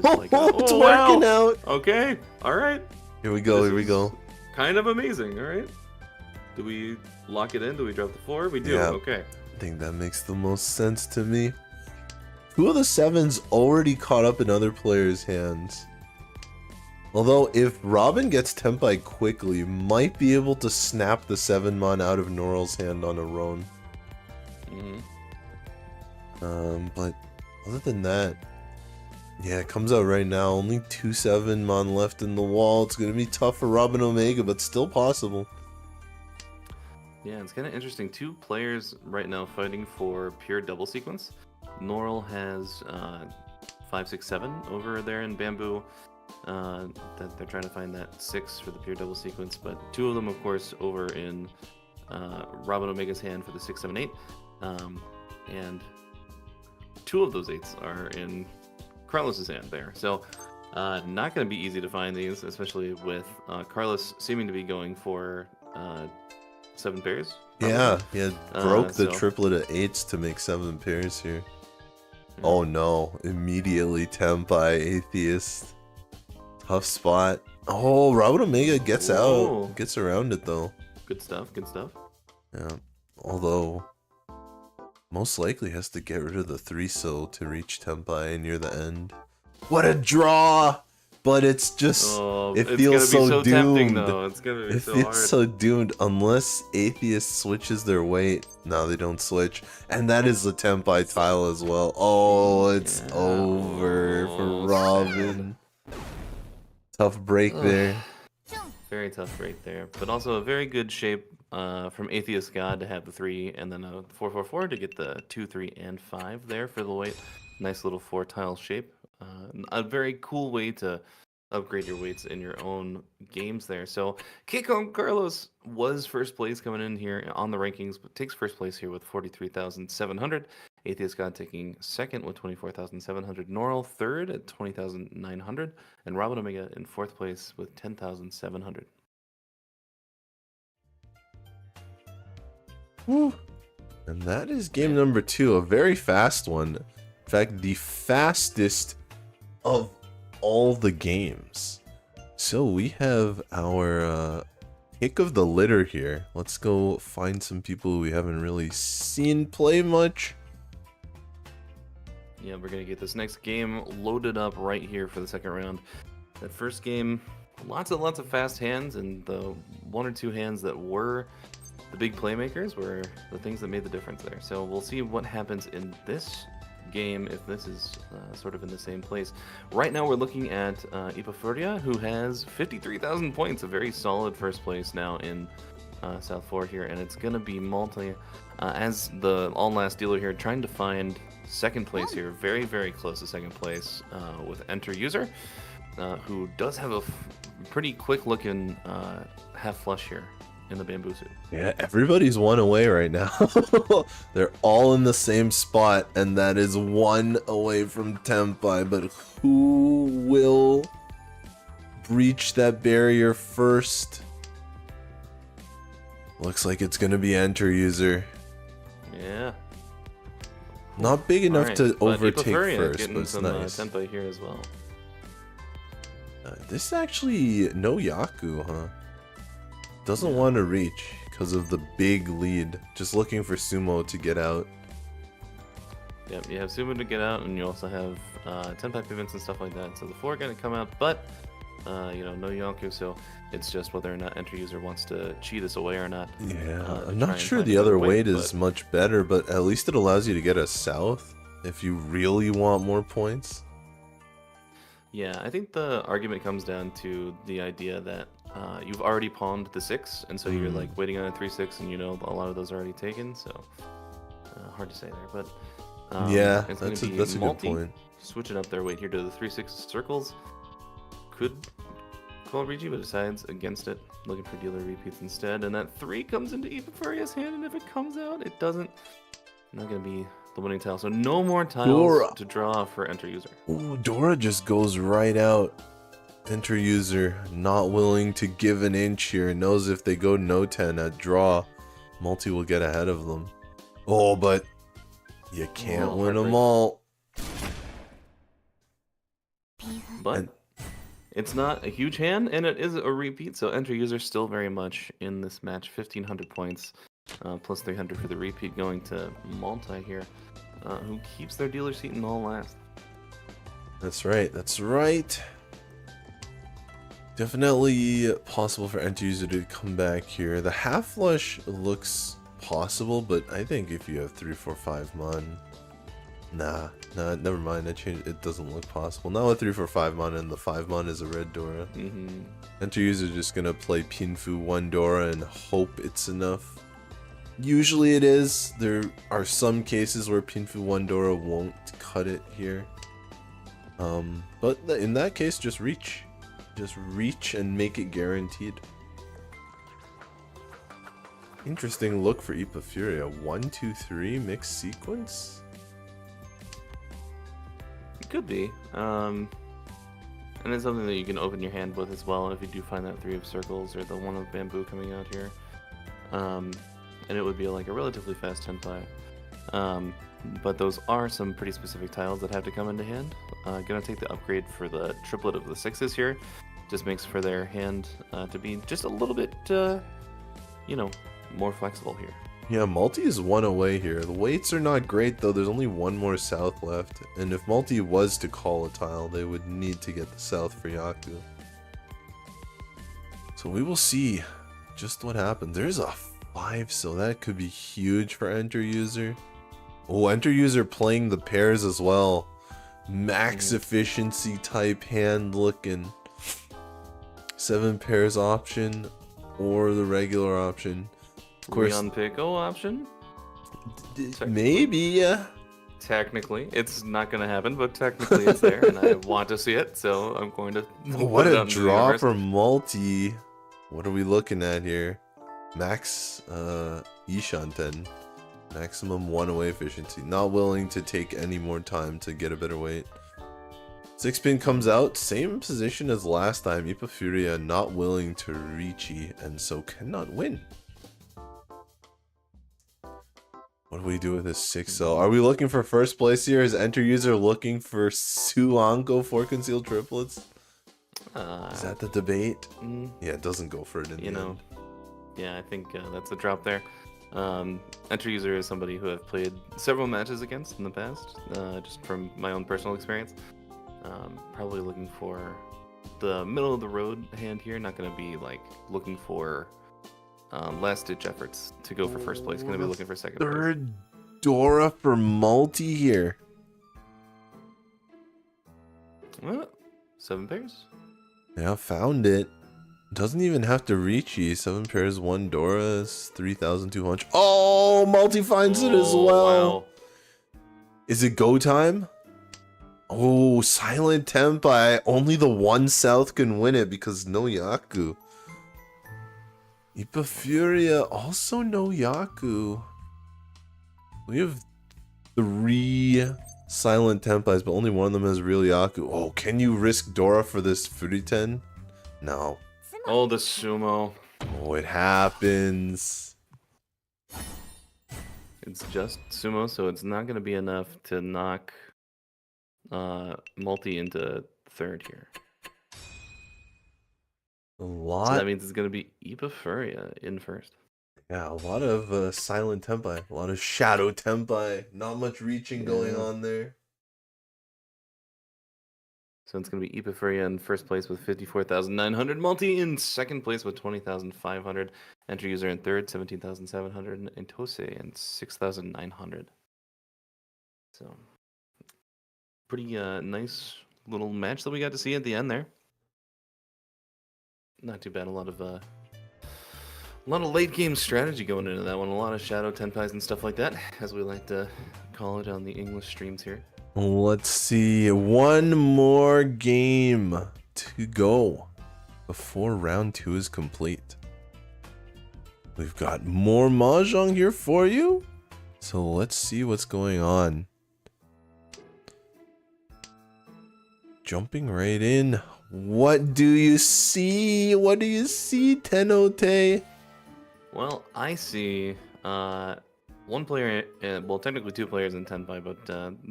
Characters it's wow. working out. Okay, alright. Here we go, This here we is go. Kind of amazing, alright? Do we lock it in? Do we drop the 4? We do, Yeah. okay. I think that makes the most sense to me. 2 of the 7s already caught up in other players' hands. Although, if Robin gets Tenpai quickly, might be able to snap the 7-mon out of Noral's hand on a Roan. But other than that, yeah, it comes out right now. Only 2 7-mon left in the wall. It's gonna be tough for Robin Omega, but still possible. Yeah, it's kind of interesting. 2 players right now fighting for pure double sequence. Noral has 5, 6, 7 over there in Bamboo. That they're trying to find that 6 for the pure double sequence, but 2 of them, of course, over in Robin Omega's hand for the 6, 7, 8. And 2 of those 8s are in Carlos's hand there. So not going to be easy to find these, especially with Carlos seeming to be going for 7 pairs. Yeah, yeah, broke the so- triplet of 8s to make 7 pairs here. Oh no, immediately Tenpai, Atheist. Tough spot. Oh, Robin Omega gets Whoa. out. Gets around it though. Good stuff, good stuff. Yeah. Although, most likely has to get rid of the 3-so to reach Tenpai near the end. What a draw! But it's just, Oh, it it's feels gonna be so tempting, doomed. though. It's gonna be It so feels hard. so doomed unless Atheist switches their weight. No, they don't switch. And that is the Tenpai tile as well. Oh, it's Yeah. over Oh, for Robin. Tough break there. Very tough right there. But also a very good shape from Atheist God to have the 3 and then a 4-4-4 to get the 2, 3, and 5 there for the weight. Nice little 4-tile shape. A very cool way to upgrade your weights in your own games there. So Kiko Carlos was first place coming in here on the rankings, but takes first place here with 43,700. Atheist God taking second with 24,700. Norrell third at 20,900. And Robin Omega in fourth place with 10,700. Woo. And that is game number 2, a very fast one. In fact, the fastest of all the games. So we have our pick of the litter here. Let's go find some people we haven't really seen play much. Yeah, we're going to get this next game loaded up right here for the second round. That first game, lots of fast hands, and the 1 or 2 hands that were the big playmakers were the things that made the difference there. So we'll see what happens in this game if this is sort of in the same place. Right now we're looking at Ipafuria, who has 53,000 points, a very solid first place now in South 4 here, and it's going to be multi as the all-last dealer here trying to find second place here, very close to second place with Enter User, who does have a pretty quick looking half flush here in the bamboo suit. Yeah, everybody's 1 away right now. They're all in the same spot, and that is 1 away from Tempai. But who will breach that barrier first? Looks like it's gonna be Enter User. Yeah. Not big enough Alright, to but overtake Ipafuria first, getting but it's some nice. tempo here as well. This is actually no Yaku, huh? Doesn't want to reach because of the big lead. Just looking for Sumo to get out. Yep, you have Sumo to get out, and you also have 10-pack events and stuff like that. So the 4 are going to come out, but no Yonku, so it's just whether or not Enter User wants to cheat us away or not. Yeah, I'm try not and sure find the another other weight, weight is much better, but at least it allows you to get a south if you really want more points. Yeah, I think the argument comes down to the idea that you've already pawned the 6, and so you're like waiting on a 3-6, and a lot of those are already taken, so hard to say there, but yeah, it's that's gonna be a good multi, point. switching up their weight here to the 3-6 circles. Could call Rigi, but decides against it, looking for dealer repeats instead, and that 3 comes into Ipafuria's hand, and if it comes out, it doesn't. Not gonna be the winning tile, so no more tiles Dora. to draw for Enter User. Ooh, Dora just goes right out. Enter User not willing to give an inch here. Knows if they go no 10 at draw, Multi will get ahead of them. Oh, but you can't win them all. But it's not a huge hand, and it is a repeat, so Enter User still very much in this match. 1,500 points, plus 300 for the repeat, going to Multi here, who keeps their dealer seat in all last. That's right, that's right. Definitely possible for Enter User to come back here. The half flush looks possible, but I think if you have 3, 4, 5 mon, nah, never mind. I changed. It doesn't look possible. Now with 3, 4, 5 mon, and the 5 mon is a red Dora. Enter User just gonna play Pinfu 1 Dora and hope it's enough. Usually it is. There are some cases where Pinfu 1 Dora won't cut it here. But in that case, just reach. Just reach and make it guaranteed. Interesting look for Ipafuria. 1, 2, 3 mixed sequence? It could be. And it's something that you can open your hand with as well if you do find that 3 of circles or the 1 of bamboo coming out here. And it would be like a relatively fast 10-5. But those are some pretty specific tiles that have to come into hand. Gonna take the upgrade for the triplet of the 6s here. Just makes for their hand to be just a little bit, more flexible here. Yeah, Multi is 1 away here. The weights are not great though. There's only 1 more south left. And if Multi was to call a tile, they would need to get the south for Yaku. So we will see just what happens. There's a 5, so that could be huge for Enter User. Oh, Enter User playing the pairs as well. Max efficiency type hand looking. 7 pairs option or the regular option. Of course, Leon Pico option? maybe. Technically, it's not going to happen, but technically it's there, and I want to see it, so I'm going to. Oh, what put it a on the draw universe. for multi. What are we looking at here? Max Ishanten. Maximum 1-away efficiency. Not willing to take any more time to get a better weight. 6-pin comes out. Same position as last time. Ipa Furia not willing to reachy and so cannot win. What do we do with this 6L? Are we looking for first place here? Is enter user looking for Suanko for concealed triplets? Is that the debate? Yeah, it doesn't go for it in the end. Yeah, I think that's a drop there. Enter user is somebody who I've played several matches against in the past, just from my own personal experience. Probably looking for the middle of the road hand here. Not going to be like looking for last ditch efforts to go for first place. Going to be looking for second place. Third Dora for multi here. 7 pairs. Yeah, found it. Doesn't even have to reach you. 7 pairs, 1 Dora is 3,200. Oh, multi finds it as well. Wow. Is it go time? Oh, Silent Tempai. Only the 1 South can win it because no Yaku. Ipa Furia, also no Yaku. We have 3 Silent Tempais, but only one of them has real Yaku. Oh, can you risk Dora for this Furiten? No. Oh, the sumo. Oh, it happens. It's just sumo, so it's not going to be enough to knock multi into third here. A lot. So that means it's going to be Ipa Furia in first. Yeah, a lot of Silent Tempai. A lot of Shadow Tempai. Not much reaching going on there. So it's going to be Ipa Furia in first place with 54,900. Multi in second place with 20,500. Enter user in third, 17,700. And Tosei in 6,900. So, pretty nice little match that we got to see at the end there. Not too bad. A lot of late game strategy going into that one. A lot of Shadow Tenpais and stuff like that, as we like to call it on the English streams here. Let's see. One more game to go before round 2 is complete. We've got more Mahjong here for you. So let's see what's going on. Jumping right in. What do you see? What do you see, Tenote? Well, I see one player, well, technically 2 players in Tenpai, but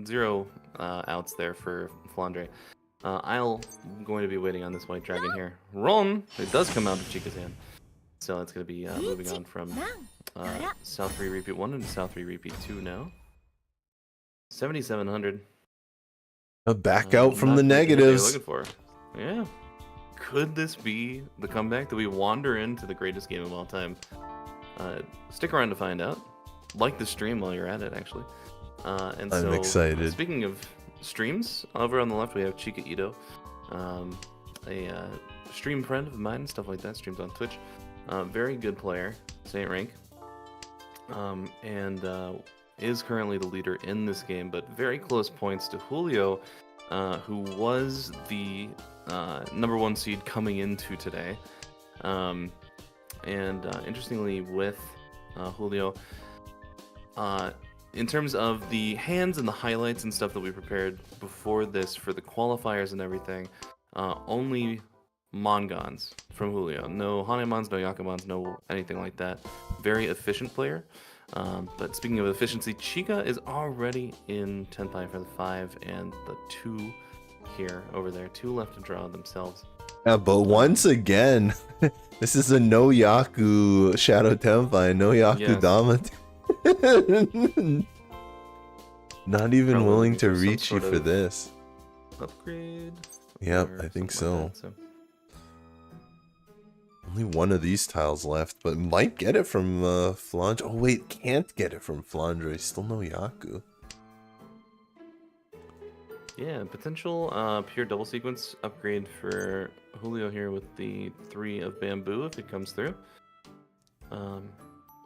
0 outs there for Flandre. I'm going to be waiting on this white dragon here. Ron! It does come out of Chica's hand. So it's going to be moving on from South 3 Repeat 1 into South 3 Repeat 2 now. 7,700. A back out from Not the quite what you're negatives. looking for. Yeah. Could this be the comeback that we wander into the greatest game of all time? Stick around to find out. Like the stream while you're at it, actually. And I'm so, excited. Speaking of streams, over on the left we have Chika Ito, a stream friend of mine, stuff like that. Streams on Twitch. Very good player, Saint rank, and is currently the leader in this game, but very close points to Julio, who was the number 1 seed coming into today. And interestingly, with Julio, in terms of the hands and the highlights and stuff that we prepared before this for the qualifiers and everything, only Mongons from Julio. No Hanemons, no Yakumons, no anything like that. Very efficient player. But speaking of efficiency, Chica is already in Tenpai for the 5 and the 2 here, over there. 2 left to draw themselves. Yeah, but once again, this is a no Yaku Shadow Tenpai, no Yaku Yes. Dama. Not even Probably willing looking to for some reach you sort for of this. Upgrade? Yep, or I think something like so. that, Only one of these tiles left, but might get it from Flandre. Oh wait, can't get it from Flandre. Still no Yaku. Yeah, potential pure double sequence upgrade for Julio here with the 3 of bamboo if it comes through.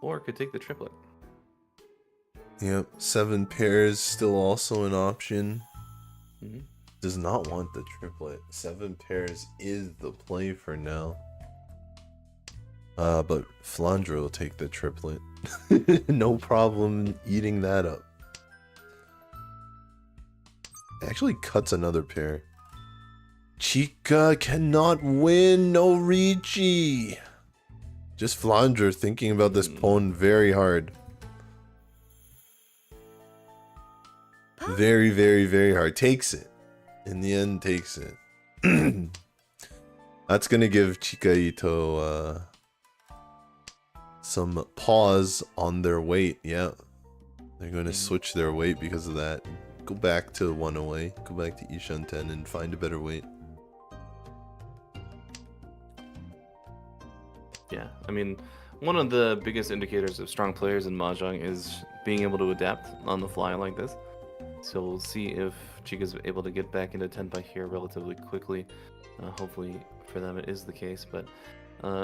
Or could take the triplet. Yep, 7 pairs still also an option. Mhm. Does not want the triplet. 7 pairs is the play for now. But Flandre will take the triplet. No problem eating that up. Actually cuts another pair. Chica cannot win. No Ricci. Just Flandre thinking about this pawn very hard. Very, very, very hard. Takes it. In the end, takes it. That's gonna give Chicaito some pause on their weight. Yeah, they're gonna switch their weight because of that. Go back to 108. Go back to Ishan 10 and find a better weight. Yeah, I mean, one of the biggest indicators of strong players in Mahjong is being able to adapt on the fly like this. So we'll see if Chica's able to get back into Tenpai here relatively quickly. Hopefully for them it is the case, but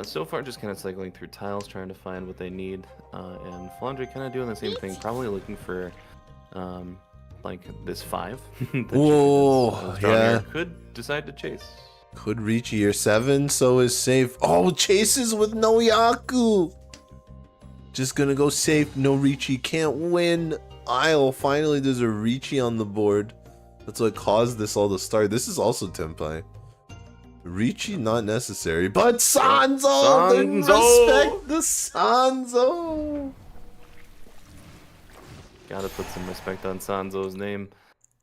so far just kind of cycling through tiles, trying to find what they need. And Flandre kind of doing the same thing, probably looking for like this 5. that Whoa, yeah. Could decide to chase. Could reach year 7, so is safe. Oh, chases with no Yaku. Just gonna go safe. No Ricci, can't win. Isle, finally there's a Ricci on the board. That's what caused this all to start. This is also Tenpai. Ricci not necessary, but Sanzo! They respect the Sanzo! Gotta put some respect on Sanzo's name.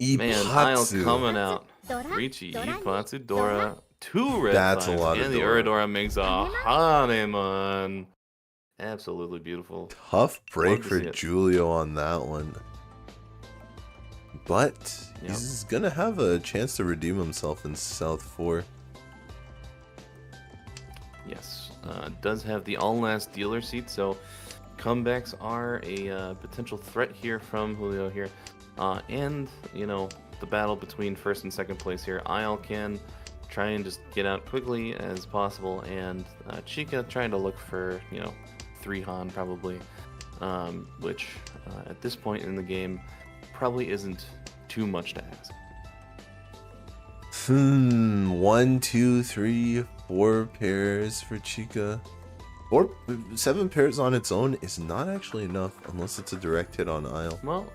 Ipatsu. Man, Isle coming out. Ricci, Ipatsu, Dora, 2 red That's a 5s, lot of and the Dora. Uridora makes a Hanemon. Absolutely beautiful. Tough break Love to for see it. Julio on that one. But he's gonna have a chance to redeem himself in South 4. Yes, does have the all-last dealer seat, so comebacks are a potential threat here from Julio here. And, you know, the battle between first and second place here. Isle can try and just get out quickly as possible, and Chica trying to look for, you know, 3 Han probably, which at this point in the game probably isn't too much to ask. 1, 2, 3, 4 pairs for Chica. 7 pairs on its own is not actually enough unless it's a direct hit on Isle. Well,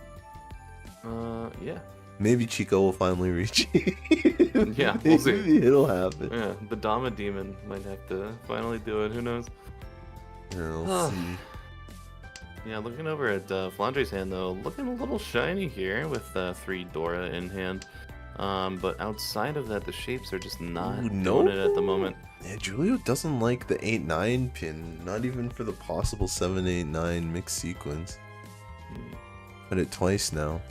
yeah. Maybe Chica will finally reach. Yeah, we'll see. Maybe it'll happen. Yeah, the Dama Demon might have to finally do it. Who knows? Yeah, we'll see. Yeah, looking over at Flandre's hand, though, looking a little shiny here with 3 Dora in hand. But outside of that, the shapes are just not doing it at the moment. Yeah, Julio doesn't like the 8-9 pin, not even for the possible 7-8-9 mixed sequence. Put it twice now.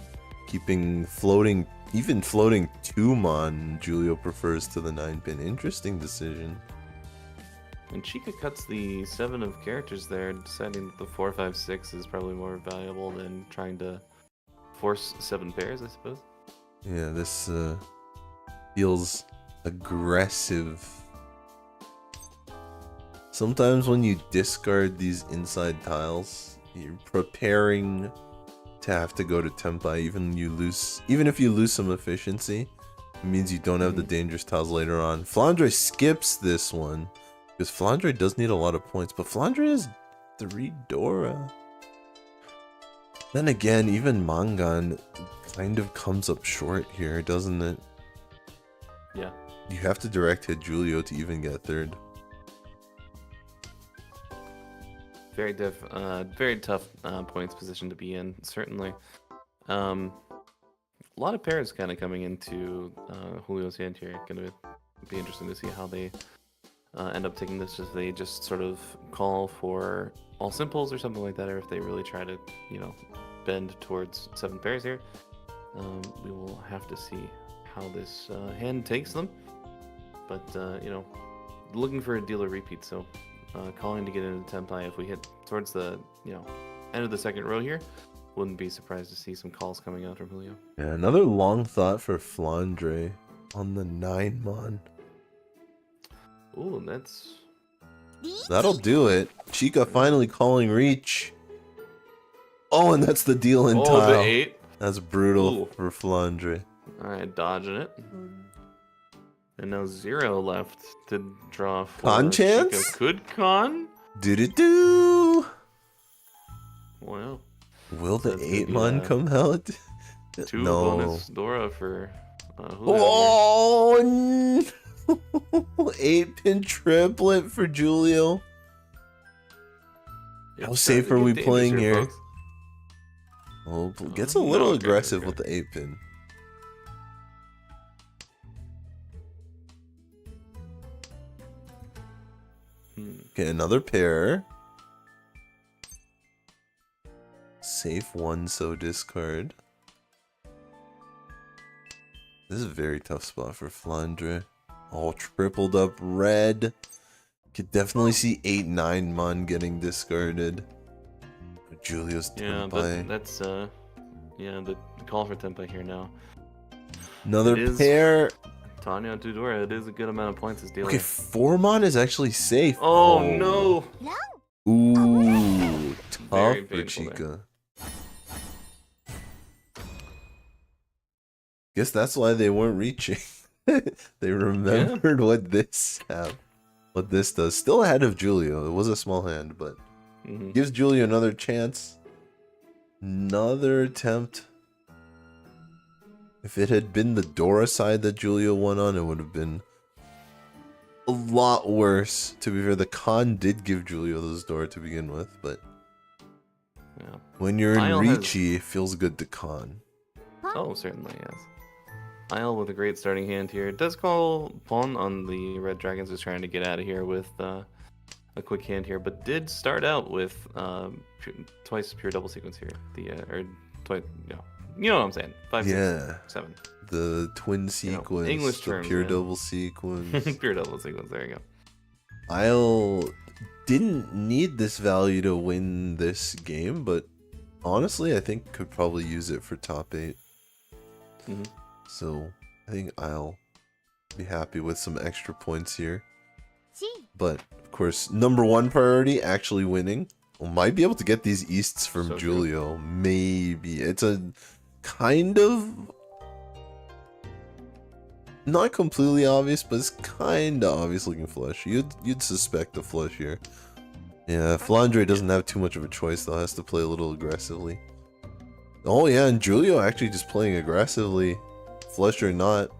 Keeping floating, even floating 2 Mon, Julio prefers to the 9 pin. Interesting decision. And Chica cuts the 7 of characters there, deciding that the 4, 5, 6 is probably more valuable than trying to force 7 pairs, I suppose. Yeah, this feels aggressive. Sometimes when you discard these inside tiles, you're preparing to have to go to Tenpai. Even if you lose some efficiency, it means you don't have the dangerous tiles later on. Flandre skips this one because Flandre does need a lot of points, but Flandre has 3 Dora. Then again, even Mangan kind of comes up short here, doesn't it? Yeah. You have to direct hit Julio to even get 3rd. Very tough points position to be in, certainly. A lot of pairs kind of coming into Julio's hand here. Going to be interesting to see how they end up taking this. If they just sort of call for all simples or something like that, or if they really try to, you know, bend towards 7 pairs here. We will have to see how this hand takes them. But, you know, looking for a dealer repeat, so calling to get into Tenpai if we hit towards the, you know, end of the second row here. Wouldn't be surprised to see some calls coming out from Julio. Yeah, another long thought for Flandre on the 9-mon. Ooh, that's... That'll do it. Chica finally calling reach. Oh, and that's the deal in tile. the 8. That's brutal Ooh. for Flandre. Alright, dodging it. And now 0 left to draw for Con chance? Chica. Could con? Do-do-do! Well, Will the That's gonna be, 8-mon come out? 2 No. bonus Dora for Julio. here. Oh, no. 8-pin triplet for Julio. How It's safe starting are to we get playing dangerous here? folks. Oh, gets a little okay, aggressive okay. with the 8-pin. Okay, another pair. Safe one, so discard. This is a very tough spot for Flandre. All tripled up red. Could definitely see 8-9-mon getting discarded. But Julio's Yeah, Tempai. but that's yeah, the call for Tempai here now. Another it is- pair. Tanya Tudora, it is a good amount of points this dealer. Okay, 4-mon is actually safe. Oh no! Ooh, tough Very for painful there. Chica. Guess that's why they weren't reaching. They remembered what this does. Still ahead of Julio. It was a small hand, but Mhm. gives Julio another chance. Another attempt. If it had been the Dora side that Julio won on, it would have been a lot worse. To be fair, the con did give Julio those Dora to begin with, but Yeah. when you're in Isle has- Reachy, it feels good to con. Oh, certainly, yes. Isle with a great starting hand here. It does call pawn on the Red Dragons, just trying to get out of here with a quick hand here, but did start out with twice pure double sequence here. Or twice, you know what I'm saying. 5, Yeah. 6, 7. The twin know, sequence, English the terms, pure man. double sequence. Pure double sequence, there you go. Isle didn't need this value to win this game, but honestly, I think could probably use it for top 8. Mhm. So I think I'll be happy with some extra points here. ち But of course, number 1 priority, actually winning. We might be able to get these Easts from So true. Julio. Maybe. It's a kind of not completely obvious, but it's kind of obvious looking flush. You'd suspect a flush here. Yeah, Flandre doesn't have too much of a choice though. Has to play a little aggressively. Oh yeah, and Julio actually just playing aggressively, flush or not.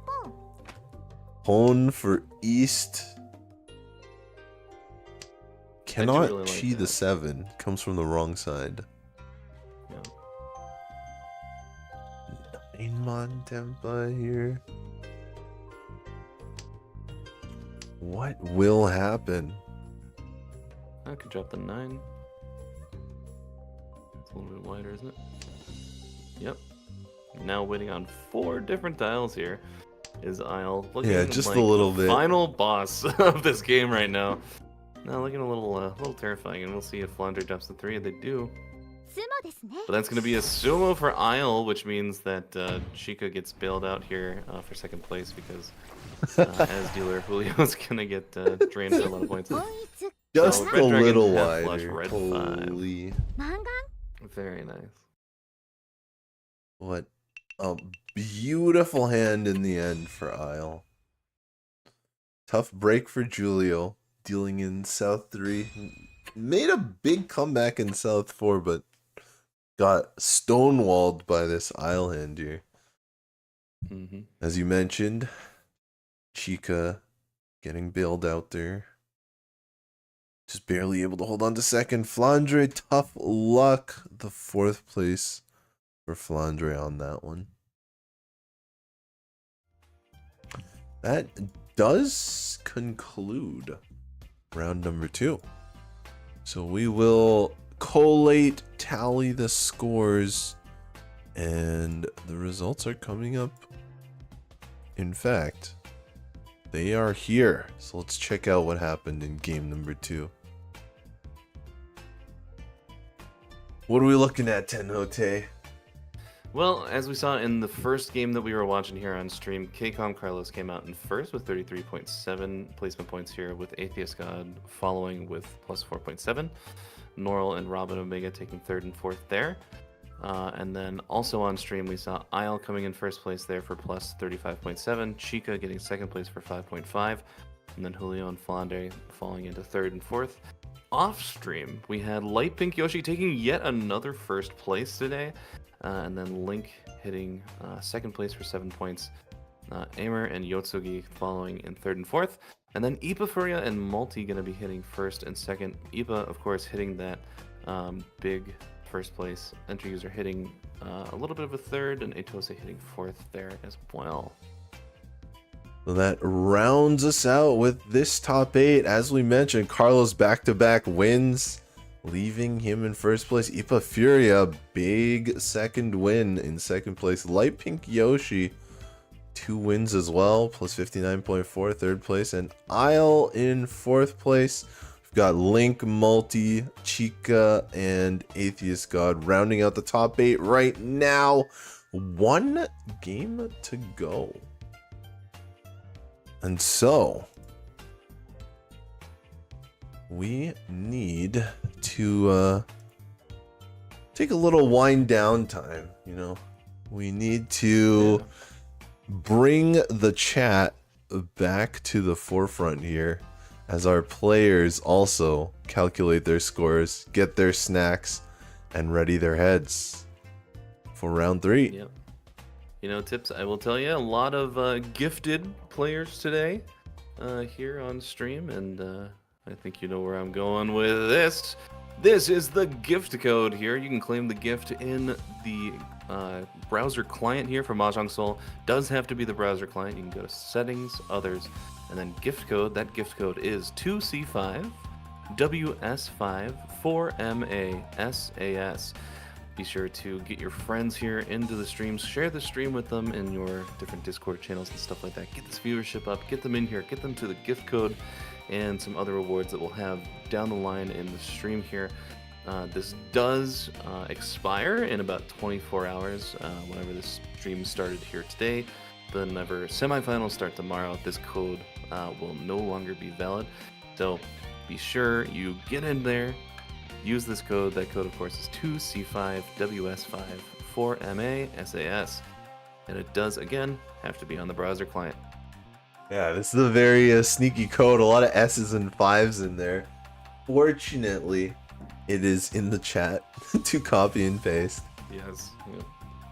Pawn for East. Cannot really like chi the that. 7. Comes from the wrong side. Yeah. 9-mon Tempa here. What will happen? I could drop the 9. It's a little bit wider, isn't it? Yep. Now waiting on 4 different tiles here is Isle. Looking Yeah, just like a little the bit. final boss of this game right now. Now looking a little terrifying, and we'll see if Flandre drops the 3. They do. つもですね But that's going to be a sumo for Isle, which means that Chica gets bailed out here for second place because as dealer, Julio's going to get drained for a lot of points. 統一 Just Red a Dragon little half flush, wider. red 5. Holy. マンガン Very nice. What a beautiful hand in the end for Isle. Tough break for Julio, dealing in South 3. Made a big comeback in South 4, but got stonewalled by this Isle hand here. Hmm. As you mentioned, Chica getting bailed out there. Just barely able to hold on to second. Flandre, tough luck. The 4th place for Flandre on that one. That does conclude round number 2. So we will collate, tally the scores, and the results are coming up. In fact, they are here. So let's check out what happened in game number 2. What are we looking at, Tenhote? Well, as we saw in the first game that we were watching here on stream, KCOM Carlos came out in first with 33.7 placement points here, with Atheist God following with plus 4.7. Norl and Robin Omega taking third and fourth there. And then also on stream, we saw Isle coming in first place there for plus 35.7. Chica getting second place for 5.5. And then Julio and Flandre falling into third and fourth. Off stream, we had Light Pink Yoshi taking yet another first place today. And then Link hitting second place for 7 points. Aimer and Yotsugi following in third and fourth. And then Ipa Furia and Multi going to be hitting first and second. Ipa, of course, hitting that big first place. Entry user hitting a little bit of a third, and Atose hitting fourth there as well. So that rounds us out with this top 8. As we mentioned, Carlos back-to-back wins, leaving him in first place. Ipa Furia, big second win in second place. Light Pink Yoshi, 2 wins as well, plus 59.4, third place. And Isle in fourth place. We've got Link, Multi, Chica, and Atheist God rounding out the top 8 right now. 1 game to go. And so, we need to take a little wind down time, you know. We need to bring the chat back to the forefront here as our players also calculate their scores, get their snacks, and ready their heads for round 3. Yep. You know, Tips, I will tell you, a lot of gifted players today here on stream, and I think you know where I'm going with this. This is the gift code here. You can claim the gift in the browser client here for Mahjong Soul. Does have to be the browser client. You can go to Settings, Others, and then Gift Code. That gift code is 2C5 WS5 4MASAS. Be sure to get your friends here into the streams. Share the stream with them in your different Discord channels and stuff like that. Get this viewership up. Get them in here. Get them to the gift code and some other rewards that we'll have down the line in the stream here. This does expire in about 24 hours. Whenever this stream started here today, then whenever semifinals start tomorrow, this code will no longer be valid. So be sure you get in there. Use this code. That code, of course, is 2C5WS5 4MASAS. And it does, again, have to be on the browser client. Yeah, this is a very sneaky code. A lot of S's and 5s in there. Fortunately, it is in the chat to copy and paste. Yes.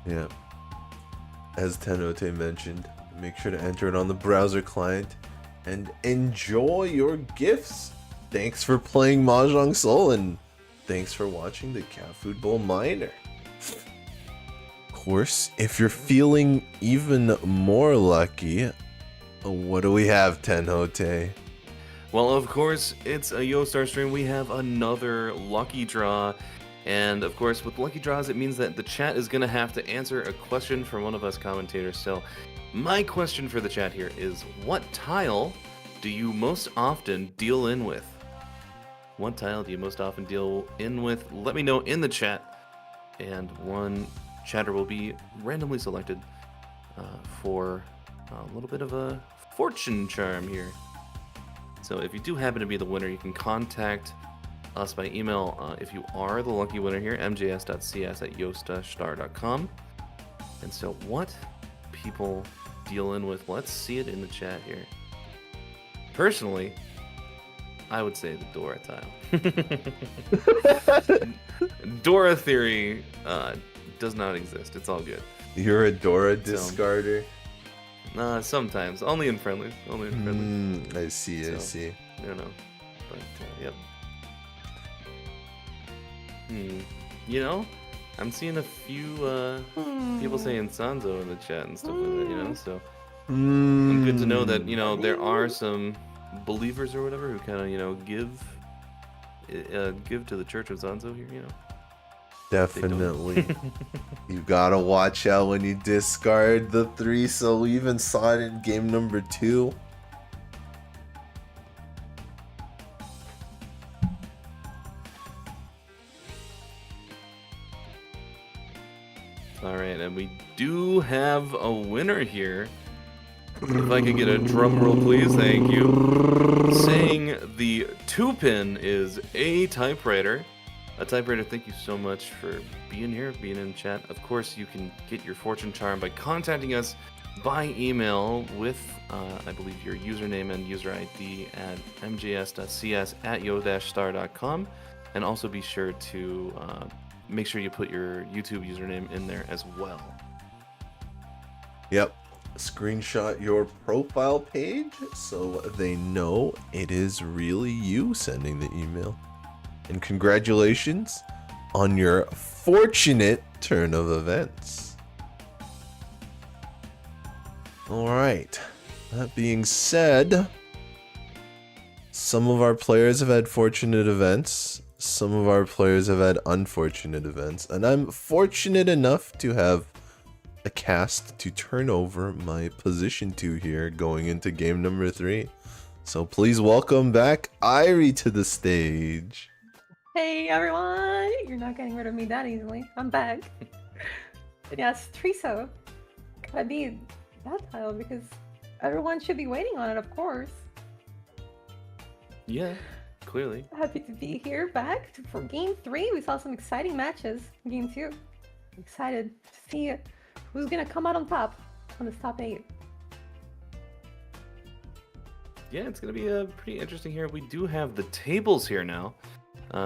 Yeah. As Tenhote mentioned, make sure to enter it on the browser client and enjoy your gifts. Thanks for playing Mahjong Soul, and thanks for watching the Catfood Bowl Minor. Of course, if you're feeling even more lucky, what do we have, Tenhote? Well, of course, it's a Yostar stream. We have another lucky draw. And of course, with lucky draws, it means that the chat is going to have to answer a question from one of us commentators. So my question for the chat here is, what tile do you most often deal in with? What tile do you most often deal in with? Let me know in the chat. And one chatter will be randomly selected for a little bit of a fortune charm here. So if you do happen to be the winner, you can contact us by email if you are the lucky winner here, mjs.cs@yostar.com. And so what people deal in with, let's see it in the chat here. Personally, I would say the Dora tile. Dora theory does not exist. It's all good. You're a Dora discarder? Sometimes. Only in friendlies. Only in friendlies. I see, I see. You know. But, yep. You know, I'm seeing a few people saying Sanzo in the chat and stuff like that, you know, so I'm good to know that, you know, there are some believers or whatever who kind of, you know, give to the Church of Zanzo here, you know. Definitely. You gotta watch out when you discard the 3, so we even saw it in game number 2. All right, and we do have a winner here. If I could get a drum roll, please. Thank you. Saying the 2-pin is a typewriter. A typewriter, thank you so much for being here, being in chat. Of course, you can get your fortune charm by contacting us by email with, I believe, your username and user ID at mjs.cs@yo-star.com. And also be sure to make sure you put your YouTube username in there as well. Yep. Screenshot your profile page so they know it is really you sending the email. And congratulations on your fortunate turn of events. Alright. That being said, some of our players have had fortunate events. Some of our players have had unfortunate events. And I'm fortunate enough to have a cast to turn over my position to here going into game number 3. So please welcome back Irie to the stage. Hey everyone! You're not getting rid of me that easily. I'm back. And yes, Triso. Gotta be that title because everyone should be waiting on it, of course. Yeah, clearly. Happy to be here back for game 3. We saw some exciting matches in game 2. I'm excited to see who's gonna come out on top on this top 8. Yeah, it's going to be pretty interesting here. We do have the tables here now.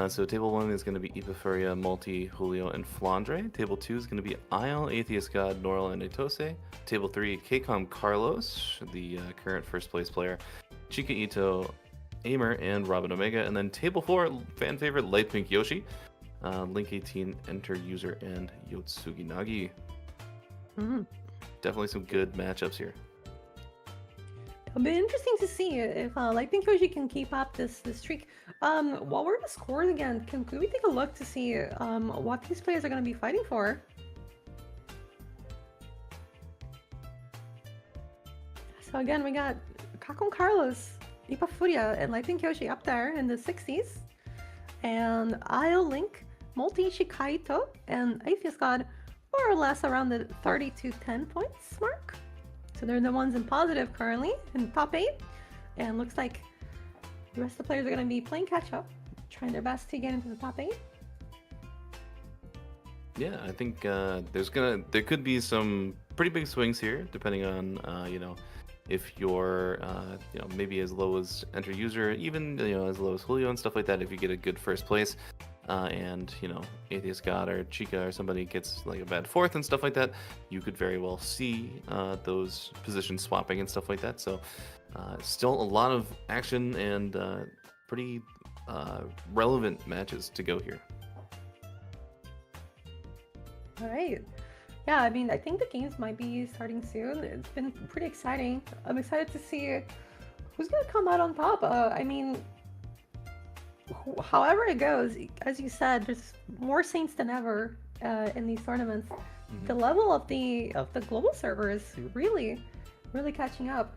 So table 1 is going to be Ipafuria, Multi, Julio, and Flandre. Table 2 is going to be Isle, Atheist God, Norl, and Etose. Table 3, KCOM Carlos, the current first place player, Chika Ito, Aimer, and Robin Omega. And then table 4, fan favorite, Light Pink Yoshi, Link 18, Enter User, and Yotsugi Nagi. Definitely some good matchups here. It'll be interesting to see if Light Pink Yoshi can keep up this streak. While we're in the scores again, could we take a look to see what these players are going to be fighting for? So again, we got Kakon Carlos, Ipafuria, and Light Pink Yoshi up there in the 60s. And Isle, Link, Multi, Shikaito, and Atheist God more or less around the 30 to 10 points mark. So they're the ones in positive currently in the top 8. And looks like the rest of the players are going to be playing catch up, trying their best to get into the top 8. Yeah, I think there could be some pretty big swings here, depending on if you're maybe as low as Enter User, even as low as Julio and stuff like that. If you get a good first place, and Atheist God or Chica or somebody gets like a bad 4th and stuff like that, you could very well see those positions swapping and stuff like that. So still a lot of action and pretty relevant matches to go here. All right. Yeah, I mean, I think the games might be starting soon. It's been pretty exciting. I'm excited to see who's going to come out on top. I mean, however it goes, as you said, there's more Saints than ever in these tournaments. The level of the global server is really catching up.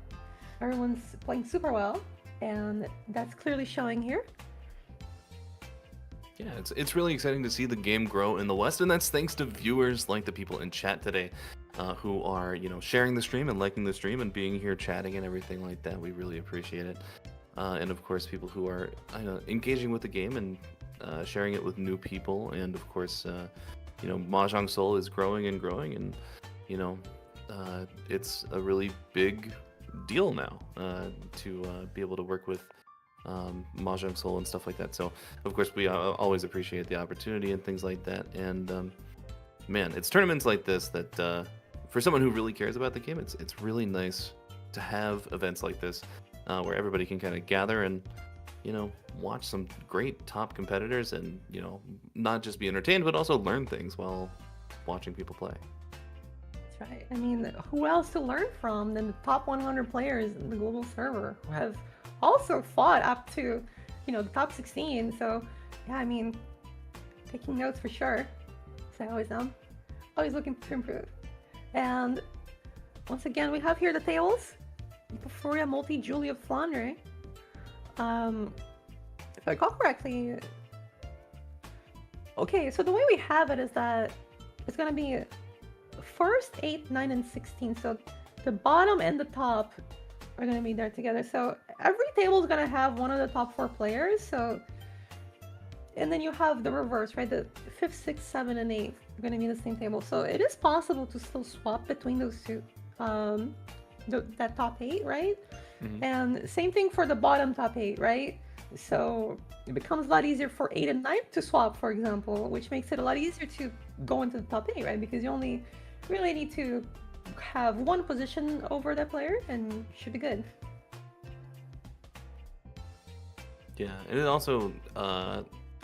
Everyone's playing super well, and that's clearly showing here. Yeah, it's really exciting to see the game grow in the West, and that's thanks to viewers like the people in chat today, who are sharing the stream and liking the stream and being here chatting and everything like that. We really appreciate it. And of course, people who are engaging with the game and sharing it with new people. And of course, Mahjong Soul is growing and growing, and it's a really big deal now to be able to work with Mahjong Soul and stuff like that. So of course, we always appreciate the opportunity and things like that. And man, it's tournaments like this that for someone who really cares about the game, it's really nice to have events like this. Where everybody can kind of gather and, watch some great top competitors and, not just be entertained, but also learn things while watching people play. That's right. I mean, who else to learn from than the top 100 players in the global server who have also fought up to, the top 16. So, yeah, I mean, taking notes for sure. So I always am. Always looking to improve. And once again, we have here the tables. Ipafuria, Multi, Julia, Flandre. If I recall correctly, okay, so the way we have it is that it's gonna be first 8, 9, and 16. So the bottom and the top are gonna be there together. So every table is gonna have one of the top 4 players. So, and then you have the reverse, right? The 5th, 6th, 7, and 8 are gonna be in the same table. So it is possible to still swap between those two. That top 8, right? And same thing for the bottom top 8, right? So it becomes a lot easier for 8 and 9 to swap, for example, which makes it a lot easier to go into the top 8, right? Because you only really need to have one position over that player and should be good. Yeah, and it also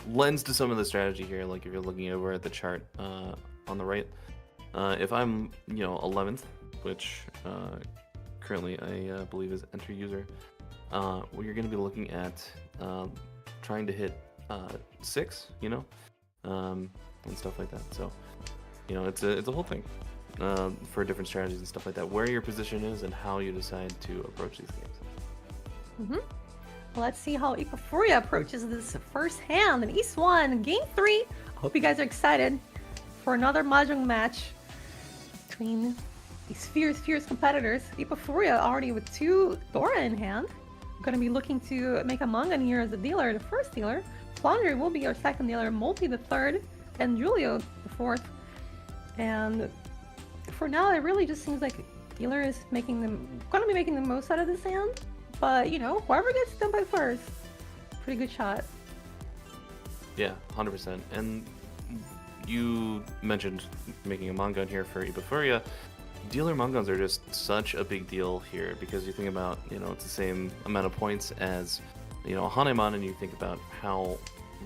lends to some of the strategy here. Like if you're looking over at the chart on the right, if I'm 11th, which currently I believe is enter user, well, you're going to be looking at trying to hit 6, and stuff like that. So it's a whole thing for different strategies and stuff like that. Where your position is and how you decide to approach these games. Let's see how Ipafuria approaches this first hand in East 1, Game 3. I hope you guys are excited for another Mahjong match between these fierce competitors. Ipafuria already with 2 Dora in hand. Going to be looking to make a Mangan here as the dealer, the first dealer. Flandre will be our second dealer, Multi the third, and Julio the fourth. And for now, it really just seems like dealer is gonna be making the most out of this hand. But whoever gets done by first, pretty good shot. Yeah, 100%. And you mentioned making a Mangan here for Ipafuria. Dealer Mangans are just such a big deal here because you think about, it's the same amount of points as, a Hanemon, and you think about how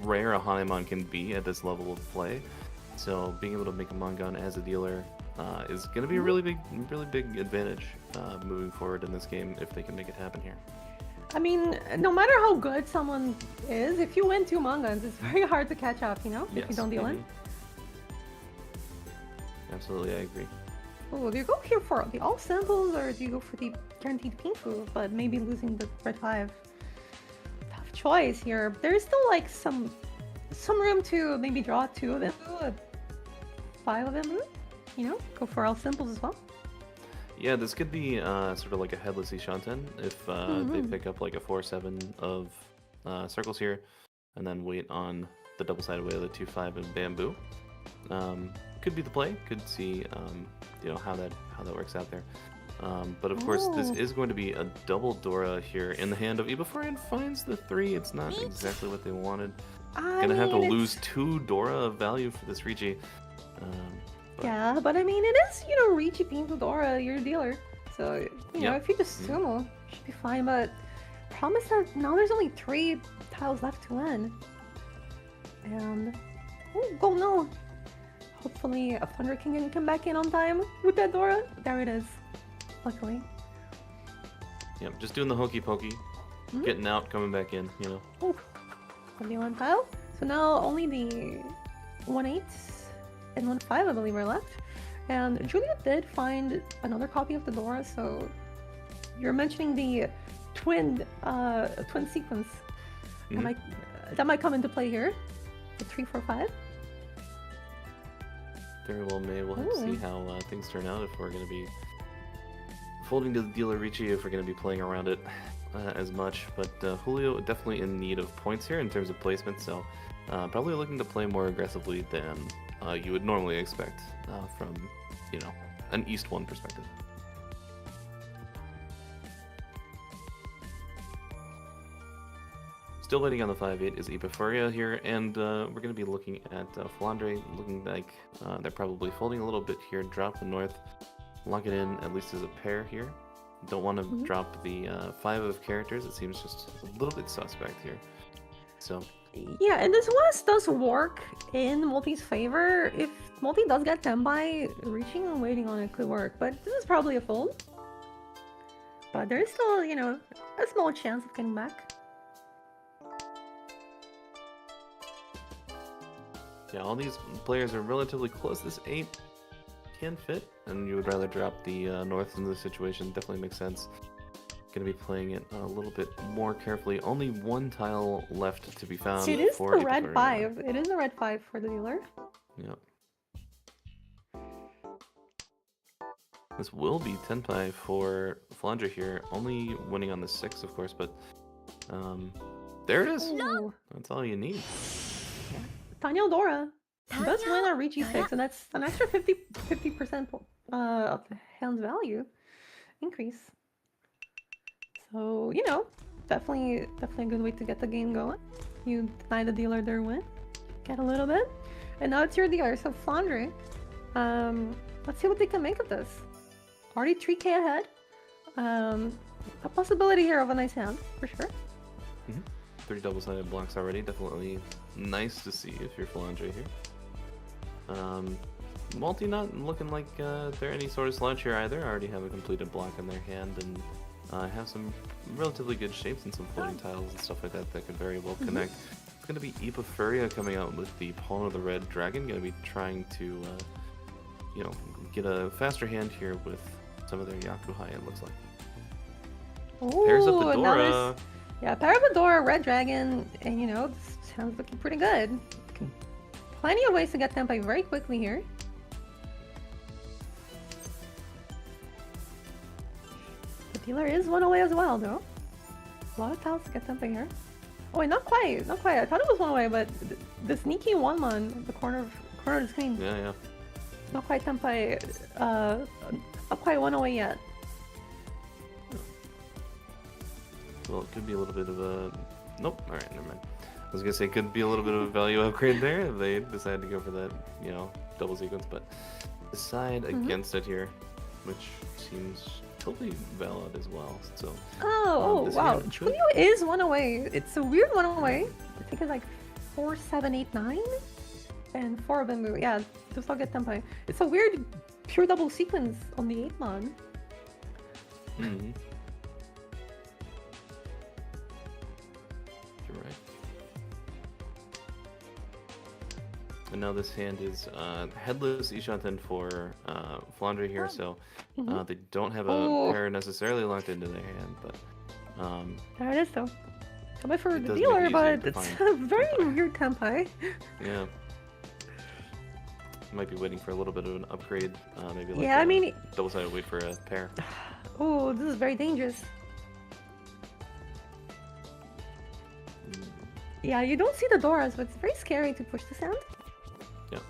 rare a Hanemon can be at this level of play. So being able to make a Mangan as a dealer is going to be a really big advantage moving forward in this game if they can make it happen here. I mean, no matter how good someone is, if you win 2 Mangans, it's very hard to catch up, if you don't deal in. Absolutely, I agree. Oh, do you go here for the all samples or do you go for the guaranteed Pinku, but maybe losing the red 5? Tough choice here. There's still like some room to maybe draw 2 of them, 5 of them, go for all simples as well. Yeah, this could be sort of like a headless Ishanten if they pick up like a 4-7 of circles here, and then wait on the double-sided way of the 2-5 and bamboo. Could be the play. Could see how that works out there. But of course, this is going to be a double Dora here in the hand of Ipafuria, and finds the 3. It's not exactly what they wanted. Gonna have to lose 2 Dora of value for this Ricci. Yeah, but I mean, it is, Ricci being the Dora, your dealer. So, if you just sumo, should be fine. But promise that now there's only 3 tiles left to win. And, oh no. Hopefully a Thunder King can come back in on time with that Dora. There it is, luckily. Yep, just doing the hokey pokey. Getting out, coming back in, Oh, only 1 tile. So now only the 1-8 and 1-5, I believe, are left. And Julia did find another copy of the Dora, so you're mentioning the twin sequence. That might come into play here. The 3-4-5. Very well may. We'll have to see how things turn out, if we're going to be folding to the dealer Ricci, if we're going to be playing around it as much. But Julio definitely in need of points here in terms of placement, so probably looking to play more aggressively than you would normally expect from, an East 1 perspective. Still waiting on the 5-8 is Ipafuria here, and we're going to be looking at Flandre, looking like they're probably folding a little bit here, drop the north, lock it in at least as a pair here. Don't want to drop the 5 of characters, it seems just a little bit suspect here. So yeah, and this West does work in Multi's favor. If Multi does get 10 by, reaching and waiting on it could work, but this is probably a fold. But there's still, a small chance of getting back. Yeah, all these players are relatively close. This 8 can fit, and you would rather drop the north into the situation. Definitely makes sense. Going to be playing it a little bit more carefully. Only 1 tile left to be found. See, it is the red 5. It is the red 5 for the dealer. Yep. This will be Tenpai for Flandre here, only winning on the 6, of course, but there it is. Ooh. That's all you need. Daniel Dora does win on Reach E6, and that's an extra 50% of the hand's value increase. So, you know, definitely a good way to get the game going. You deny the dealer their win, get a little bit, and now it's your dealer. So Flandre, let's see what they can make of this. Already 3k ahead. A possibility here of a nice hand, for sure. 3 double-sided blocks already, definitely nice to see if you're Flandre here. Multi not looking like they're any sort of slouch here either. Already have a completed block in their hand and have some relatively good shapes and some floating tiles and stuff like that that could very well connect. It's going to be Ipa Furia coming out with the Pawn of the Red Dragon. Going to be trying to, you know, get a faster hand here with some of their Yakuhai, it looks like. Ooh, Pairs up the and now Dora. there's- Yeah, pair up the Dora, Red Dragon, and you know, this sounds looking pretty good. Plenty of ways to get Tenpai very quickly here. The dealer is one away as well, though. A lot of tiles to get Tenpai here. Oh wait, not quite. I thought it was one away, but the sneaky one man in the corner of the screen. Yeah. Not quite Tenpai, not quite one away yet. Well, it could be a little bit of a... Nope, alright, never mind. I was gonna say it could be a little bit of a value upgrade there if they decide to go for that, you know, double sequence, but decide against it here, which seems totally valid as well, so... Oh, this wow. hand could- Julio is one away. It's a weird one away. I think it's like 4, 7, 8, 9? And 4 of them, yeah, to still get Tenpai. It's a weird pure double sequence on the 8-man. Mhm. You're right. And now this hand is headless Ishanten for Flandre here, so they don't have a pair necessarily locked into their hand, but There it is, though. Tenpai for It the does make dealer, it easier but to it's find a very Tenpai. weird Tenpai. yeah. Might be waiting for a little bit of an upgrade, maybe like Yeah, I a mean- double-sided wait for a pair. Oh, this is very dangerous. Yeah, you don't see the Doras, but it's very scary to push this hand. Yeah.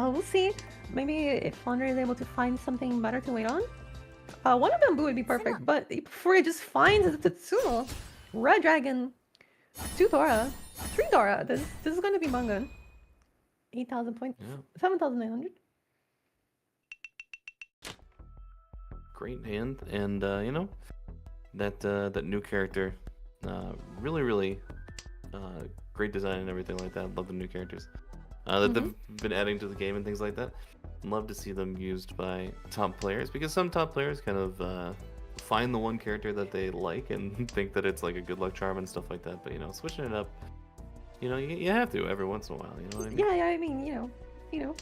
We'll see. Maybe if Flandre is able to find something better to wait on. One of them would be perfect, but before he just finds the Tsuno, Red Dragon, 2 Dora, 3 Dora. This is going to be Mangan. 8,000 points, Yeah. 7,900. Great hand, and you know, that new character, really great design and everything like that. Love the new characters that they've been adding to the game and things like that. Love to see them used by top players, because some top players kind of find the one character that they like and think that it's like a good luck charm and stuff like that. But you know, switching it up, you know, you have to every once in a while. You know what I mean? Yeah, I mean, you know.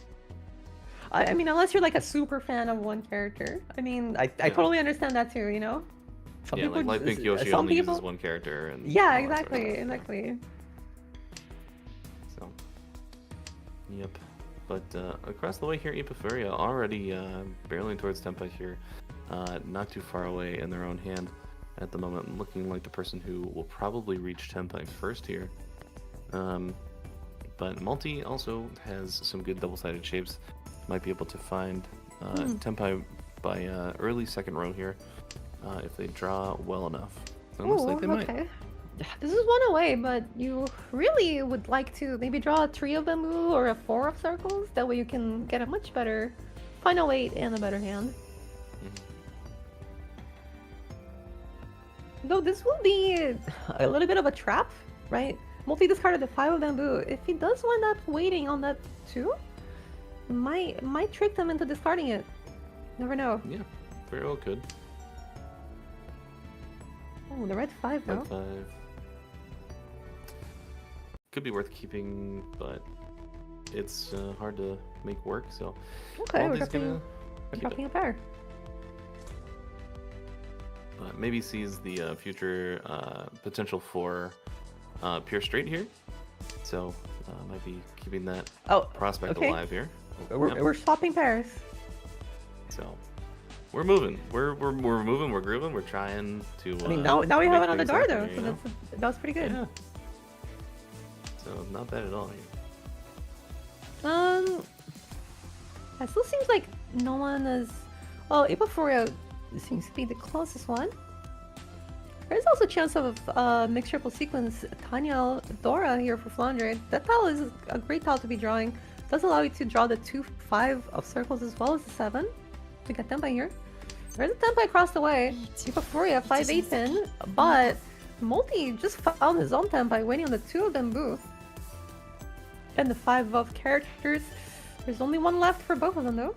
I mean, unless you're like a super fan of one character. I mean, I totally understand that too, you know? Some Yeah, like Light Pink Yoshi some only people... uses one character. And Yeah, all that sort of exactly, stuff. exactly. So, yep. But across the way here, Ipa Furia already barreling towards Tenpai here, not too far away in their own hand at the moment, looking like the person who will probably reach Tenpai first here. But Multi also has some good double-sided shapes. Might be able to find Tenpai by early second row here if they draw well enough. And looks like they might. Okay. This is one away, but you really would like to maybe draw a 3 of bamboo or a 4 of circles. That way you can get a much better final weight and a better hand. Though this will be a little bit of a trap, right? Multi discarded the 5 of bamboo. If he does wind up waiting on that 2, might trick them into discarding it. Never know. Yeah, very well could. Oh, the red 5 though. Red 5. Could be worth keeping, but it's hard to make work, so Okay, we're Multi's gonna dropping a pair. maybe sees the future potential for pure straight here, so might be keeping that Oh, prospect okay. alive here. We're swapping pairs. So we're moving. We're moving. We're grooving. We're trying to. I mean, now we make have it on the things door happen though, here, so you know? that was pretty good. Yeah. So not bad at all here. It still seems like no one is. Well, Ipaforia seems to be the closest one. There's also a chance of mixed triple sequence Tanya Dora here for Flandre. That tile is a great tile to be drawing. It does allow you to draw the 2-5 of circles as well as the 7. We got Tempai here. There's a Tempai across the way. Ipaforia 5-8 pin, but Multi just found his own Tempai waiting on the 2 of Bamboo. And the 5 of characters. There's only one left for both of them though.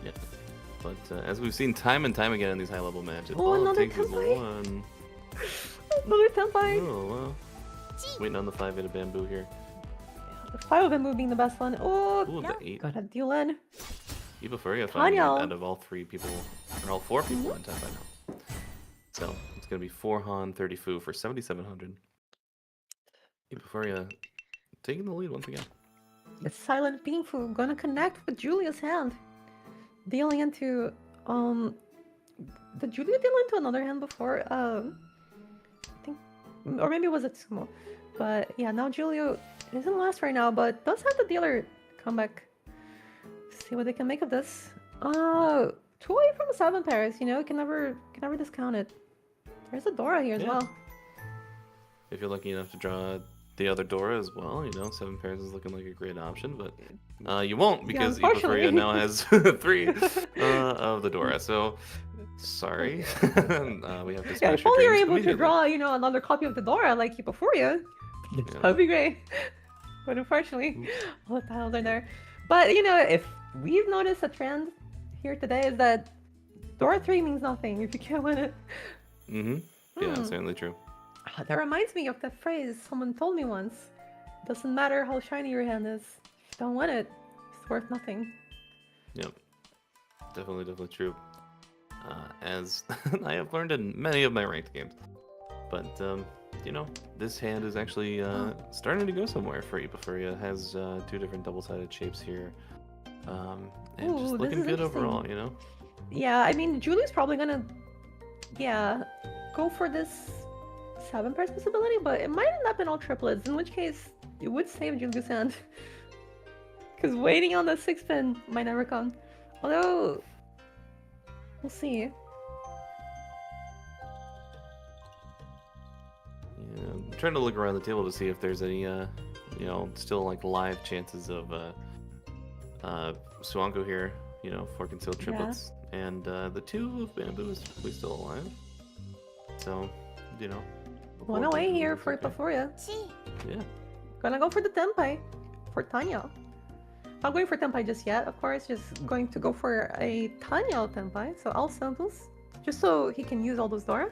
Yeah. But as we've seen time and time again in these high-level matches, Oh, all it another takes is Tempai. one. Another Tempai. Oh, well. Waiting on the 5-8 of Bamboo here. The 5 of Bamboo being the best one. Oh, Ooh, the 8. gotta deal in. Ipafuria finding it Tanya. out of all 3 people, or all 4 people in time by now. So it's gonna be 4 Han, 30 Fu for 7,700. Ipafuria taking the lead once again. The silent being fu gonna connect with Julia's hand. Dealing into did Julia deal into another hand before? I think, or maybe it was a Tsumo. But yeah, now Julia isn't last right now, but does have the dealer come back. See what they can make of this. 2 away from the 7 pairs, you know, can never discount it. There's a Dora here as Yeah. well. If you're lucky enough to draw the other Dora as well, you know, 7 pairs is looking like a great option, but you won't because unfortunately. Ipafuria now has 3 of the Dora. So sorry, we have to Yeah, smash if your only you're dreams able to immediately. draw, you know, another copy of the Dora like Ipaforia, Yeah. that'd be great. But unfortunately, all the tiles are there. But you know, if we've noticed a trend here today is that Dora 3 means nothing if you can't win it. Yeah, certainly true. That reminds me of that phrase someone told me once. Doesn't matter how shiny your hand is, if you don't win it, it's worth nothing. Yep, definitely true. As I have learned in many of my ranked games. But, you know, this hand is actually starting to go somewhere for Ipafuria. Has 2 different double-sided shapes here. And Ooh, just this looking is good overall, interesting. you know? Yeah, I mean, Julie's probably gonna, go for this 7 pairs possibility, but it might end up in all triplets, in which case it would save Julie's hand. Because waiting on the 6 pin might never come. Although, we'll see. Yeah, I'm trying to look around the table to see if there's any, you know, still like live chances of Suanko here, you know, for concealed triplets. And the 2 of Bamboo is probably still alive. So, you know. One board away definitely here looks for okay. Ipaforia. Yeah. Gonna go for the Tempai for Tanya. Not going for Tempai just yet, of course, just going to go for a Tanya Tempai, so all samples, just so he can use all those Dora.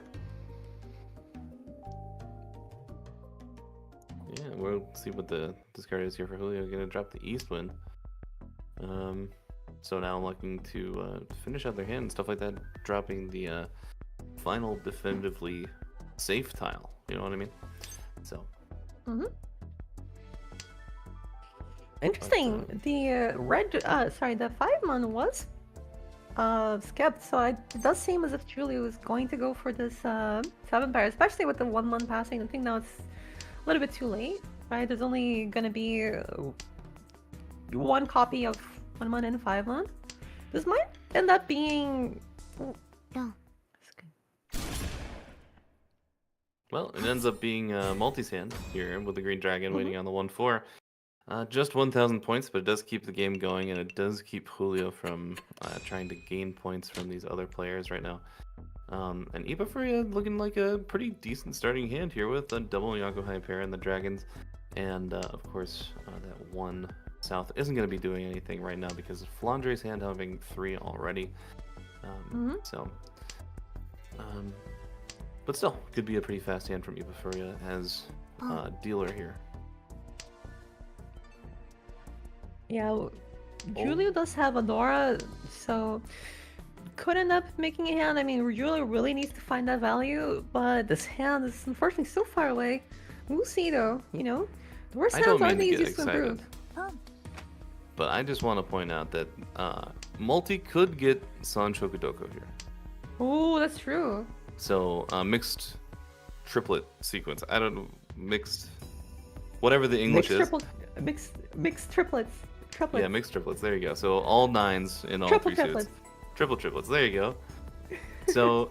Yeah, we'll see what the discard is here for Julio. Gonna drop the East Wind. So now I'm looking to finish out their hand and stuff like that, dropping the final definitively safe tile. You know what I mean? So. Interesting. The the 5-man was skipped, so it does seem as if Julie was going to go for this 7 pair, especially with the 1-man passing. I think now it's a little bit too late, right? There's only gonna be 1 copy of 1-man and 5-man. This might end up being. Well, it ends up being Multi's hand here with the Green Dragon waiting on the 1-4. Just 1,000 points, but it does keep the game going, and it does keep Julio from trying to gain points from these other players right now. And Ipafuria looking like a pretty decent starting hand here with a double Yonko High pair and the Dragons. And, of course, that 1 South isn't going to be doing anything right now because of Flandre's hand having 3 already. So, but still, could be a pretty fast hand from Ipafuria as dealer here. Yeah, Julia does have a Dora, so could end up making a hand. I mean, Julia really needs to find that value, but this hand is unfortunately so far away. We'll see though, you know. The worst I don't hands are mean the to get easiest to excited. improve. but I just want to point out that multi could get San Shokodoko here. Oh, that's true. So mixed triplet sequence. I don't know, mixed, whatever the English is. Mixed triplets. Yeah, mixed triplets. There you go. So all 9s in all Triple 3 triplets. suits. Triple triplets. There you go. So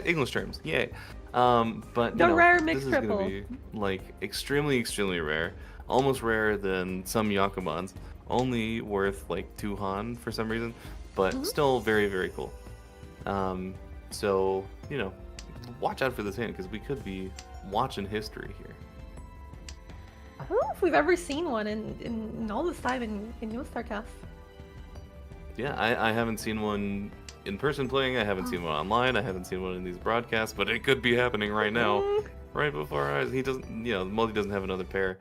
English terms. Yay. But The rare this mixed is triple. gonna be like extremely, extremely rare. Almost rarer than some Yakumans. Only worth like 2 Han for some reason, but still very, very cool. So watch out for this hand because we could be watching history here. I don't know if we've ever seen one in all this time in Yostar cast. Yeah, I haven't seen one in person playing. I haven't seen one online. I haven't seen one in these broadcasts, but it could be happening right now, right before our eyes. He doesn't, Multi doesn't have another pair,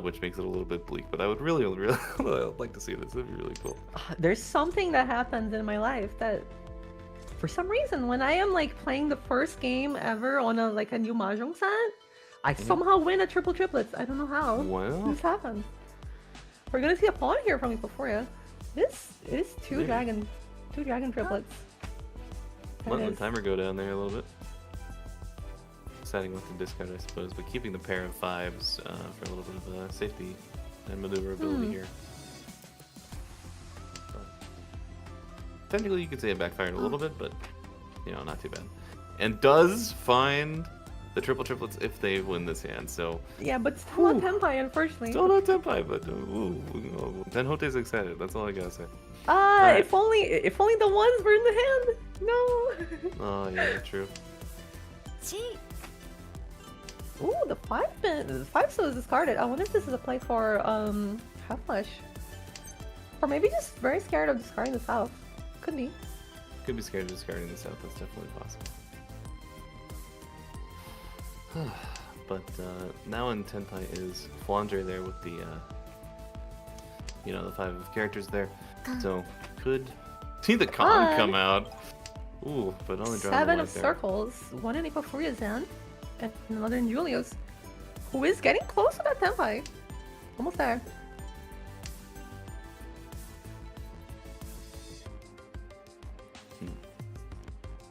which makes it a little bit bleak. But I would really, really like to see this. It'd be really cool. There's something that happens in my life that, for some reason, when I am like playing the first game ever on a new Mahjong set, I somehow win a triple triplets. I don't know how. Well, This happens. We're gonna see a pawn here from Euphoria. This is two dragon triplets. That Letting the is. timer go down there a little bit. Deciding what to discard, I suppose, but keeping the pair of 5s for a little bit of safety and maneuverability here. But technically, you could say it backfired a little bit, but not too bad. And does find the triple triplets if they win this hand. So Yeah, but still not Tenpai, unfortunately. still not Tenpai, but Tenhote's excited. That's all I gotta say. Ah, if only the ones were in the hand. No. Oh yeah, true. Ooh, the 5-pin. The 5 still is discarded. I wonder if this is a play for half flush, or maybe just very scared of discarding the south. Could be. Could be scared of discarding this out. That's definitely possible. But now in Tenpai is Flandre there with the the 5 of characters there. So could see the con come out. Ooh, but only drawing 7 one of there. circles. One in Ipofuria's hand, and another in Julio's, who is getting close to that Tenpai. Almost there.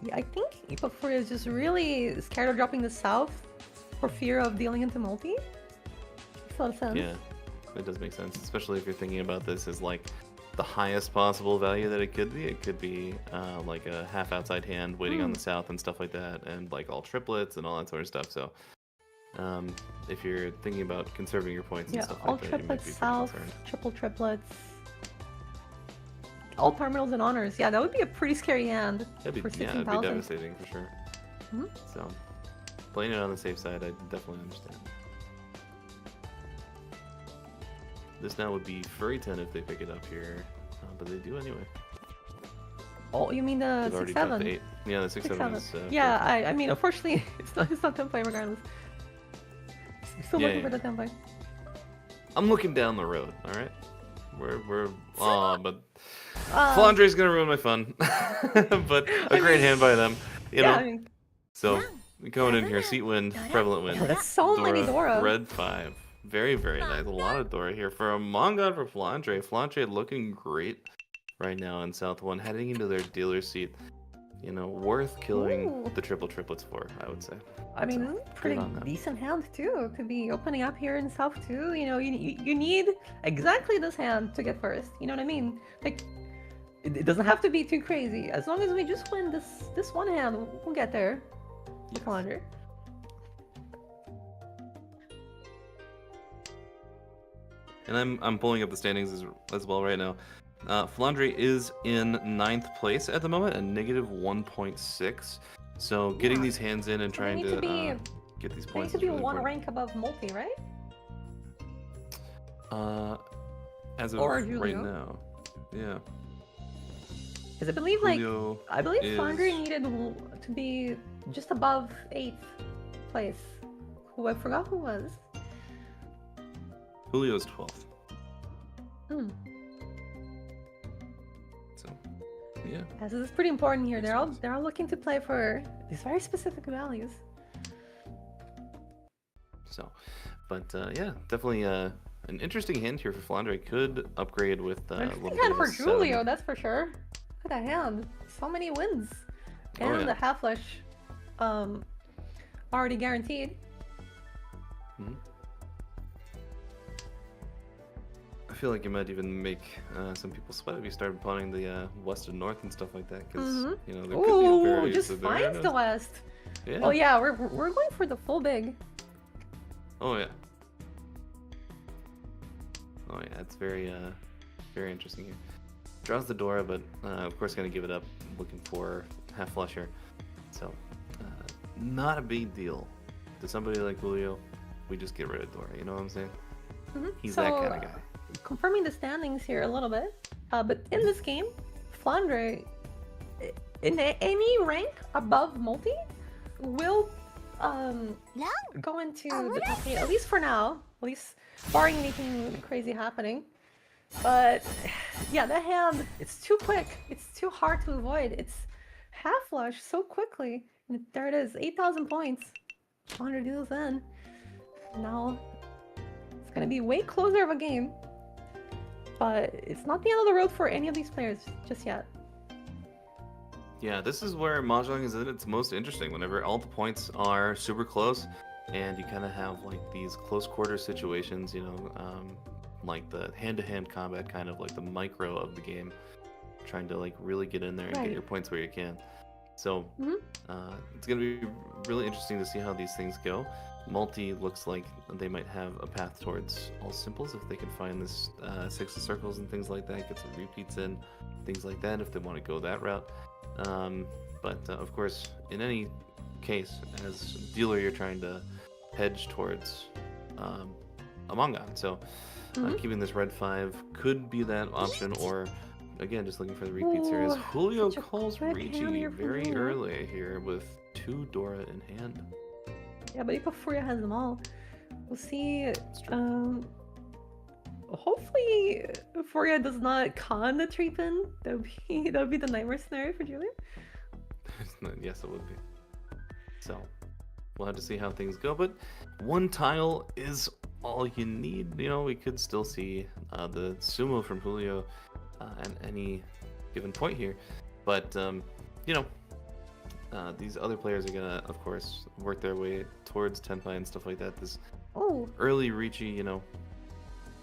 Yeah, I think Ipofuria is just really scared of dropping the south for fear of dealing into multi. Makes a lot of sense. Yeah, it does make sense, especially if you're thinking about this as like the highest possible value that it could be. It could be like a half outside hand waiting on the south and stuff like that, and like all triplets and all that sort of stuff. So if you're thinking about conserving your points and stuff all like that, you might triplets be pretty south, concerned. triple triplets. All terminals and honors. Yeah, that would be a pretty scary hand It'd for be, yeah, 16,000. it'd be devastating for sure. Mhm. So playing it on the safe side, I definitely understand. This now would be Furry 10 if they pick it up here, but they do anyway. Oh, you mean the They've already 6-7? dropped 8. Yeah, the 6-7 is. Yeah, I mean, unfortunately, it's not Tenpai regardless. Still Yeah, looking yeah. for the Tenpai. I'm looking down the road. All right, we're but Uh, Flandre's gonna ruin my fun. But a great hand by them, you know. yeah, I mean, So going in here, seat win, prevalent win. that's so many Dora. Red 5. Very, very nice. A lot of Dora here for a Mongon for Flandre. Flandre looking great right now in South 1, heading into their dealer seat. Worth killing Ooh. the triple triplets for, I would say. I mean, this is a pretty on them. decent hand too. Could be opening up here in South too. You need exactly this hand to get first. You know what I mean? Like, it doesn't have to be too crazy. As long as we just win this one hand, we'll get there. The Flandre. And I'm pulling up the standings as well right now. Flandre is in 9th place at the moment at negative 1.6. So getting these hands in and trying need to to be- get these They need points to is be really one important. rank above multi, right? As of Or right Julio. now. Yeah. Because I believe Julio Flandre is- needed to be just above 8th place. Who I forgot who was. Julio's 12th. Hmm. So, yeah. Yeah, so this is pretty important here. They're all looking to play for these very specific values. So, But yeah, definitely an interesting hand here for Flandre. Could upgrade with a little Interesting bit hand of for a Julio, 7. that's for sure. Look at that hand. So many wins. Oh, And yeah. the half flush already guaranteed. Mhm. I feel like it might even make some people sweat if you started pawning the west and north and stuff like that, because you know there could be a Ooh, variance just of there. finds the west. Yeah. Oh yeah, we're going for the full big. Oh yeah. Oh yeah, it's very very interesting here. Draws the Dora, but of course gonna give it up, looking for half flush here. So not a big deal. To somebody like Julio, we just get rid of Dora. You know what I'm saying? He's that kind of guy. Confirming the standings here a little bit, but in this game, Flandre, in any rank above multi, will go into the top 8, at least for now, at least barring anything crazy happening. But yeah, that hand, it's too quick, it's too hard to avoid. It's half flush so quickly, and there it is, 8,000 points. 100 deals in. Now it's gonna be way closer of a game, but it's not the end of the road for any of these players just yet. Yeah, this is where Mahjong is at its most interesting, whenever all the points are super close, and you kind of have like these close quarter situations, you know, like the hand-to-hand combat, kind of like the micro of the game, trying to like really get in there and get your points where you can. So it's gonna be really interesting to see how these things go. Multi looks like they might have a path towards all simples if they can find this 6 of circles and things like that, get some repeats in, things like that if they want to go that route. But of course, in any case, as a dealer, you're trying to hedge towards a Mangan. So keeping this red 5 could be that option, or again, just looking for the repeats here. As Julio calls Ricci very early here with 2 Dora in hand. Yeah, but Furia has them all. We'll see. Hopefully, Furia does not con the tree pin. That would be the nightmare scenario for Julia. Yes, it would be. So we'll have to see how things go. But 1 tile is all you need. You know, we could still see the sumo from Julio at any given point here. But you know, these other players are gonna, of course, work their way towards Tenpai and stuff like that. This early Ricci, you know,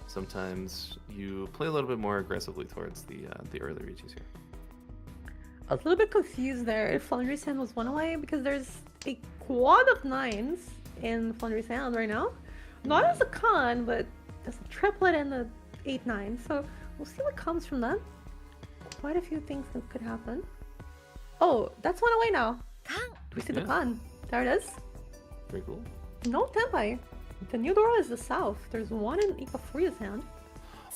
sometimes you play a little bit more aggressively towards the early Riccis here. I was a little bit confused there if Flandre's hand was 1 away, because there's a quad of 9s in Flandre's hand right now. Not as a con, but there's a triplet and the 8-9. So we'll see what comes from that. Quite a few things that could happen. Oh, that's 1 away now. Do we see the con? There it is. Very cool. No Tenpai. The new Dora is the south. There's 1 in Ikafuria's hand.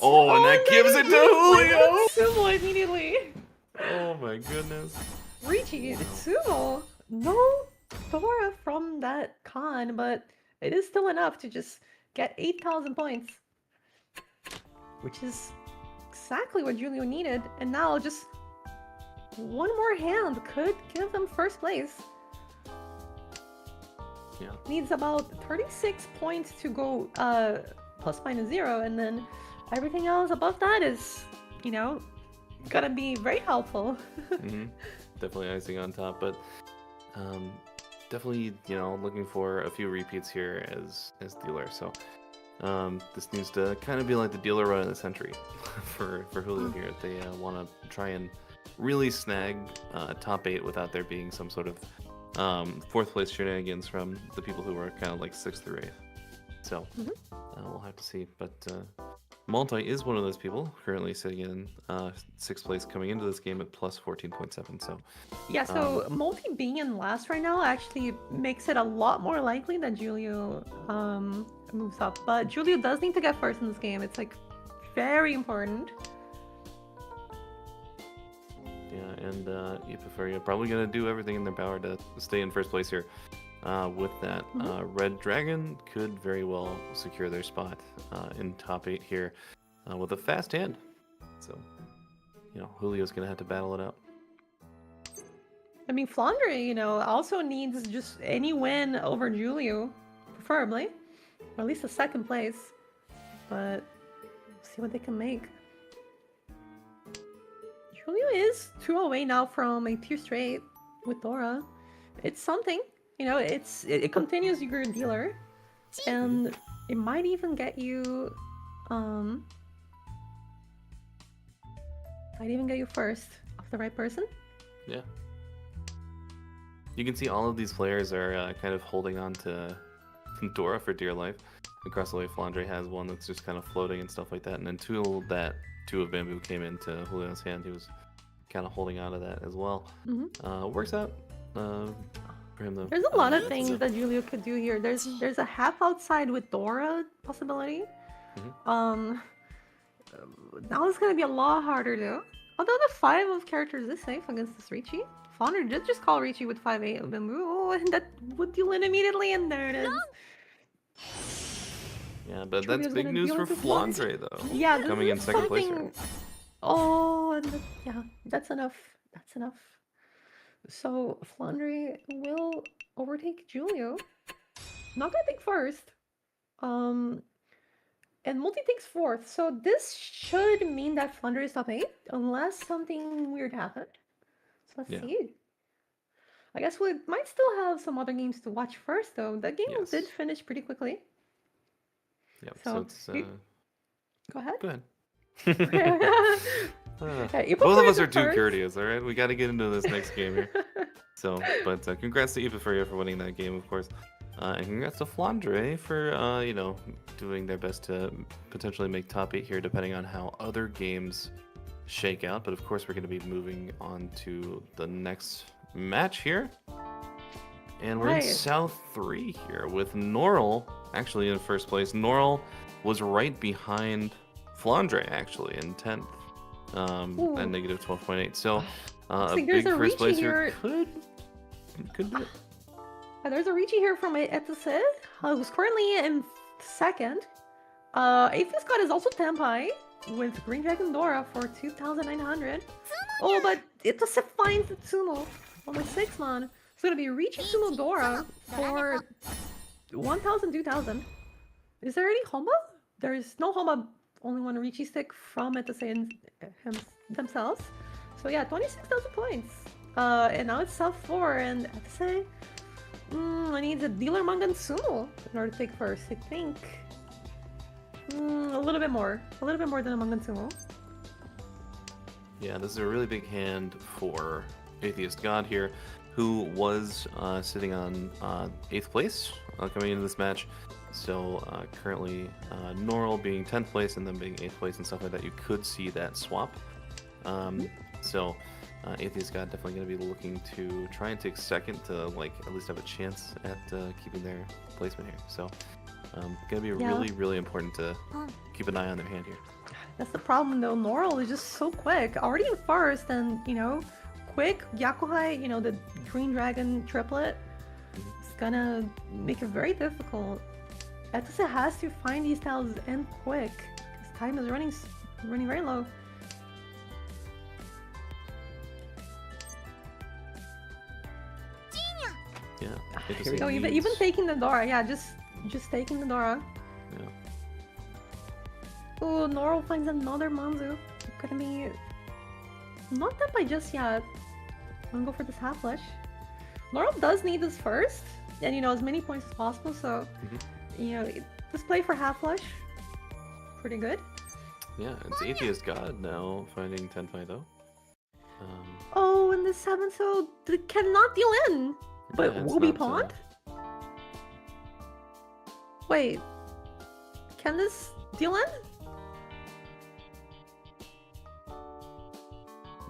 Oh, and that gives it to Julio! Sumo immediately. Oh my goodness. Ricci, Sumo. No Dora from that con, but it is still enough to just get 8,000 points. Which is exactly what Julio needed. And now just 1 more hand could give them first place. Yeah. Needs about 36 points to go plus minus 0, and then everything else above that is, you know, gonna be very helpful. Definitely icing on top, but definitely, you know, looking for a few repeats here as dealer. So this needs to kind of be like the dealer run of the century for Julio here. They want to try and really snag top 8 without there being some sort of 4th place shenanigans from the people who were kind of like 6th through 8th. So we'll have to see. But Multi is one of those people currently sitting in 6th place coming into this game at plus 14.7. So yeah, so Multi being in last right now actually makes it a lot more likely that Julio moves up. But Julio does need to get first in this game. It's like very important. Yeah, and Ipafuria probably going to do everything in their power to stay in first place here. With that, Red Dragon could very well secure their spot in top 8 here with a fast hand. So, you know, Julio's going to have to battle it out. I mean, Flandre, you know, also needs just any win over Julio, preferably. or at least a second place. But see what they can make. Julio is 2 away now from a tier straight with Dora. It's something, you know. It continues your dealer, and it might even get you, first of the right person. Yeah. You can see all of these players are kind of holding on to Dora for dear life. Across the way, Flandre has one that's just kind of floating and stuff like that. And until that 2 of Bamboo came into Julio's hand, he was kind of holding on to that as well. Works out for him though. There's a lot of things that Julio could do here. There's a half outside with Dora possibility. Now it's gonna be a lot harder though. Although the 5 of characters is safe against this Ricci. Fonder just call Ricci with 5-8 of Bamboo. Oh, and that would deal in immediately, and there it is. Yeah, but Julio's that's big gonna news deal for with the Flandre though. Yeah, this coming in is second place here. something- Oh, and yeah, that's enough. That's enough. So Flandre will overtake Julio. Not gonna take first. And Multi takes fourth. So this should mean that Flandre is top 8, unless something weird happened. So let's Yeah. see. I guess we might still have some other games to watch first, though. That game Yes. did finish pretty quickly. Yep, So, so it's Go ahead. go ahead. Okay, you put Both of us Flandre are too first. courteous, all right? We got to get into this next game here. So, but congrats to Ipafuria for winning that game, of course. And congrats to Flandre for, you know, doing their best to potentially make top 8 here, depending on how other games shake out. But of course, we're going to be moving on to the next match here. And we're Right. in South 3 here with Norl actually in first place. Norl was right behind Flandre, actually, in 10th. Ooh. At negative 12.8. So, a think big there's a first Ricci placer here. could do it. There's a Ricci here from Etose, who's currently in second. Atheist God is also Tempai with Green Dragon Dora for 2,900. Oh, but Etose finds the Tsumo on the 6th man. It's gonna be Ricci Tsumo Dora for 1,000, 2,000. Is there any Homa? There's no Homa, only one Ricci stick from Etose and themselves. So yeah, 26,000 points. And now it's South 4, and Etose I need a dealer Mangan Sumo in order to take first, I think. A little bit more. A little bit more than a Mangan Sumo. Yeah, this is a really big hand for Atheist God here, who was sitting on 8th place coming into this match. So currently Norl being 10th place and then being 8th place and stuff like that, you could see that swap. So Atheist God definitely going to be looking to try and take second to like at least have a chance at keeping their placement here. So going to be really important to keep an eye on their hand here. That's the problem though. Norl is just so quick. Already in first, and you know, quick Yakuhai, you know, the Green Dragon triplet. It's gonna make it very difficult. Etose has to find these tiles and quick, because time is running very low. Yeah. Here we go. Even taking the Dora, yeah, just taking the Dora. Yeah. Oh, Norl finds another Manzu. Gonna be not that by just yet. I'm gonna go for this half flush. Norl does need this first, and you know, as many points as possible. So, you know, this play for half flush, pretty good. Yeah, it's Atheist God now finding Tenpai though. Oh, and the 7 so cannot deal in, but Yeah, it's will be not, pawned. Wait, can this deal in?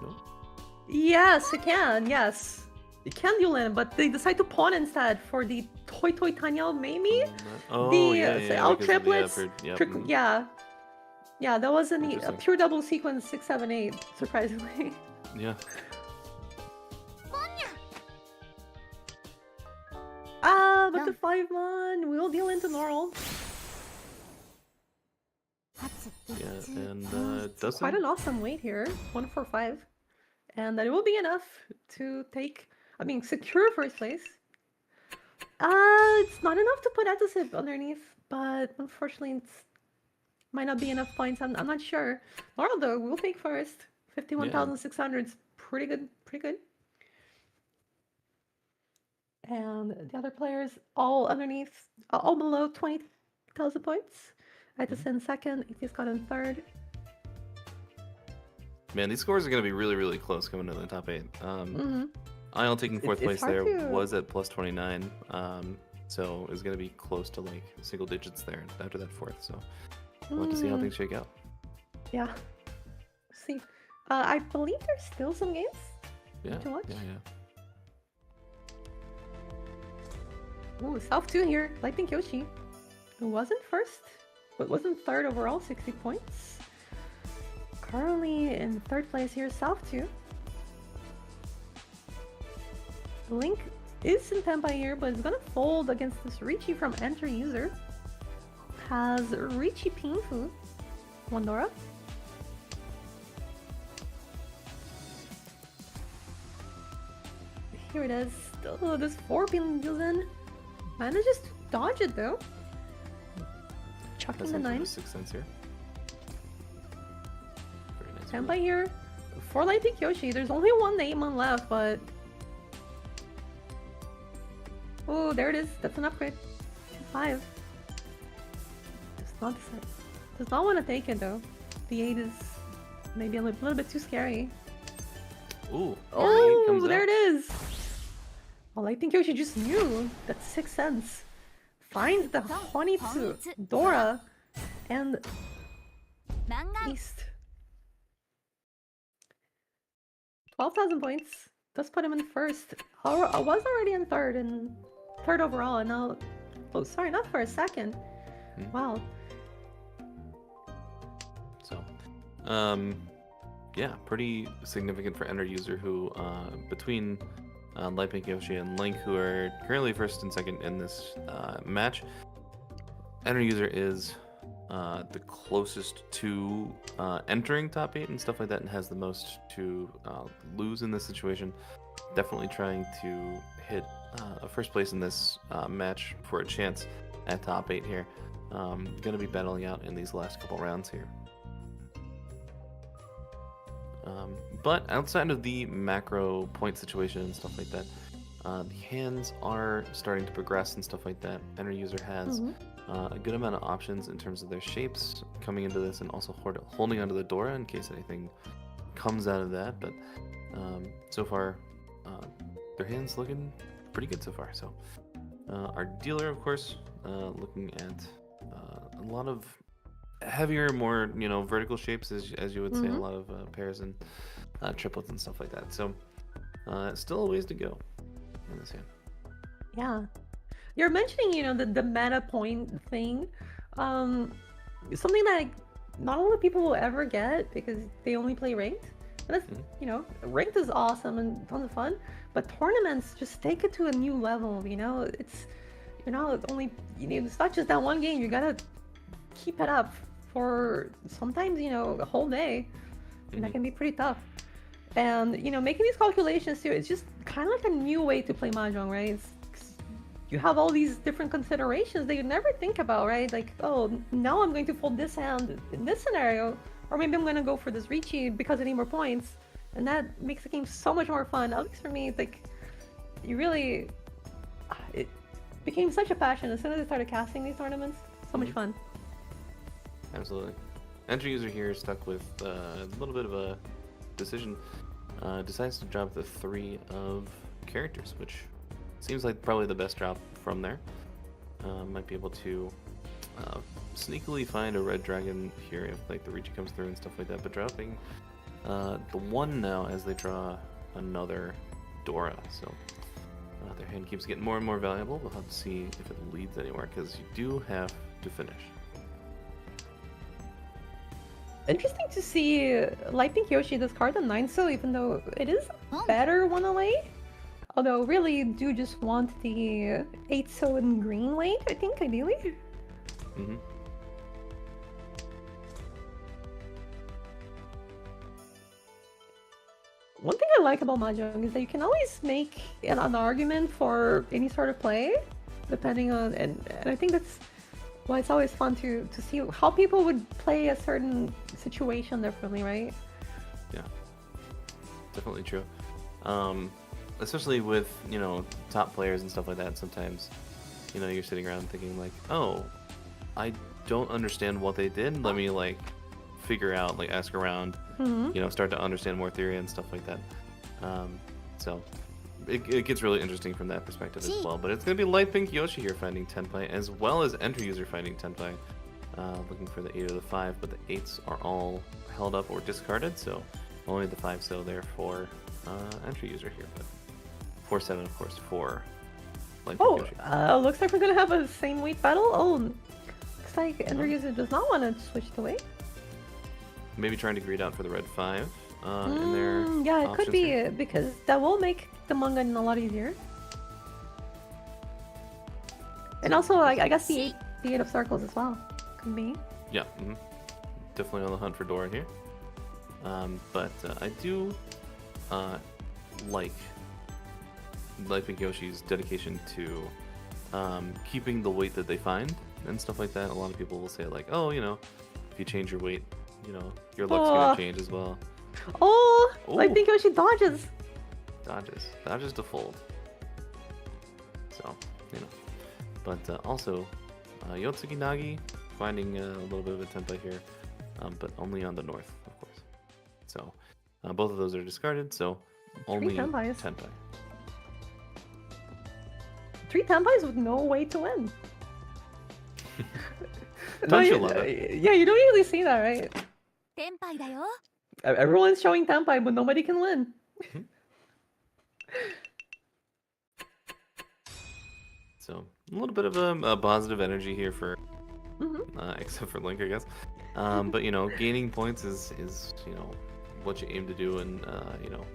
No. Yes, it can. Yes, it can deal in, but they decide to pawn instead for the Toy Tanya maybe. Oh, The yeah, L because of the triplets. effort. Yep. Yeah, that was a Interesting. pure double sequence 6, 7, 8. Surprisingly. Yeah. But the 5-man will deal into Norl. Yeah, and doesn't. Quite an awesome weight here, 145, and that will be enough to secure first place. It's not enough to put Etosip underneath. but unfortunately, it might not be enough points. I'm not sure. Laurel, though, we'll take first. 51,600 is pretty good. Pretty good. And the other players all underneath, all below 20,000 points. Itis in second, Itis got in third. Man, these scores are going to be really, really close coming to the top 8. I'll taking fourth place there was at plus 29. So it's going to be close to like single digits there after that fourth. So we'll have to see how things shake out. Yeah. See. I believe there's still some games to watch. Yeah. Ooh, South 2 here. Lightning Kyoshi, who wasn't first, but wasn't third overall, 60 points. Currently in third place here, South 2. Link is in Pampa here, but is gonna fold against this Richie from Enter User. Has Richie Pinfu, Wandora. Here it is. Oh, this 4 pin deals in. Manages to dodge it though. Chucking the 9. 6 cents here. Very nice. Pampa here. For Lightning Kyoshi, there's only one Neyman left, but oh, there it is. That's an upgrade. 5. Does not want to take it though. The 8 is maybe a little bit too scary. Ooh. Oh, there it is. Well, I think Yoshi just knew. That's 6 cents. Finds the Honitsu, Dora, and East. 12,000 points. Does put him in first. I was already in third overall, and now, oh sorry, not for a second. Wow. So, yeah, pretty significant for Enter User, who between Lightning Yoshi and Link, who are currently first and second in this match, Enter User is the closest to entering top 8 and stuff like that, and has the most to lose in this situation. Definitely trying to hit a first place in this match for a chance at top 8 here. Gonna be battling out in these last couple rounds here. But outside of the macro point situation and stuff like that, the hands are starting to progress and stuff like that. Enter User has a good amount of options in terms of their shapes coming into this, and also holding onto the Dora in case anything comes out of that. But so far, their hands looking pretty good so far. So our dealer, of course, looking at a lot of heavier, more vertical shapes, as you would say, a lot of pairs and triplets and stuff like that. So still a ways to go in this hand. Yeah, you're mentioning the meta point thing, something that not a lot of people will ever get because they only play ranked. And that's ranked is awesome and tons of fun, but tournaments just take it to a new level. It's it's not just that one game. You gotta keep it up for sometimes a whole day, and that can be pretty tough. And making these calculations too, it's just kind of like a new way to play Mahjong, right? You have all these different considerations that you never think about, right? Like, oh, now I'm going to fold this hand in this scenario, or maybe I'm going to go for this Ricci because I need more points, and that makes the game so much more fun. At least for me, like, it became such a passion as soon as I started casting these tournaments. So much fun. Absolutely. Enter User here is stuck with a little bit of a decision. Decides to drop the 3 of characters, which seems like probably the best drop from there. Might be able to sneakily find a red dragon here if like the Ricci comes through and stuff like that, but dropping the 1 now as they draw another Dora. So their hand keeps getting more and more valuable. We'll have to see if it leads anywhere, because you do have to finish. Interesting to see Lightning Yoshi discard the 9 so, even though it is better 108. Although really do just want the 8 so in green late, I think, ideally. One thing I like about Mahjong is that you can always make an argument for any sort of play, depending on, and I think that's Well, it's always fun to see how people would play a certain situation differently, right? Yeah, definitely true. Especially with, you know, top players and stuff like that, sometimes, you know, you're sitting around thinking like, oh, I don't understand what they did. Let me like figure out, like ask around, you know, start to understand more theory and stuff like that. So it gets really interesting from that perspective as well. But it's going to be Light Pink Yoshi here finding Tenpai, as well as Entry User finding Tenpai, looking for the 8 or the 5, but the 8s are all held up or discarded, so only the 5 still there for Entry User here. But 4-7, of course, for Light Pink Yoshi. Looks like we're going to have a same weight battle. Oh, looks like Entry User does not want to switch the weight. Maybe trying to greed out for the red 5 in their yeah, it could be here. because that will make the manga a lot easier. And also, I guess the 8 of circles as well could be. Yeah, definitely on the hunt for Dora here. But I do like Light Pink Yoshi's dedication to keeping the weight that they find and stuff like that. A lot of people will say like, oh, you know, if you change your weight, you know, your luck's gonna change as well. Oh, Ooh. Light Pink Yoshi dodges. Dodges to fold. So, you know. But also, Yotsugi Nagi finding a little bit of a Tenpai here, but only on the north, of course. So, both of those are discarded, so only Tenpais. Tenpai. 3 Tenpais with no way to win. Don't you love it? Yeah, you don't usually see that, right? テンパイだよ Everyone's showing Tenpai, but nobody can win. So, a little bit of a positive energy here for, except for Link, I guess. But, you know, gaining points is, you know, what you aim to do, and, you know,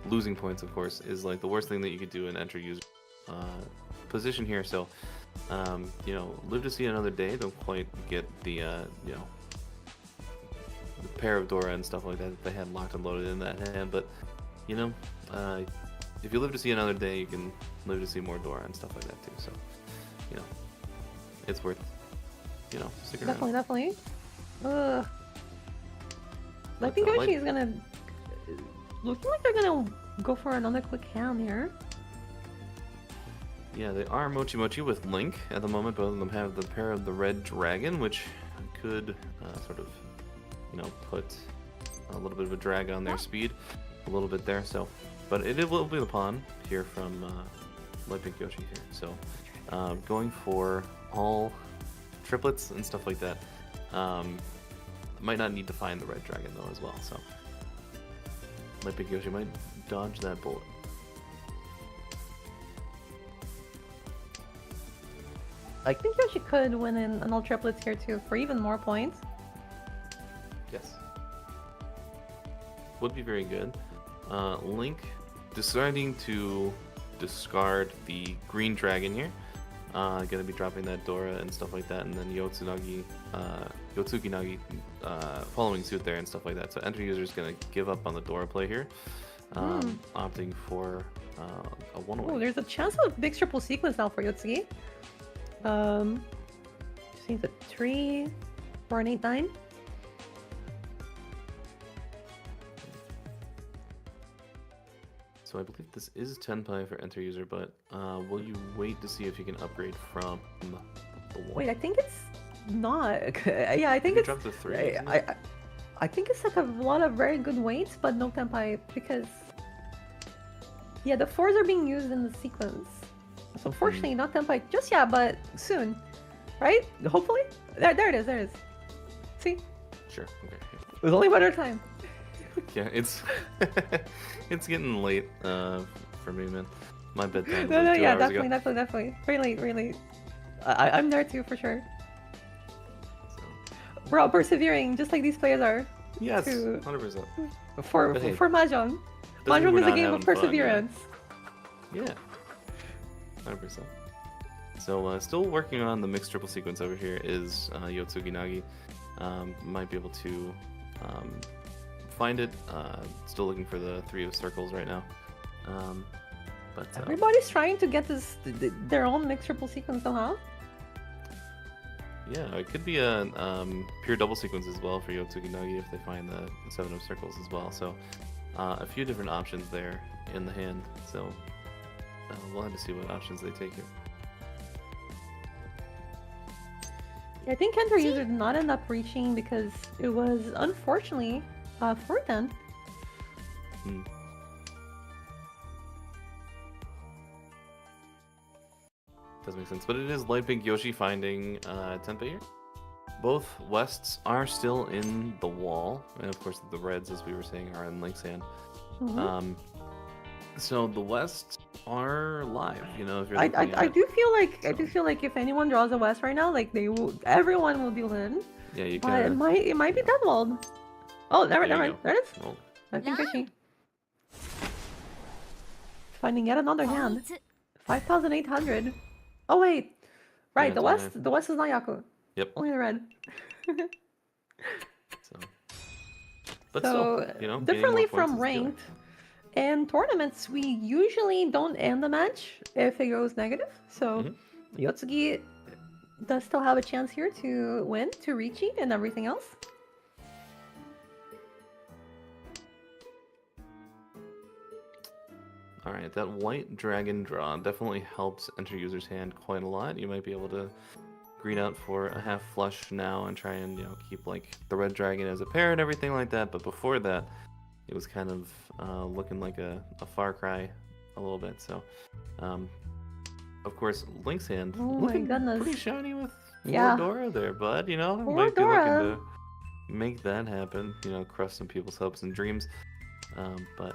losing points, of course, is like the worst thing that you could do in Entry User position here. So, you know, live to see another day. Don't quite get the, you know, the pair of Dora and stuff like that they had locked and loaded in that hand. But, you know, if you live to see another day, you can live to see more Dora and stuff like that too. So, you know, it's worth, you know, sticking around. Definitely. I think Yoshi is gonna... Looking like they're gonna go for another quick hand here. Yeah, they are Mochi Mochi with Link at the moment. Both of them have the pair of the red dragon, which could sort of, you know, put a little bit of a drag on their speed a little bit there. So, but it will be the pawn here from Light Pink Yoshi here. So, going for all triplets and stuff like that. Might not need to find the red dragon though as well. So, Light Pink Yoshi might dodge that bullet. I think Yoshi could win in all triplets here too for even more points. Yes. Would be very good. Link deciding to discard the green dragon here. Gonna be dropping that Dora and stuff like that, and then Yotsugi Nagi following suit there and stuff like that. So Entry User is gonna give up on the Dora play here, opting for a one-away. Oh, there's a chance of a big triple sequence now for Yotsugi. Just needs a 3 or an 8-9. So I believe this is Tenpai for Enter User, but will you wait to see if you can upgrade from the 1? Wait, I think it's not. Yeah, I think you it's. dropped the 3. I think it's like a lot of very good weights, but no Tenpai because. Yeah, the 4s are being used in the sequence. So unfortunately, not Tenpai just yet, but soon. Right? Hopefully? There it is, there it is. See? Sure, okay. There's only one more time. Yeah, it's it's getting late for me, man. My bedtime was No, like 2 yeah, hours ago. definitely. Very late, very late. I'm there too, for sure. So, We're all persevering, just like these players are. yes, To- 100%. For But hey, Mahjong. Doesn't mean Mahjong we're is a not game having of fun, perseverance. Yeah, 100%. So still working on the mixed triple sequence over here is Yotsugi Nagi. Might be able to find it. Still looking for the 3 of circles right now. But Everybody's trying to get their own mixed triple sequence somehow. Yeah, it could be a pure double sequence as well for Yotsugi Nagi if they find the Seven of Circles as well. So a few different options there in the hand. So we'll have to see what options they take here. I think Enter User did not end up reaching because it was unfortunately for them. Does make sense, but it is Light Pink Yoshi finding Tenpei here. Both Wests are still in the wall, and of course the Reds, as we were saying, are in Link's hand. So the Wests are live, you know. If you're I do feel like if anyone draws a West right now, like everyone will deal in. Yeah, you But can. it might be Deadwalled. Oh, never There you mind. go. There it is. Roll. I think I see. Finding yet another hand. 5,800. Oh wait, right. Yeah, The West is not Yaku. Yep. Only the red. But So still, you know, differently gaining more from points is good. ranked, in tournaments we usually don't end the match if it goes negative. So Yotsugi does still have a chance here to win, to reach it, and everything else. Alright, that white dragon draw definitely helps enter user's hand quite a lot. You might be able to green out for a half flush now and try and, you know, keep like the red dragon as a pair and everything like that. But before that, it was kind of looking like a far cry a little bit. So, of course, Link's hand Oh my looking goodness. pretty shiny with Yeah. Dora there, bud. You know, Poor might be Dora. looking to make that happen. You know, crush some people's hopes and dreams. But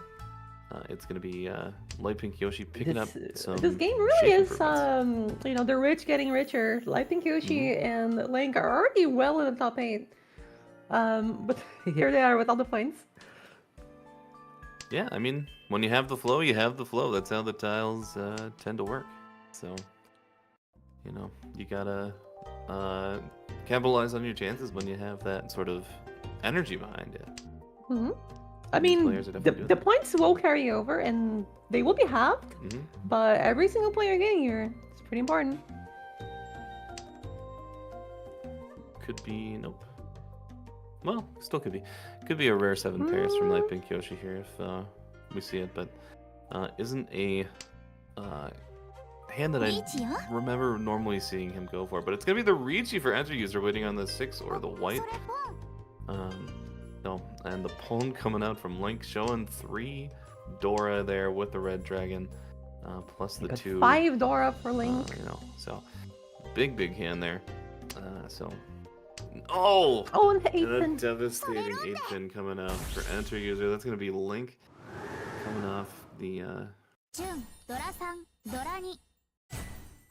it's gonna be Light Pink Yoshi picking up some. This game really shape is, improvements. you know, the rich getting richer. Light Pink Yoshi and Link are already well in the top 8. But here they are with all the points. Yeah, I mean, when you have the flow, you have the flow. That's how the tiles tend to work. So, you know, you gotta capitalize on your chances when you have that sort of energy behind it. I mean, players are definitely doing the that. points will carry over and they will be halved, but every single player getting here is pretty important. Could be, nope. Well, still could be. Could be a rare 7 pairs from Light Pink Yoshi here if we see it, but isn't a hand that I remember normally seeing him go for. But it's gonna be the Ricci for enter user waiting on the 6 or the white. No, and the Pwn coming out from Link showing 3 Dora there with the red dragon, plus the Got 2. 5 Dora for Link. You know, so big hand there. Oh, Oh, and the 8 and a pin. devastating 8 pin coming out for enter user. That's gonna be Link coming off the 純ドラ3ドラ2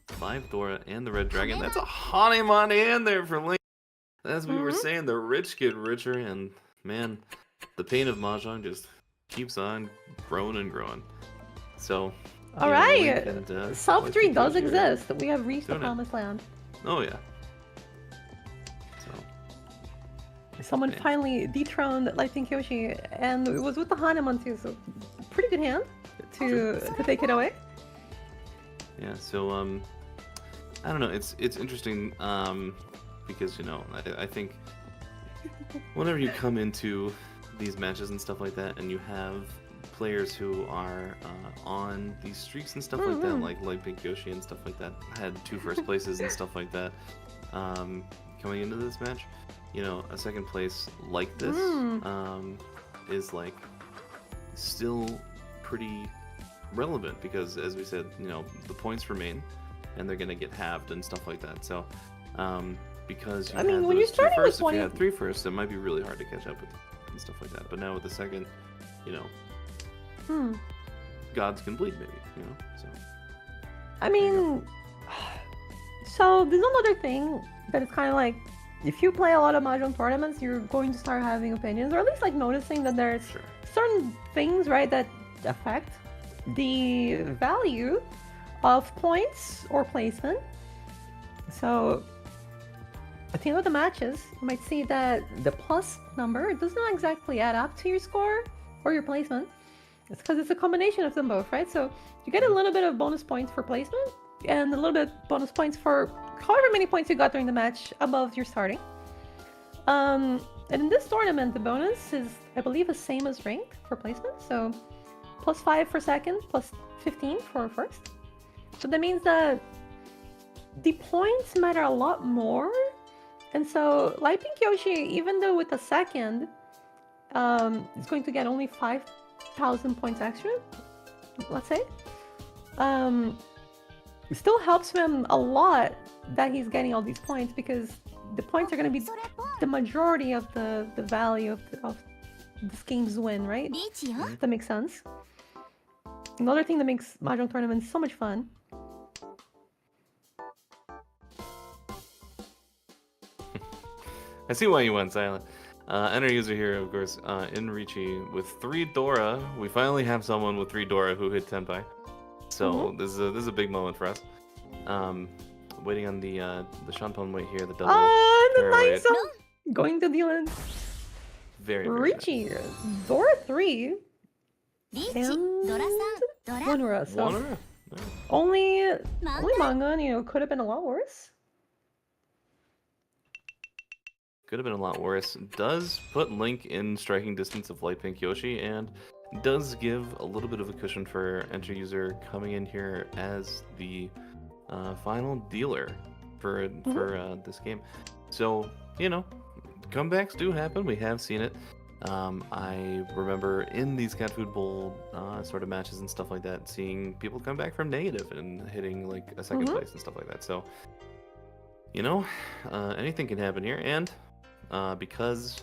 5 Dora and the red dragon. That's a Hanuman hand there for Link. As we were saying, the rich get richer, and man, the pain of Mahjong just keeps on growing and growing. So, All yeah, right, Link and, Self Light 3 Pink does Yoshi are exist. We have reached the doing it. promised land. Oh yeah. Someone Man. finally dethroned Light Pink Yoshi, and it was with the Hanuman too, so pretty good hand to take it away. Yeah, so I don't know. It's interesting because you know I think whenever you come into these matches and stuff like that, and you have players who are on these streaks and stuff like that, like Light Pink Yoshi and stuff like that, had 2 first places and stuff like that, coming into this match, you know, a second place like this is like still pretty relevant because, as we said, you know, the points remain, and they're gonna get halved and stuff like that. So, because you I mean, had when you're those 2 starting with first, if 20 you had 3 first, it might be really hard to catch up with and stuff like that. But now with the second, you know, gods can bleed, maybe, you know. So, I mean, so there's another thing that is kind of like, if you play a lot of Mahjong tournaments, you're going to start having opinions, or at least like noticing that there's sure. certain things, right, that affect the value of points or placement. So at the end of the matches, you might see that the plus number does not exactly add up to your score or your placement. It's because it's a combination of them both, right? So you get a little bit of bonus points for placement, and a little bit bonus points for however many points you got during the match above your starting. And in this tournament, the bonus is, I believe, the same as rank for placement. So +5 for second, +15 for first. So that means that the points matter a lot more. And so Light Pink Yoshi, even though with the second, is going to get only 5,000 points extra, let's say. It still helps him a lot that he's getting all these points, because the points are going to be the majority of the value of this game's win, right? リーチよ That makes sense. Another thing that makes Mahjong tournaments so much fun. I see why you went silent. Enter user here, of course, in Richie with 3 Dora. We finally have someone with 3 Dora who hit Tenpai. So this is a big moment for us. Waiting on the Shanpon weight here, the double. The pair nice weight. one! Going to Dylan. Very, very Richie, Dora 3, リーチ and ドラさんドラ Wanura. nice. So One only 漫 only 画 manga, could have been a lot worse. Could have been a lot worse. Does put Link in striking distance of Light Pink Yoshi, and does give a little bit of a cushion for Enter user coming in here as the final dealer for this game. So, you know, comebacks do happen. We have seen it. I remember in these Catfood Bowl sort of matches and stuff like that, seeing people come back from negative and hitting like a second place and stuff like that. So, you know, anything can happen here. And because,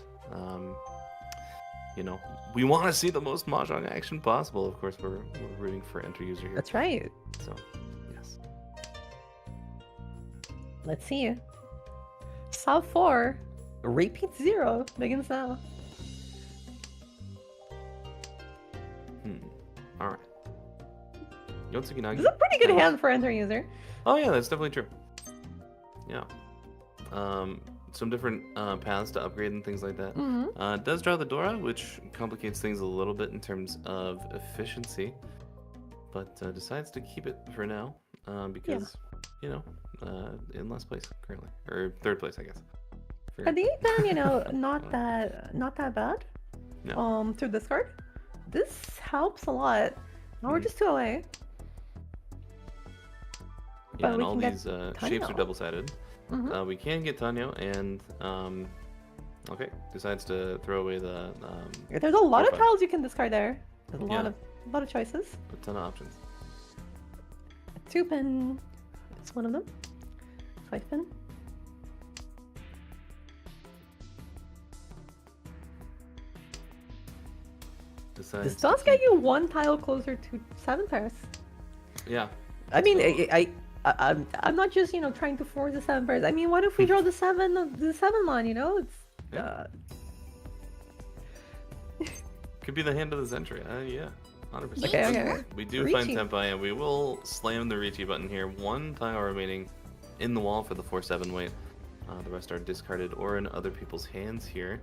you know, we want to see the most Mahjong action possible, of course, we're rooting for Enter user here. That's right. So, yes. Let's see. South 4, repeat 0 begins now. All right. Yotsugi-nagi. This is a pretty good hand for Enter user. Oh yeah, that's definitely true. Yeah. Some different paths to upgrade and things like that. Does draw the Dora, which complicates things a little bit in terms of efficiency, but decides to keep it for now because, you know, in last place currently, or third place, I guess. At the 8th band, you know, not that bad. No. Through discard. This helps a lot. Now we're just 2 away. Yeah, But and we all can get these shapes are Tanyo. double-sided. We can get Tanyo, and okay, decides to throw away the There's a lot of profile. tiles you can discard there. There's a Yeah. lot of choices. A ton of options. 2-pin is one of them. 5-pin. Decides This to does get keep- you 1 tile closer to 7 pairs. Yeah. I mean, So- I'm not just, you know, trying to force the 7 pairs. I mean, what if we draw the 7 line, you know? It's Yeah. Could be the hand of the century. Yeah, 100%. Okay. We do find Richie. Tenpai, and we will slam the Richie button here. 1 tile remaining in the wall for the 4-7 weight. The rest are discarded or in other people's hands here.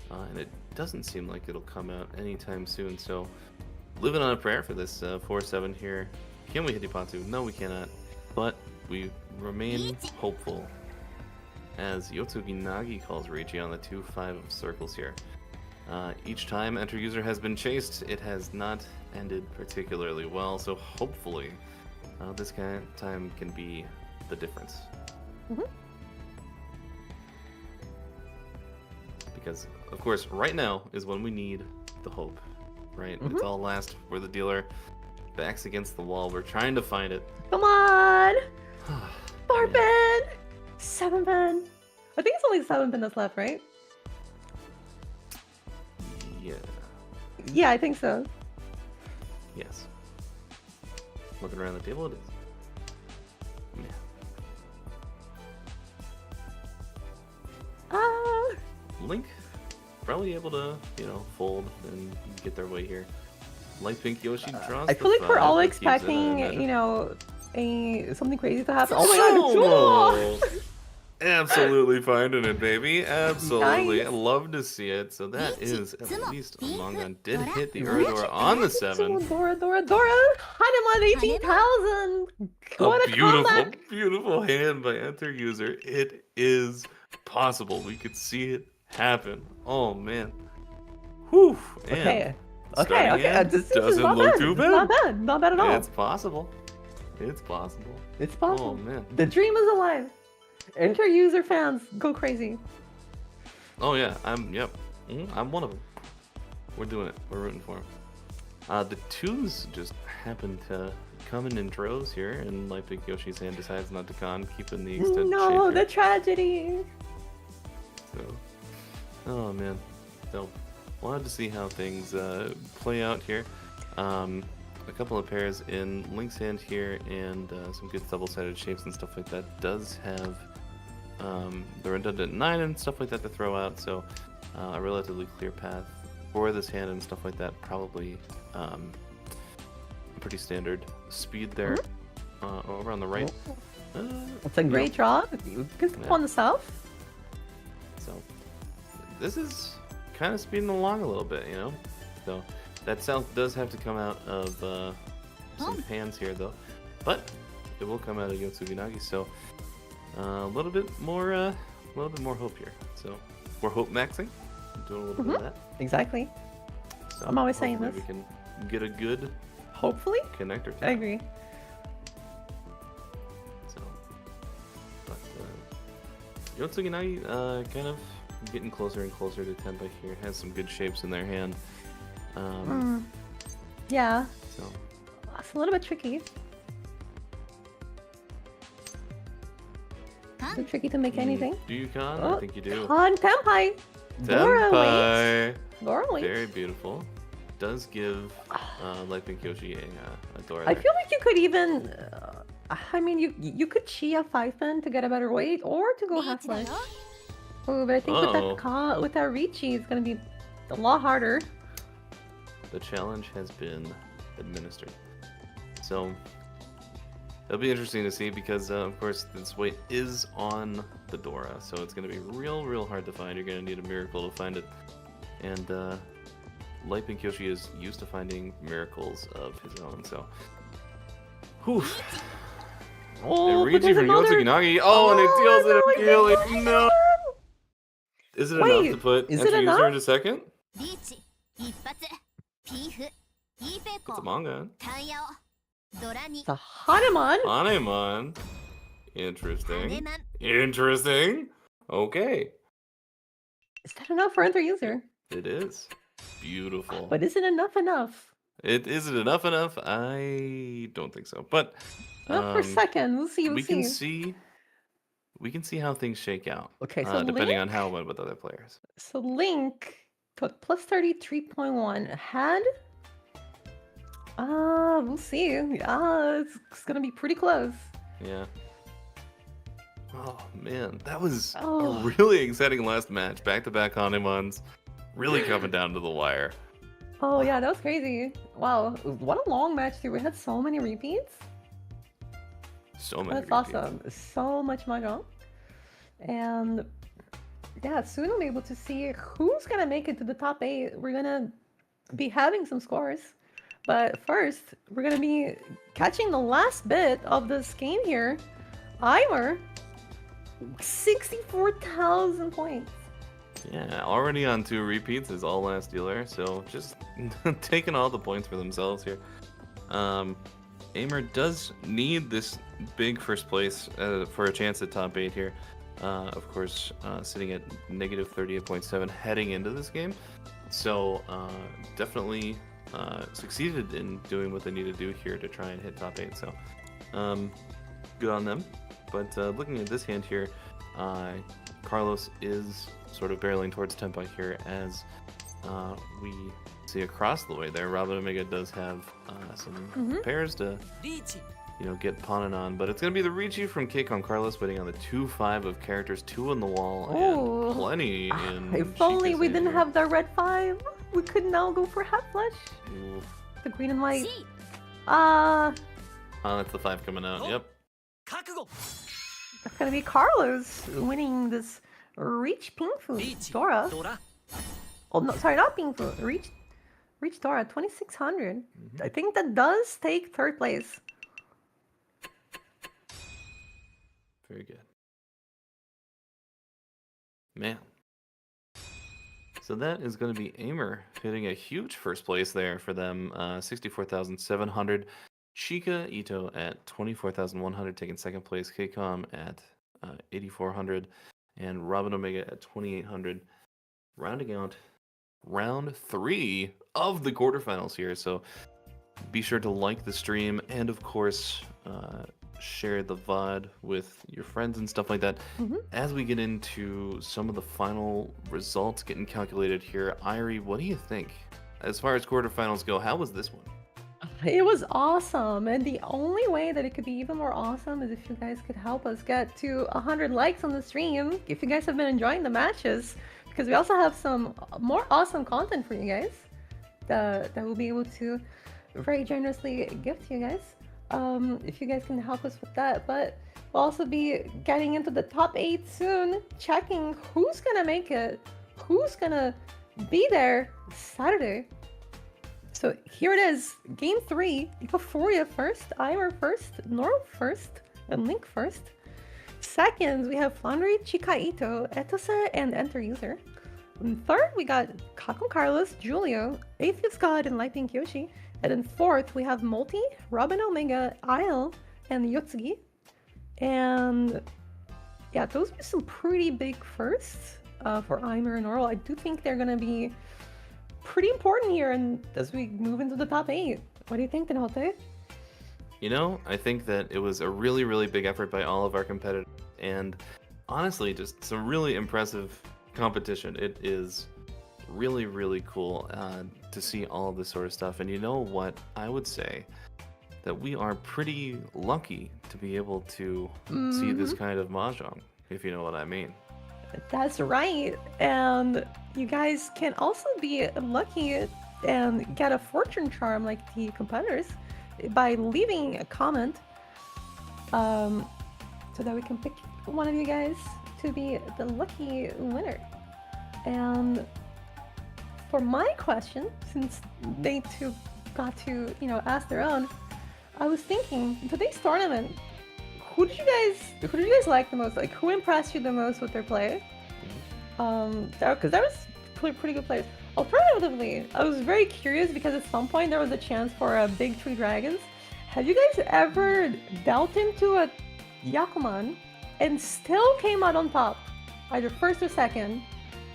And it doesn't seem like it'll come out anytime soon. So, living on a prayer for this 4-7 here. Can we hit Ipatu? No, we cannot. But we remain hopeful as Yotsugi-nagi calls Richie on the 2-5 of circles here. Each time Enter user has been chased, it has not ended particularly well, so hopefully this kind of time can be the difference. Because, of course, right now is when we need the hope, right? It's all last. We're the dealer. Backs against the wall. We're trying to find it. Come on! 4-pin! 7-pin! I think it's only 7-pin that's left, right? Yeah. Yeah, I think so. Yes. Looking around the table, it is. Yeah. Link probably able to, you know, fold and get their way here. Light Pink Yoshi draws. I feel like we're all expecting, you know, something crazy to happen. Oh my god! absolutely finding it, baby. Absolutely. Nice. I love to see it. So that Reach. is at Tsumo. least a Beef. Mangan did Dora. hit the Reach. Uradora on the So 7. Dora, Hanuman 18,000. What a beautiful, comeback. beautiful hand by Enter User. It is possible. We could see it happen. Oh, man. Whew. And Okay. starting hand This is doesn't not look bad. too Not bad. bad. Not bad at all. It's possible. It's possible. It's possible. Oh, man. The dream is alive. Enter user fans go crazy. Oh, yeah. I'm one of them. We're doing it. We're rooting for him. The 2s just happen to come in droves here, and Leipzig Yoshi's hand decides not to con, keeping the extended No, shape the here. tragedy. So, oh man. So, wanted to see how things play out here. A couple of pairs in Link's hand here, and some good double-sided shapes and stuff like that. Does have the redundant 9 and stuff like that to throw out, so a relatively clear path for this hand and stuff like that. Probably pretty standard speed there. Over on the right. It's a great draw. Good Yeah. on the south. So this is kind of speeding along a little bit, you know. So that south does have to come out of some hands here, though, but it will come out of Yotsuginagi. So a little bit more hope here. So we're hope maxing, doing a little bit of that. Exactly. So I'm always saying hopefully this. we can get a good Hopefully. connector. I agree. So, but Yotsuginagi kind of getting closer and closer to Tenpai here. Has some good shapes in their hand. Yeah. So It's a little bit tricky. Is it tricky to make anything? do you con? Oh, I think you do. Con Tenpai. Dora waits. Tenpai. Dora waits. Very beautiful. Does give Lightning Kyoshi a door I there. feel like you could even. I mean, you could chia 5-pin to get a better weight, or to go half life. Oh, but I think with that Richie, it's gonna be a lot harder. The challenge has been administered. So it'll be interesting to see because, of course, this weight is on the Dora, so it's going to be real hard to find. You're going to need a miracle to find it. And Lightning Kyoshi is used to finding miracles of his own, so. Whew. Oh, It but reaches there's from another. Yotsuginagi. Oh, and it deals it immediately. No! Is it enough Wait, to put is Enter it User enough? into second? リーチ一発ピーフイーペ It's a コ manga. タンヤオドラに It's a Hanuman. Anemon. ハネ Interesting. マン Interesting. Okay. Is that enough for Enter User? It is. Beautiful. But is it enough? Is it enough? I don't think so. But Not for second. We'll see. we can see how things shake out. Okay, so depending on Link- how it went with other players. So Link put plus 33.1. Had. We'll see. It's gonna be pretty close. Yeah. Oh man, that was Oh. a really exciting last match. Back-to-back Hanemons, really coming down to the wire. Oh yeah, that was crazy. Wow, what a long match too. We had so many repeats. So many. That's repeats. awesome. So much Mahjong. And yeah, soon we'll be able to see who's gonna make it to the top 8. We're gonna be having some scores. But first, we're gonna be catching the last bit of this game here. Eimer, 64,000 points. Yeah, already on 2 repeats is all last dealer, so just taking all the points for themselves here. Aimer does need this big first place for a chance at top 8 here. Of course, sitting at negative 38.7 heading into this game. So definitely succeeded in doing what they need to do here to try and hit top 8. So good on them. But looking at this hand here, Carlos is sort of barreling towards Tenpai here as we see across the way there. Robin Omega does have some pairs to get pawning on, but it's going to be the Ricci from Kick on Carlos, waiting on the 2-5 of characters, 2 on the wall, Ooh. and plenty in If only Chica's we hand didn't here. have the red 5, we could now go for half flesh. Ooh. The green and white. シ Ah, Oh, that's the 5 coming out. Yep. It's gonna be Carlos winning this Reach Pink Food リーチ Dora. ドラ Oh no, sorry, not Pink Food. Reach Dora 2600. I think that does take third place. Very good. Man. So that is going to be Aimer hitting a huge first place there for them. 64,700. Chica Ito at 24,100, taking second place. KCOM at 8,400. And Robin Omega at 2,800. Rounding out round 3 of the quarterfinals here. So be sure to like the stream and, of course, share the VOD with your friends and stuff like that. As we get into some of the final results getting calculated here, Irie, what do you think? As far as quarterfinals go, how was this one? It was awesome, and the only way that it could be even more awesome is if you guys could help us get to 100 likes on the stream. If you guys have been enjoying the matches, because we also have some more awesome content for you guys that we'll be able to very generously give to you guys. If you guys can help us with that, but we'll also be getting into the top 8 soon, checking who's gonna make it, who's gonna be there Saturday. So here it is, game 3, Euphoria first, Aimer first, Noro first, and Link first. Second, we have Flandry, Chicaito, Etose, and Enter User. And third, we got Kakum Carlos, Julio, Atheist God, and Light Pink Yoshi. And then fourth, we have Multi, Robin Omega, Isle, and Yotsugi. And yeah, those are some pretty big firsts for Aimer and Oral. I do think they're gonna be pretty important here and as we move into the top 8. What do you think, Tenote? You know, I think that it was a really, really big effort by all of our competitors. And honestly, just some really impressive competition. It is really, really cool to see all of this sort of stuff. And you know what? I would say that we are pretty lucky to be able to see this kind of Mahjong, if you know what I mean. That's right. And you guys can also be lucky and get a fortune charm like the competitors by leaving a comment so that we can pick one of you guys to be the lucky winner. And for my question, since they two got to, ask their own, I was thinking in today's tournament, who did you guys like the most? Like, who impressed you the most with their play? Because there was pretty good players. Alternatively, I was very curious because at some point there was a chance for a big 3 dragons. Have you guys ever dealt into a Yakuman and still came out on top, either first or second?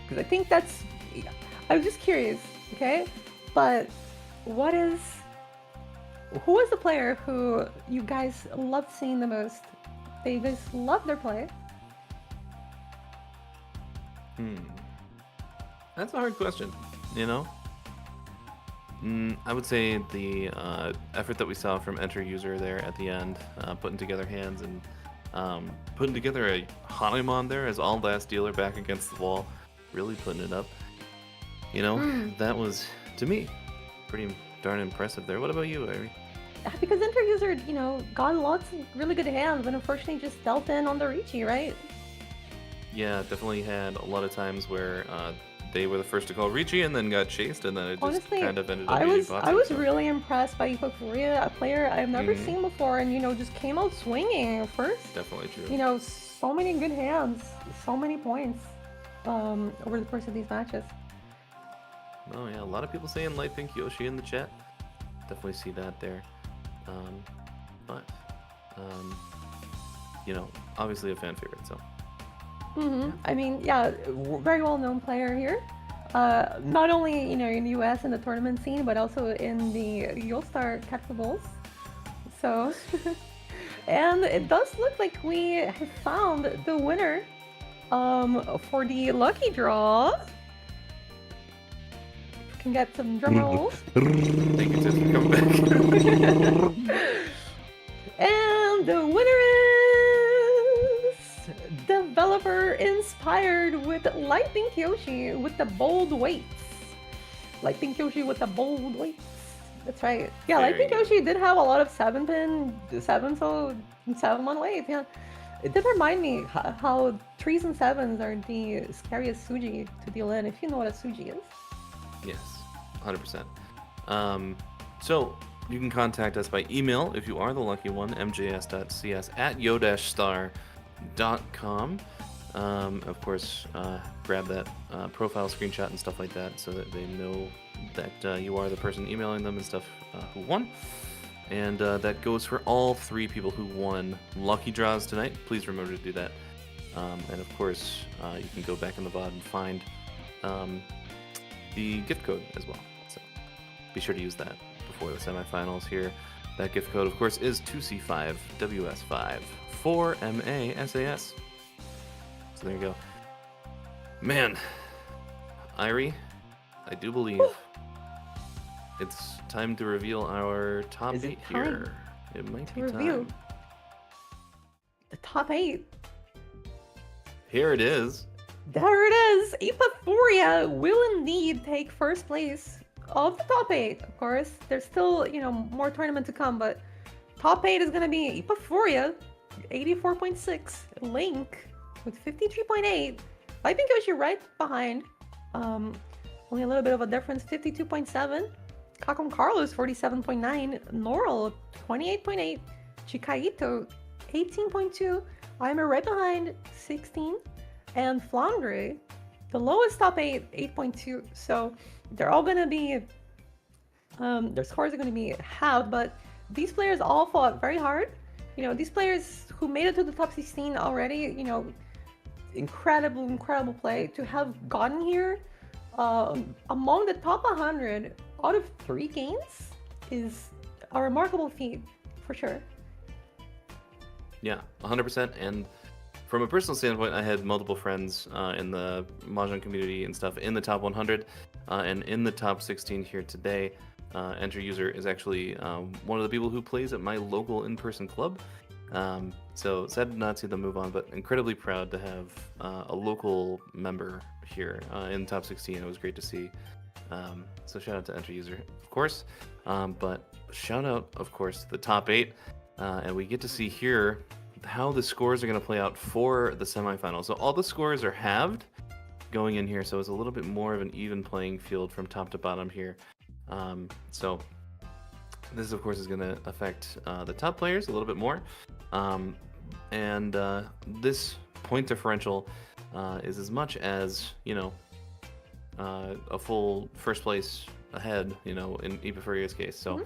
Because I think that's. I was just curious, okay? But who was the player who you guys loved seeing the most? They just loved their play. That's a hard question, I would say the effort that we saw from Enter User there at the end, putting together hands and putting together a Hanuman there as all last dealer back against the wall, really putting it up. That was, to me, pretty darn impressive there. What about you, Irie? Because Enter User, got lots of really good hands, but unfortunately just dealt in on the Ricci, right? Yeah, definitely had a lot of times where they were the first to call Ricci and then got chased, and then it just Honestly, kind of ended up I being was possible, so. really impressed by Euphoria, a player I've never seen before, and just came out swinging first. Definitely true. So many good hands, so many points over the course of these matches. Oh yeah, a lot of people saying Light Pink Yoshi in the chat. Definitely see that there. But obviously a fan favorite, so. I mean, yeah, very well-known player here. Not only in the US in the tournament scene, but also in the Yostar Catfood Bowls. So, and it does look like we have found the winner for the lucky draw. Can get some drum rolls. Thank you, Tiff, for coming back. And the winner is developer inspired with Light Pink Yoshi with the bold weights. Light Pink Yoshi with the bold weights. That's right. Yeah, Light Pink Yoshi did have a lot of 7-pin, 7-1 weights, yeah. It did remind me how 3s and 7s are the scariest Suji to deal in, if you know what a Suji is. Yes, 100%. So you can contact us by email if you are the lucky one, mjs.cs@yo-star.com. Of course, grab that profile screenshot and stuff like that so that they know that you are the person emailing them and stuff who won. And that goes for all 3 people who won lucky draws tonight. Please remember to do that. And of course, you can go back in the VOD and find the gift code as well. So be sure to use that before the semifinals here. That gift code, of course, is 2C5WS5 4MASAS. So there you go. Man, Irie, I do believe it's time to reveal our top Is it 8 here. time It might to be reveal time. the top 8. Here it is. There it is! Apathoria will indeed take first place of the top 8. Of course, there's still, more tournament to come, but top 8 is gonna be Apathoria, 84.6, Link with 53.8, Viping Yoshi right behind, only a little bit of a difference, 52.7, Kakom Carlos 47.9, Noral 28.8, Chikaito 18.2, I'm right behind 16, and Flandre, the lowest top 8, 8.2. So they're all gonna be, their scores are gonna be halved, but these players all fought very hard. These players who made it to the top 16 already, incredible play. To have gotten here among the top 100 out of 3 games is a remarkable feat, for sure. Yeah, 100%. And from a personal standpoint, I had multiple friends in the Mahjong community and stuff in the top 100 and in the top 16 here today. Enter User is actually one of the people who plays at my local in-person club. So sad to not see them move on, but incredibly proud to have a local member here in the top 16. It was great to see. So shout out to Enter User, of course. But shout out, of course, to the top 8. And we get to see here how the scores are going to play out for the semifinals. So all the scores are halved going in here, so it's a little bit more of an even playing field from top to bottom here. So this, of course, is going to affect the top players a little bit more. And this point differential is as much as, a full first place ahead, in Ipafuria's case. So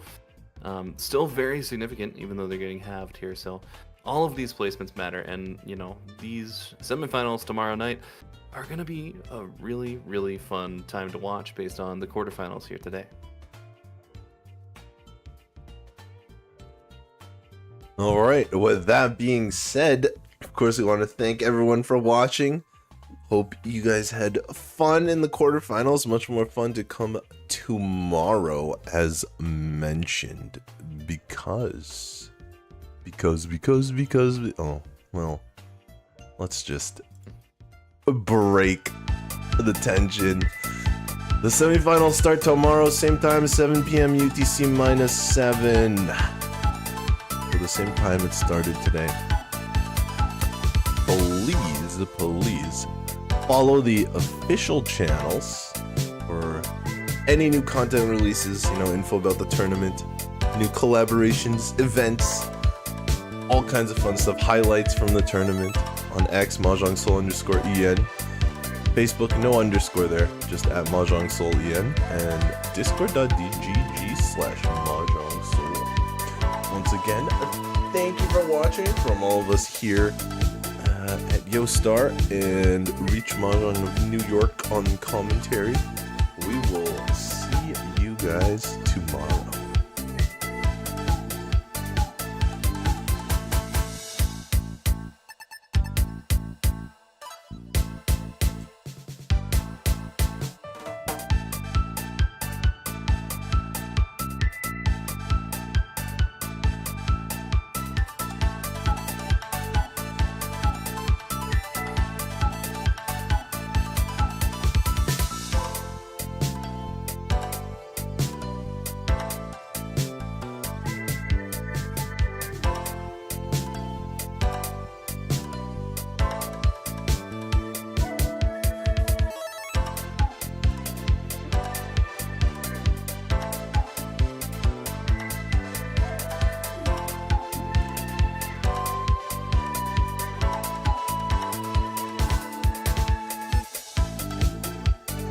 still very significant, even though they're getting halved here. So all of these placements matter, and these semifinals tomorrow night are going to be a really fun time to watch based on the quarterfinals here today. All right, with that being said, of course, we want to thank everyone for watching. Hope you guys had fun in the quarterfinals. Much more fun to come tomorrow, as mentioned, because oh, well, let's just break the tension. The semifinals start tomorrow, same time, 7 p.m. UTC -7. For the same time it started today. Please follow the official channels for any new content releases, info about the tournament, new collaborations, events, all kinds of fun stuff, highlights from the tournament on X, Mahjong Soul _EN. Facebook, no underscore there, just at Mahjong Soul EN, and discord.gg/Mahjong Soul. Once again, thank you for watching from all of us here at Yostar and Reach Mahjong of New York on commentary. We will see you guys tomorrow.